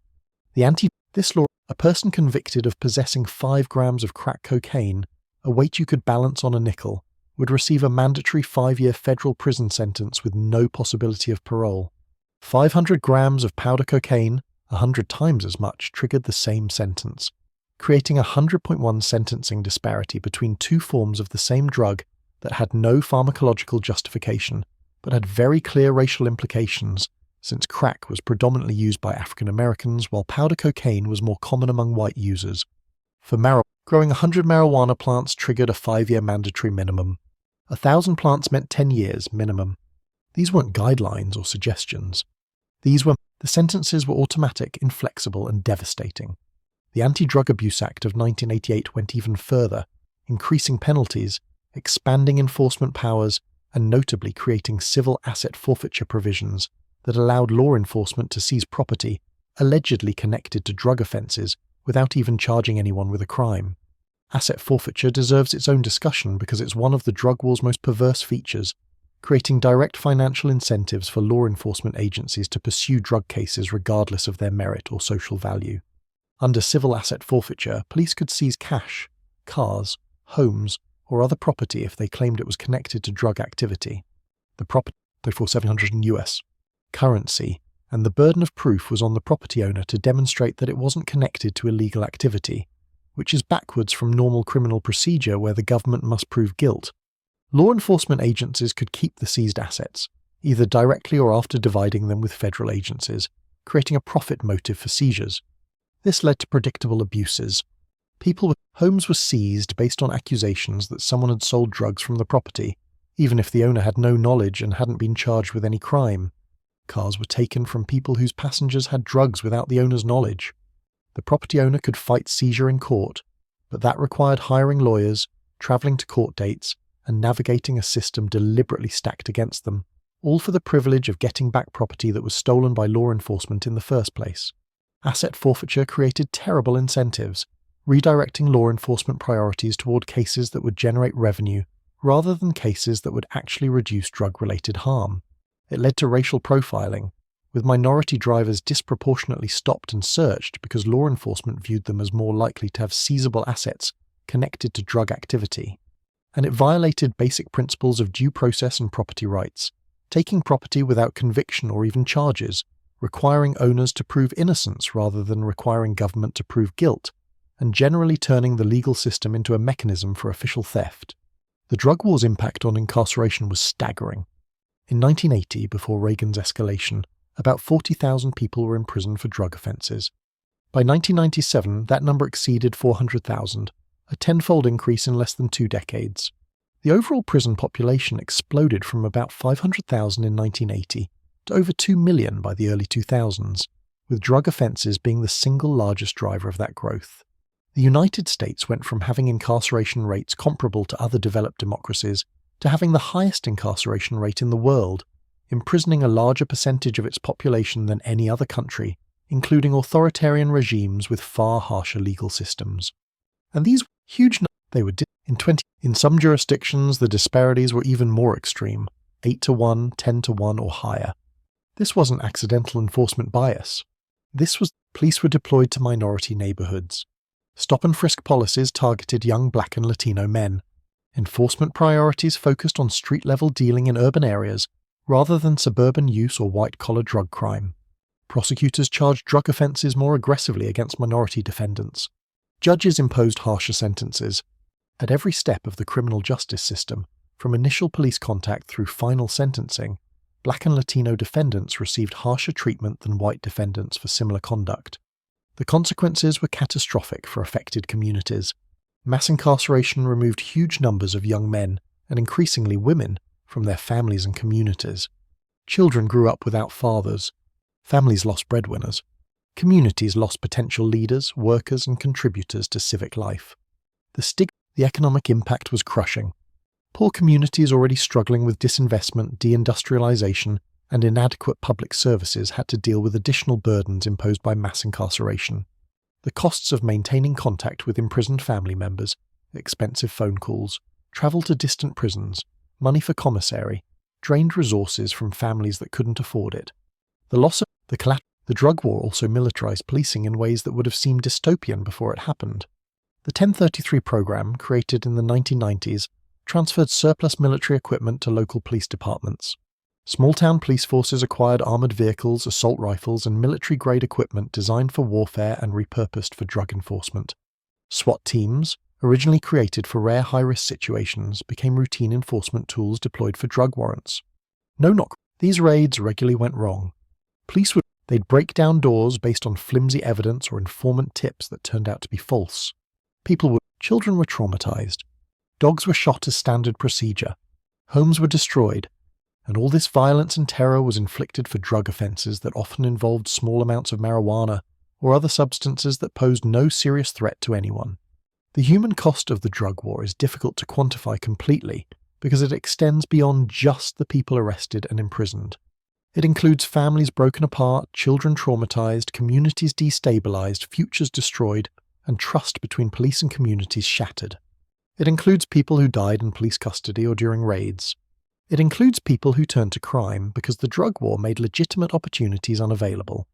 This law, a person convicted of possessing 5 grams of crack cocaine, a weight you could balance on a nickel, would receive a mandatory 5-year federal prison sentence with no possibility of parole. 500 grams of powder cocaine, 100 times as much, triggered the same sentence, creating a 100.1 sentencing disparity between 2 forms of the same drug that had no pharmacological justification, but had very clear racial implications, since crack was predominantly used by African Americans while powder cocaine was more common among white users. For growing 100 marijuana plants triggered a 5-year mandatory minimum. 1,000 plants meant 10 years minimum. These weren't guidelines or suggestions. The sentences were automatic, inflexible, and devastating. The Anti-Drug Abuse Act of 1988 went even further, increasing penalties, expanding enforcement powers, and notably creating civil asset forfeiture provisions that allowed law enforcement to seize property allegedly connected to drug offences without even charging anyone with a crime. Asset forfeiture deserves its own discussion because it's one of the drug war's most perverse features, creating direct financial incentives for law enforcement agencies to pursue drug cases regardless of their merit or social value. Under civil asset forfeiture, police could seize cash, cars, homes, or other property if they claimed it was connected to drug activity. The property, for $700 in US currency, and the burden of proof was on the property owner to demonstrate that it wasn't connected to illegal activity, which is backwards from normal criminal procedure where the government must prove guilt. Law enforcement agencies could keep the seized assets, either directly or after dividing them with federal agencies, creating a profit motive for seizures. This led to predictable abuses. Homes were seized based on accusations that someone had sold drugs from the property, even if the owner had no knowledge and hadn't been charged with any crime. Cars were taken from people whose passengers had drugs without the owner's knowledge. The property owner could fight seizure in court, but that required hiring lawyers, travelling to court dates, and navigating a system deliberately stacked against them, all for the privilege of getting back property that was stolen by law enforcement in the first place. Asset forfeiture created terrible incentives, redirecting law enforcement priorities toward cases that would generate revenue rather than cases that would actually reduce drug-related harm. It led to racial profiling, with minority drivers disproportionately stopped and searched because law enforcement viewed them as more likely to have seizable assets connected to drug activity. And it violated basic principles of due process and property rights, taking property without conviction or even charges, requiring owners to prove innocence rather than requiring government to prove guilt, and generally turning the legal system into a mechanism for official theft. The drug war's impact on incarceration was staggering. In 1980, before Reagan's escalation, about 40,000 people were in prison for drug offences. By 1997, that number exceeded 400,000, a tenfold increase in less than 2 decades. The overall prison population exploded from about 500,000 in 1980 to over 2 million by the early 2000s, with drug offences being the single largest driver of that growth. The United States went from having incarceration rates comparable to other developed democracies to having the highest incarceration rate in the world, imprisoning a larger percentage of its population than any other country, including authoritarian regimes with far harsher legal systems. And these huge in some jurisdictions the disparities were even more extreme, 8-to-1, 10-to-1 or higher. This wasn't accidental enforcement bias. Police were deployed to minority neighborhoods. Stop-and-frisk policies targeted young Black and Latino men. Enforcement priorities focused on street-level dealing in urban areas rather than suburban use or white-collar drug crime. Prosecutors charged drug offences more aggressively against minority defendants. Judges imposed harsher sentences. At every step of the criminal justice system, from initial police contact through final sentencing, Black and Latino defendants received harsher treatment than white defendants for similar conduct. The consequences were catastrophic for affected communities. Mass incarceration removed huge numbers of young men, and increasingly women, from their families and communities. Children grew up without fathers. Families lost breadwinners. Communities lost potential leaders, workers, and contributors to civic life. The economic impact was crushing. Poor communities already struggling with disinvestment, deindustrialization, and inadequate public services had to deal with additional burdens imposed by mass incarceration. The costs of maintaining contact with imprisoned family members, expensive phone calls, travel to distant prisons, money for commissary, drained resources from families that couldn't afford it. The drug war also militarized policing in ways that would have seemed dystopian before it happened. The 1033 program, created in the 1990s, transferred surplus military equipment to local police departments. Small-town police forces acquired armoured vehicles, assault rifles, and military-grade equipment designed for warfare and repurposed for drug enforcement. SWAT teams, originally created for rare high-risk situations, became routine enforcement tools deployed for drug warrants. These raids regularly went wrong. They'd break down doors based on flimsy evidence or informant tips that turned out to be false. Children were traumatized. Dogs were shot as standard procedure. Homes were destroyed, and all this violence and terror was inflicted for drug offences that often involved small amounts of marijuana or other substances that posed no serious threat to anyone. The human cost of the drug war is difficult to quantify completely because it extends beyond just the people arrested and imprisoned. It includes families broken apart, children traumatized, communities destabilized, futures destroyed, and trust between police and communities shattered. It includes people who died in police custody or during raids. It includes people who turned to crime because the drug war made legitimate opportunities unavailable.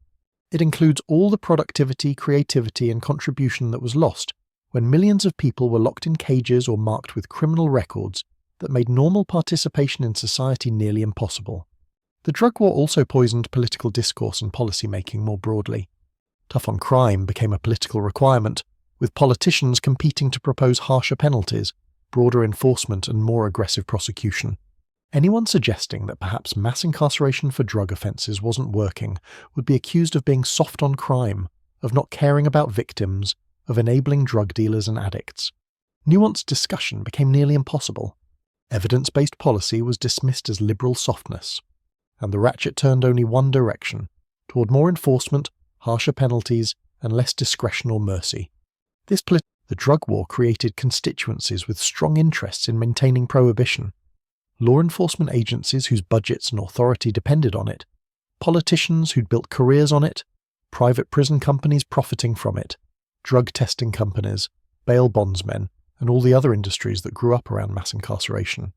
It includes all the productivity, creativity, and contribution that was lost when millions of people were locked in cages or marked with criminal records that made normal participation in society nearly impossible. The drug war also poisoned political discourse and policy-making more broadly. Tough on crime became a political requirement, with politicians competing to propose harsher penalties, broader enforcement, and more aggressive prosecution. Anyone suggesting that perhaps mass incarceration for drug offences wasn't working would be accused of being soft on crime, of not caring about victims, of enabling drug dealers and addicts. Nuanced discussion became nearly impossible. Evidence-based policy was dismissed as liberal softness, and the ratchet turned only one direction, toward more enforcement, harsher penalties, and less discretion or mercy. The drug war created constituencies with strong interests in maintaining prohibition, law enforcement agencies whose budgets and authority depended on it, politicians who'd built careers on it, private prison companies profiting from it, drug testing companies, bail bondsmen, and all the other industries that grew up around mass incarceration.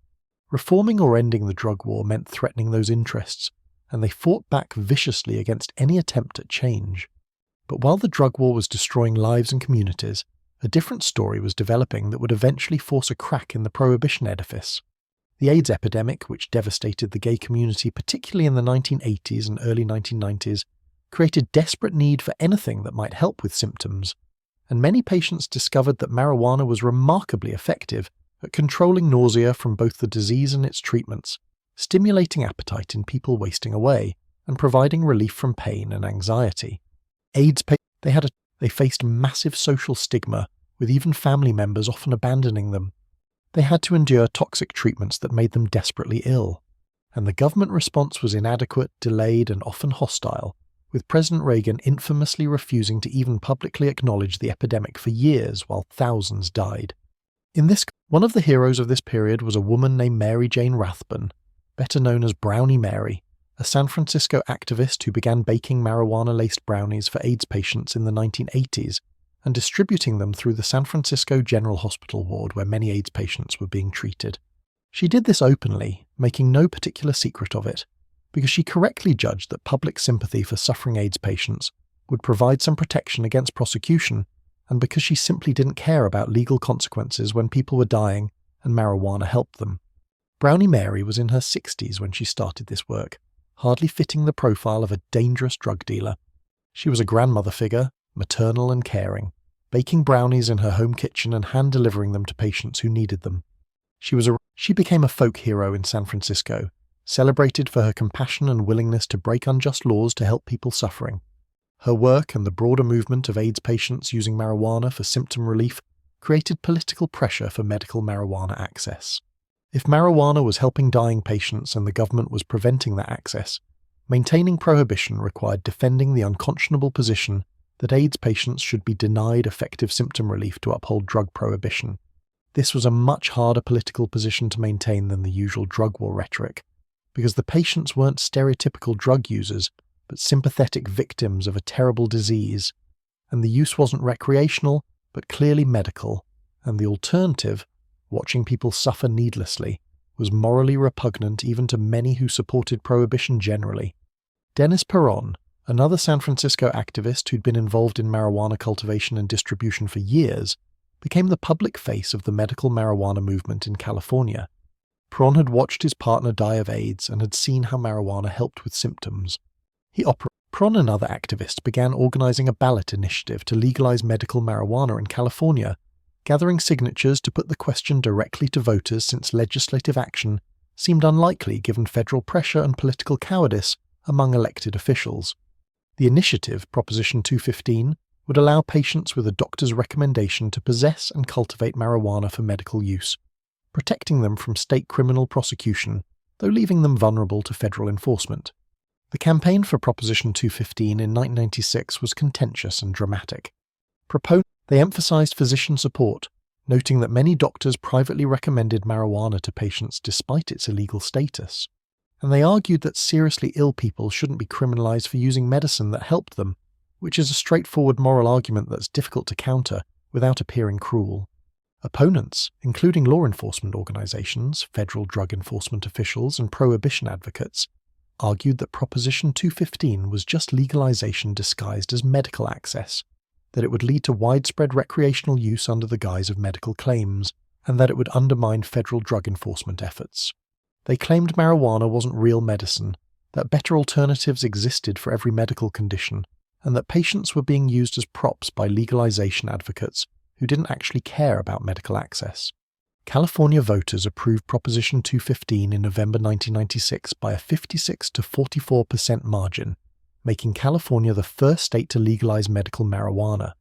Reforming or ending the drug war meant threatening those interests, and they fought back viciously against any attempt at change. But while the drug war was destroying lives and communities, a different story was developing that would eventually force a crack in the prohibition edifice. The AIDS epidemic, which devastated the gay community particularly in the 1980s and early 1990s, created desperate need for anything that might help with symptoms, and many patients discovered that marijuana was remarkably effective at controlling nausea from both the disease and its treatments, stimulating appetite in people wasting away, and providing relief from pain and anxiety. AIDS patients, they faced massive social stigma, with even family members often abandoning them. They had to endure toxic treatments that made them desperately ill, and the government response was inadequate, delayed, and often hostile, with President Reagan infamously refusing to even publicly acknowledge the epidemic for years while thousands died. One of the heroes of this period was a woman named Mary Jane Rathbun, better known as Brownie Mary, a San Francisco activist who began baking marijuana-laced brownies for AIDS patients in the 1980s and distributing them through the San Francisco General Hospital ward where many AIDS patients were being treated. She did this openly, making no particular secret of it, because she correctly judged that public sympathy for suffering AIDS patients would provide some protection against prosecution, and because she simply didn't care about legal consequences when people were dying and marijuana helped them. Brownie Mary was in her 60s when she started this work, hardly fitting the profile of a dangerous drug dealer. She was a grandmother figure, maternal and caring, baking brownies in her home kitchen and hand-delivering them to patients who needed them. She became a folk hero in San Francisco, celebrated for her compassion and willingness to break unjust laws to help people suffering. Her work and the broader movement of AIDS patients using marijuana for symptom relief created political pressure for medical marijuana access. If marijuana was helping dying patients and the government was preventing that access, maintaining prohibition required defending the unconscionable position that AIDS patients should be denied effective symptom relief to uphold drug prohibition. This was a much harder political position to maintain than the usual drug war rhetoric, because the patients weren't stereotypical drug users, but sympathetic victims of a terrible disease, and the use wasn't recreational, but clearly medical, and the alternative, watching people suffer needlessly, was morally repugnant even to many who supported prohibition generally. Dennis Perron, another San Francisco activist who'd been involved in marijuana cultivation and distribution for years, became the public face of the medical marijuana movement in California. Perron had watched his partner die of AIDS and had seen how marijuana helped with symptoms. Perron and other activists began organizing a ballot initiative to legalize medical marijuana in California, gathering signatures to put the question directly to voters since legislative action seemed unlikely given federal pressure and political cowardice among elected officials. The initiative, Proposition 215, would allow patients with a doctor's recommendation to possess and cultivate marijuana for medical use. protecting them from state criminal prosecution, though leaving them vulnerable to federal enforcement. The campaign for Proposition 215 in 1996 was contentious and dramatic. They emphasized physician support, noting that many doctors privately recommended marijuana to patients despite its illegal status. And they argued that seriously ill people shouldn't be criminalized for using medicine that helped them, which is a straightforward moral argument that's difficult to counter without appearing cruel. Opponents, including law enforcement organizations, federal drug enforcement officials, and prohibition advocates, argued that Proposition 215 was just legalization disguised as medical access, that it would lead to widespread recreational use under the guise of medical claims, and that it would undermine federal drug enforcement efforts. They claimed marijuana wasn't real medicine, that better alternatives existed for every medical condition, and that patients were being used as props by legalization advocates who didn't actually care about medical access. California voters approved Proposition 215 in November 1996 by a 56 to 44% margin, making California the first state to legalize medical marijuana.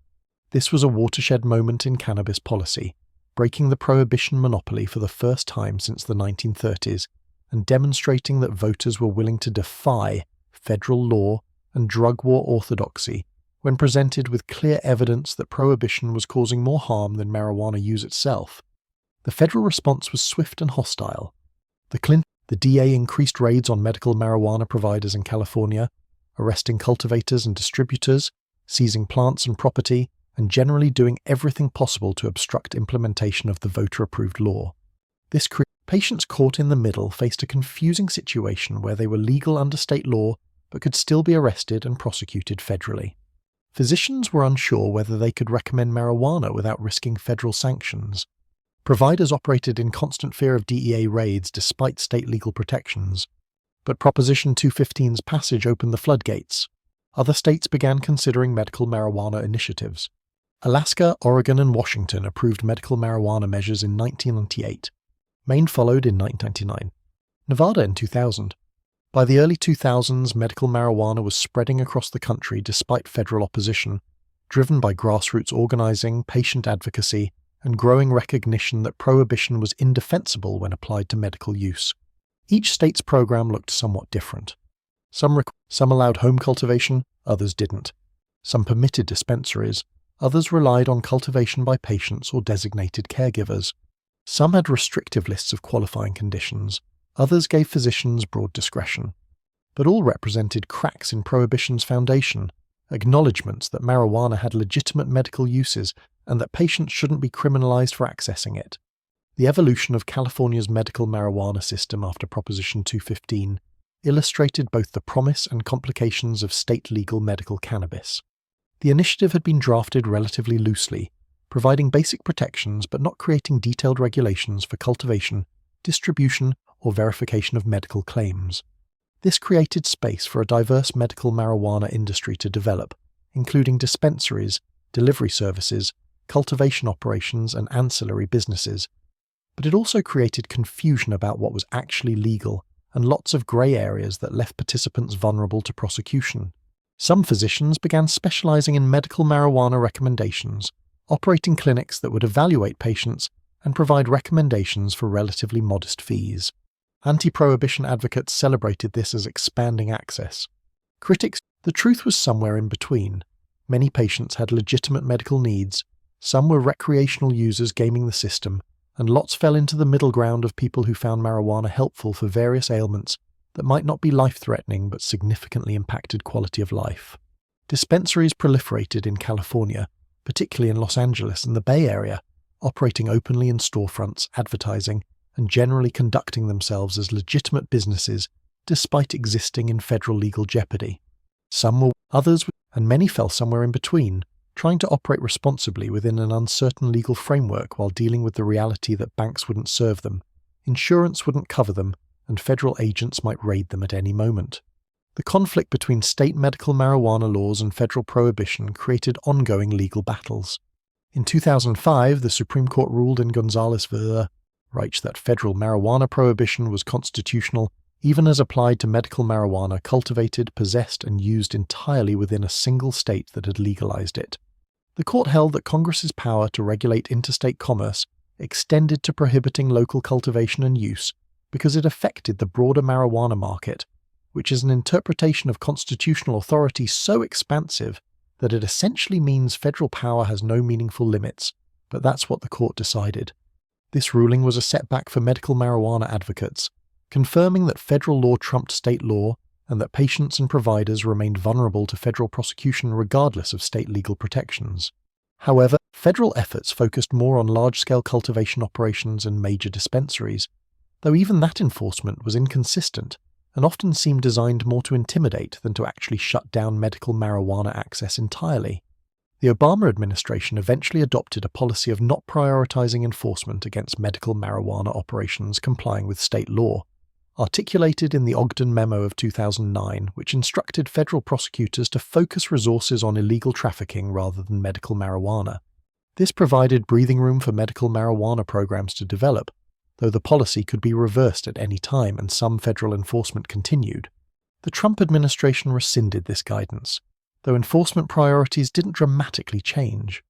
This was a watershed moment in cannabis policy, breaking the prohibition monopoly for the first time since the 1930s and demonstrating that voters were willing to defy federal law and drug war orthodoxy when presented with clear evidence that prohibition was causing more harm than marijuana use itself. The federal response was swift and hostile. The DA increased raids on medical marijuana providers in California, arresting cultivators and distributors, seizing plants and property, and generally doing everything possible to obstruct implementation of the voter-approved law. Patients caught in the middle faced a confusing situation where they were legal under state law but could still be arrested and prosecuted federally. Physicians were unsure whether they could recommend marijuana without risking federal sanctions. Providers operated in constant fear of DEA raids despite state legal protections. But Proposition 215's passage opened the floodgates. Other states began considering medical marijuana initiatives. Alaska, Oregon, and Washington approved medical marijuana measures in 1998. Maine followed in 1999. Nevada in 2000. By the early 2000s, medical marijuana was spreading across the country despite federal opposition, driven by grassroots organizing, patient advocacy, and growing recognition that prohibition was indefensible when applied to medical use. Each state's program looked somewhat different. Some allowed home cultivation, others didn't. Some permitted dispensaries, others relied on cultivation by patients or designated caregivers. Some had restrictive lists of qualifying conditions, others gave physicians broad discretion. But all represented cracks in prohibition's foundation, acknowledgements that marijuana had legitimate medical uses and that patients shouldn't be criminalized for accessing it. The evolution of California's medical marijuana system after Proposition 215 illustrated both the promise and complications of state-legal medical cannabis. The initiative had been drafted relatively loosely, providing basic protections but not creating detailed regulations for cultivation, distribution, or verification of medical claims. This created space for a diverse medical marijuana industry to develop, including dispensaries, delivery services, cultivation operations, and ancillary businesses. But it also created confusion about what was actually legal and lots of grey areas that left participants vulnerable to prosecution. Some physicians began specializing in medical marijuana recommendations, operating clinics that would evaluate patients and provide recommendations for relatively modest fees. Anti-prohibition advocates celebrated this as expanding access. The truth was somewhere in between. Many patients had legitimate medical needs, some were recreational users gaming the system, and lots fell into the middle ground of people who found marijuana helpful for various ailments that might not be life-threatening but significantly impacted quality of life. Dispensaries proliferated in California, particularly in Los Angeles and the Bay Area, operating openly in storefronts, advertising, and generally conducting themselves as legitimate businesses despite existing in federal legal jeopardy. Some were, others, and many fell somewhere in between, trying to operate responsibly within an uncertain legal framework while dealing with the reality that banks wouldn't serve them, insurance wouldn't cover them, and federal agents might raid them at any moment. The conflict between state medical marijuana laws and federal prohibition created ongoing legal battles. In 2005, the Supreme Court ruled in Gonzales v. Reich that federal marijuana prohibition was constitutional even as applied to medical marijuana cultivated, possessed, and used entirely within a single state that had legalized it. The court held that Congress's power to regulate interstate commerce extended to prohibiting local cultivation and use because it affected the broader marijuana market, which is an interpretation of constitutional authority so expansive that it essentially means federal power has no meaningful limits, but that's what the court decided. This ruling was a setback for medical marijuana advocates, confirming that federal law trumped state law and that patients and providers remained vulnerable to federal prosecution regardless of state legal protections. However, federal efforts focused more on large-scale cultivation operations and major dispensaries, though even that enforcement was inconsistent and often seemed designed more to intimidate than to actually shut down medical marijuana access entirely. The Obama administration eventually adopted a policy of not prioritizing enforcement against medical marijuana operations complying with state law, articulated in the Ogden Memo of 2009, which instructed federal prosecutors to focus resources on illegal trafficking rather than medical marijuana. This provided breathing room for medical marijuana programs to develop, though the policy could be reversed at any time and some federal enforcement continued. The Trump administration rescinded this guidance, though enforcement priorities didn't dramatically change.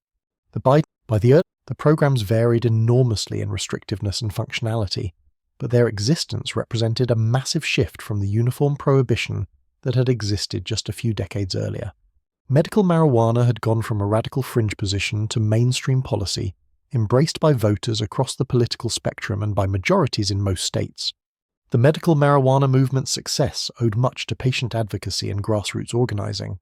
By the programs varied enormously in restrictiveness and functionality, but their existence represented a massive shift from the uniform prohibition that had existed just a few decades earlier. Medical marijuana had gone from a radical fringe position to mainstream policy, embraced by voters across the political spectrum and by majorities in most states. The medical marijuana movement's success owed much to patient advocacy and grassroots organizing.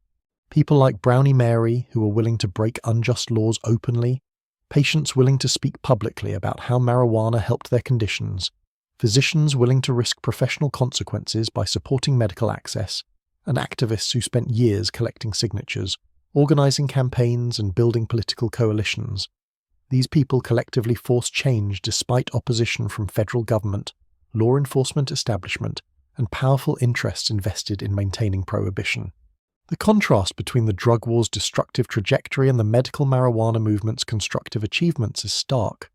People like Brownie Mary, who were willing to break unjust laws openly, patients willing to speak publicly about how marijuana helped their conditions, physicians willing to risk professional consequences by supporting medical access, and activists who spent years collecting signatures, organizing campaigns, and building political coalitions. These people collectively forced change despite opposition from federal government, law enforcement establishment, and powerful interests invested in maintaining prohibition. The contrast between the drug war's destructive trajectory and the medical marijuana movement's constructive achievements is stark.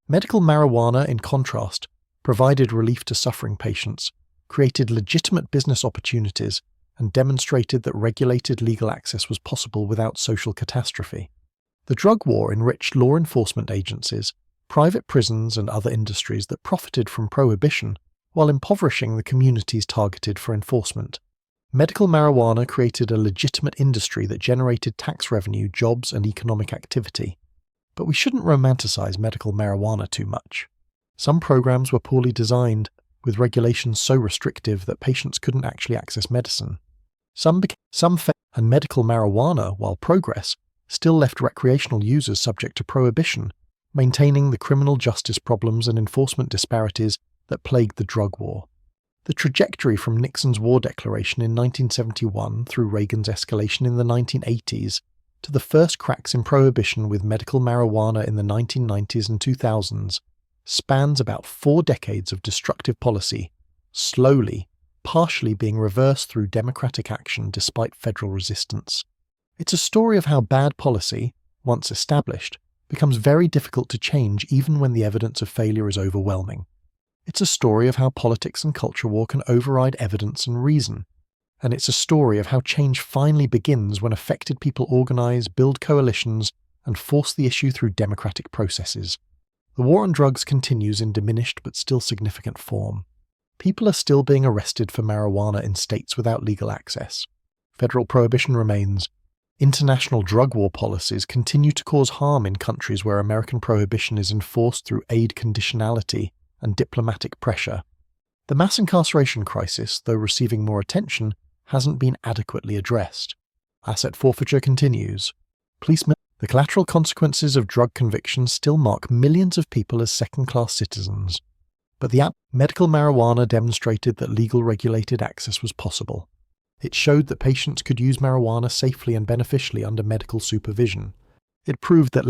Medical marijuana, in contrast, provided relief to suffering patients, created legitimate business opportunities, and demonstrated that regulated legal access was possible without social catastrophe. The drug war enriched law enforcement agencies, private prisons, and other industries that profited from prohibition, while impoverishing the communities targeted for enforcement. Medical marijuana created a legitimate industry that generated tax revenue, jobs, and economic activity. But we shouldn't romanticize medical marijuana too much. Some programs were poorly designed, with regulations so restrictive that patients couldn't actually access medicine. And medical marijuana, while progress, still left recreational users subject to prohibition, maintaining the criminal justice problems and enforcement disparities that plagued the drug war. The trajectory from Nixon's war declaration in 1971 through Reagan's escalation in the 1980s to the first cracks in prohibition with medical marijuana in the 1990s and 2000s spans about 4 decades of destructive policy, slowly, partially being reversed through democratic action despite federal resistance. It's a story of how bad policy, once established, becomes very difficult to change even when the evidence of failure is overwhelming. It's a story of how politics and culture war can override evidence and reason. And it's a story of how change finally begins when affected people organize, build coalitions, and force the issue through democratic processes. The war on drugs continues in diminished but still significant form. People are still being arrested for marijuana in states without legal access. Federal prohibition remains. International drug war policies continue to cause harm in countries where American prohibition is enforced through aid conditionality and diplomatic pressure. The mass incarceration crisis, though receiving more attention, hasn't been adequately addressed. Asset forfeiture continues. The collateral consequences of drug convictions still mark millions of people as second-class citizens. But the medical marijuana demonstrated that legal regulated access was possible. It showed that patients could use marijuana safely and beneficially under medical supervision. It proved that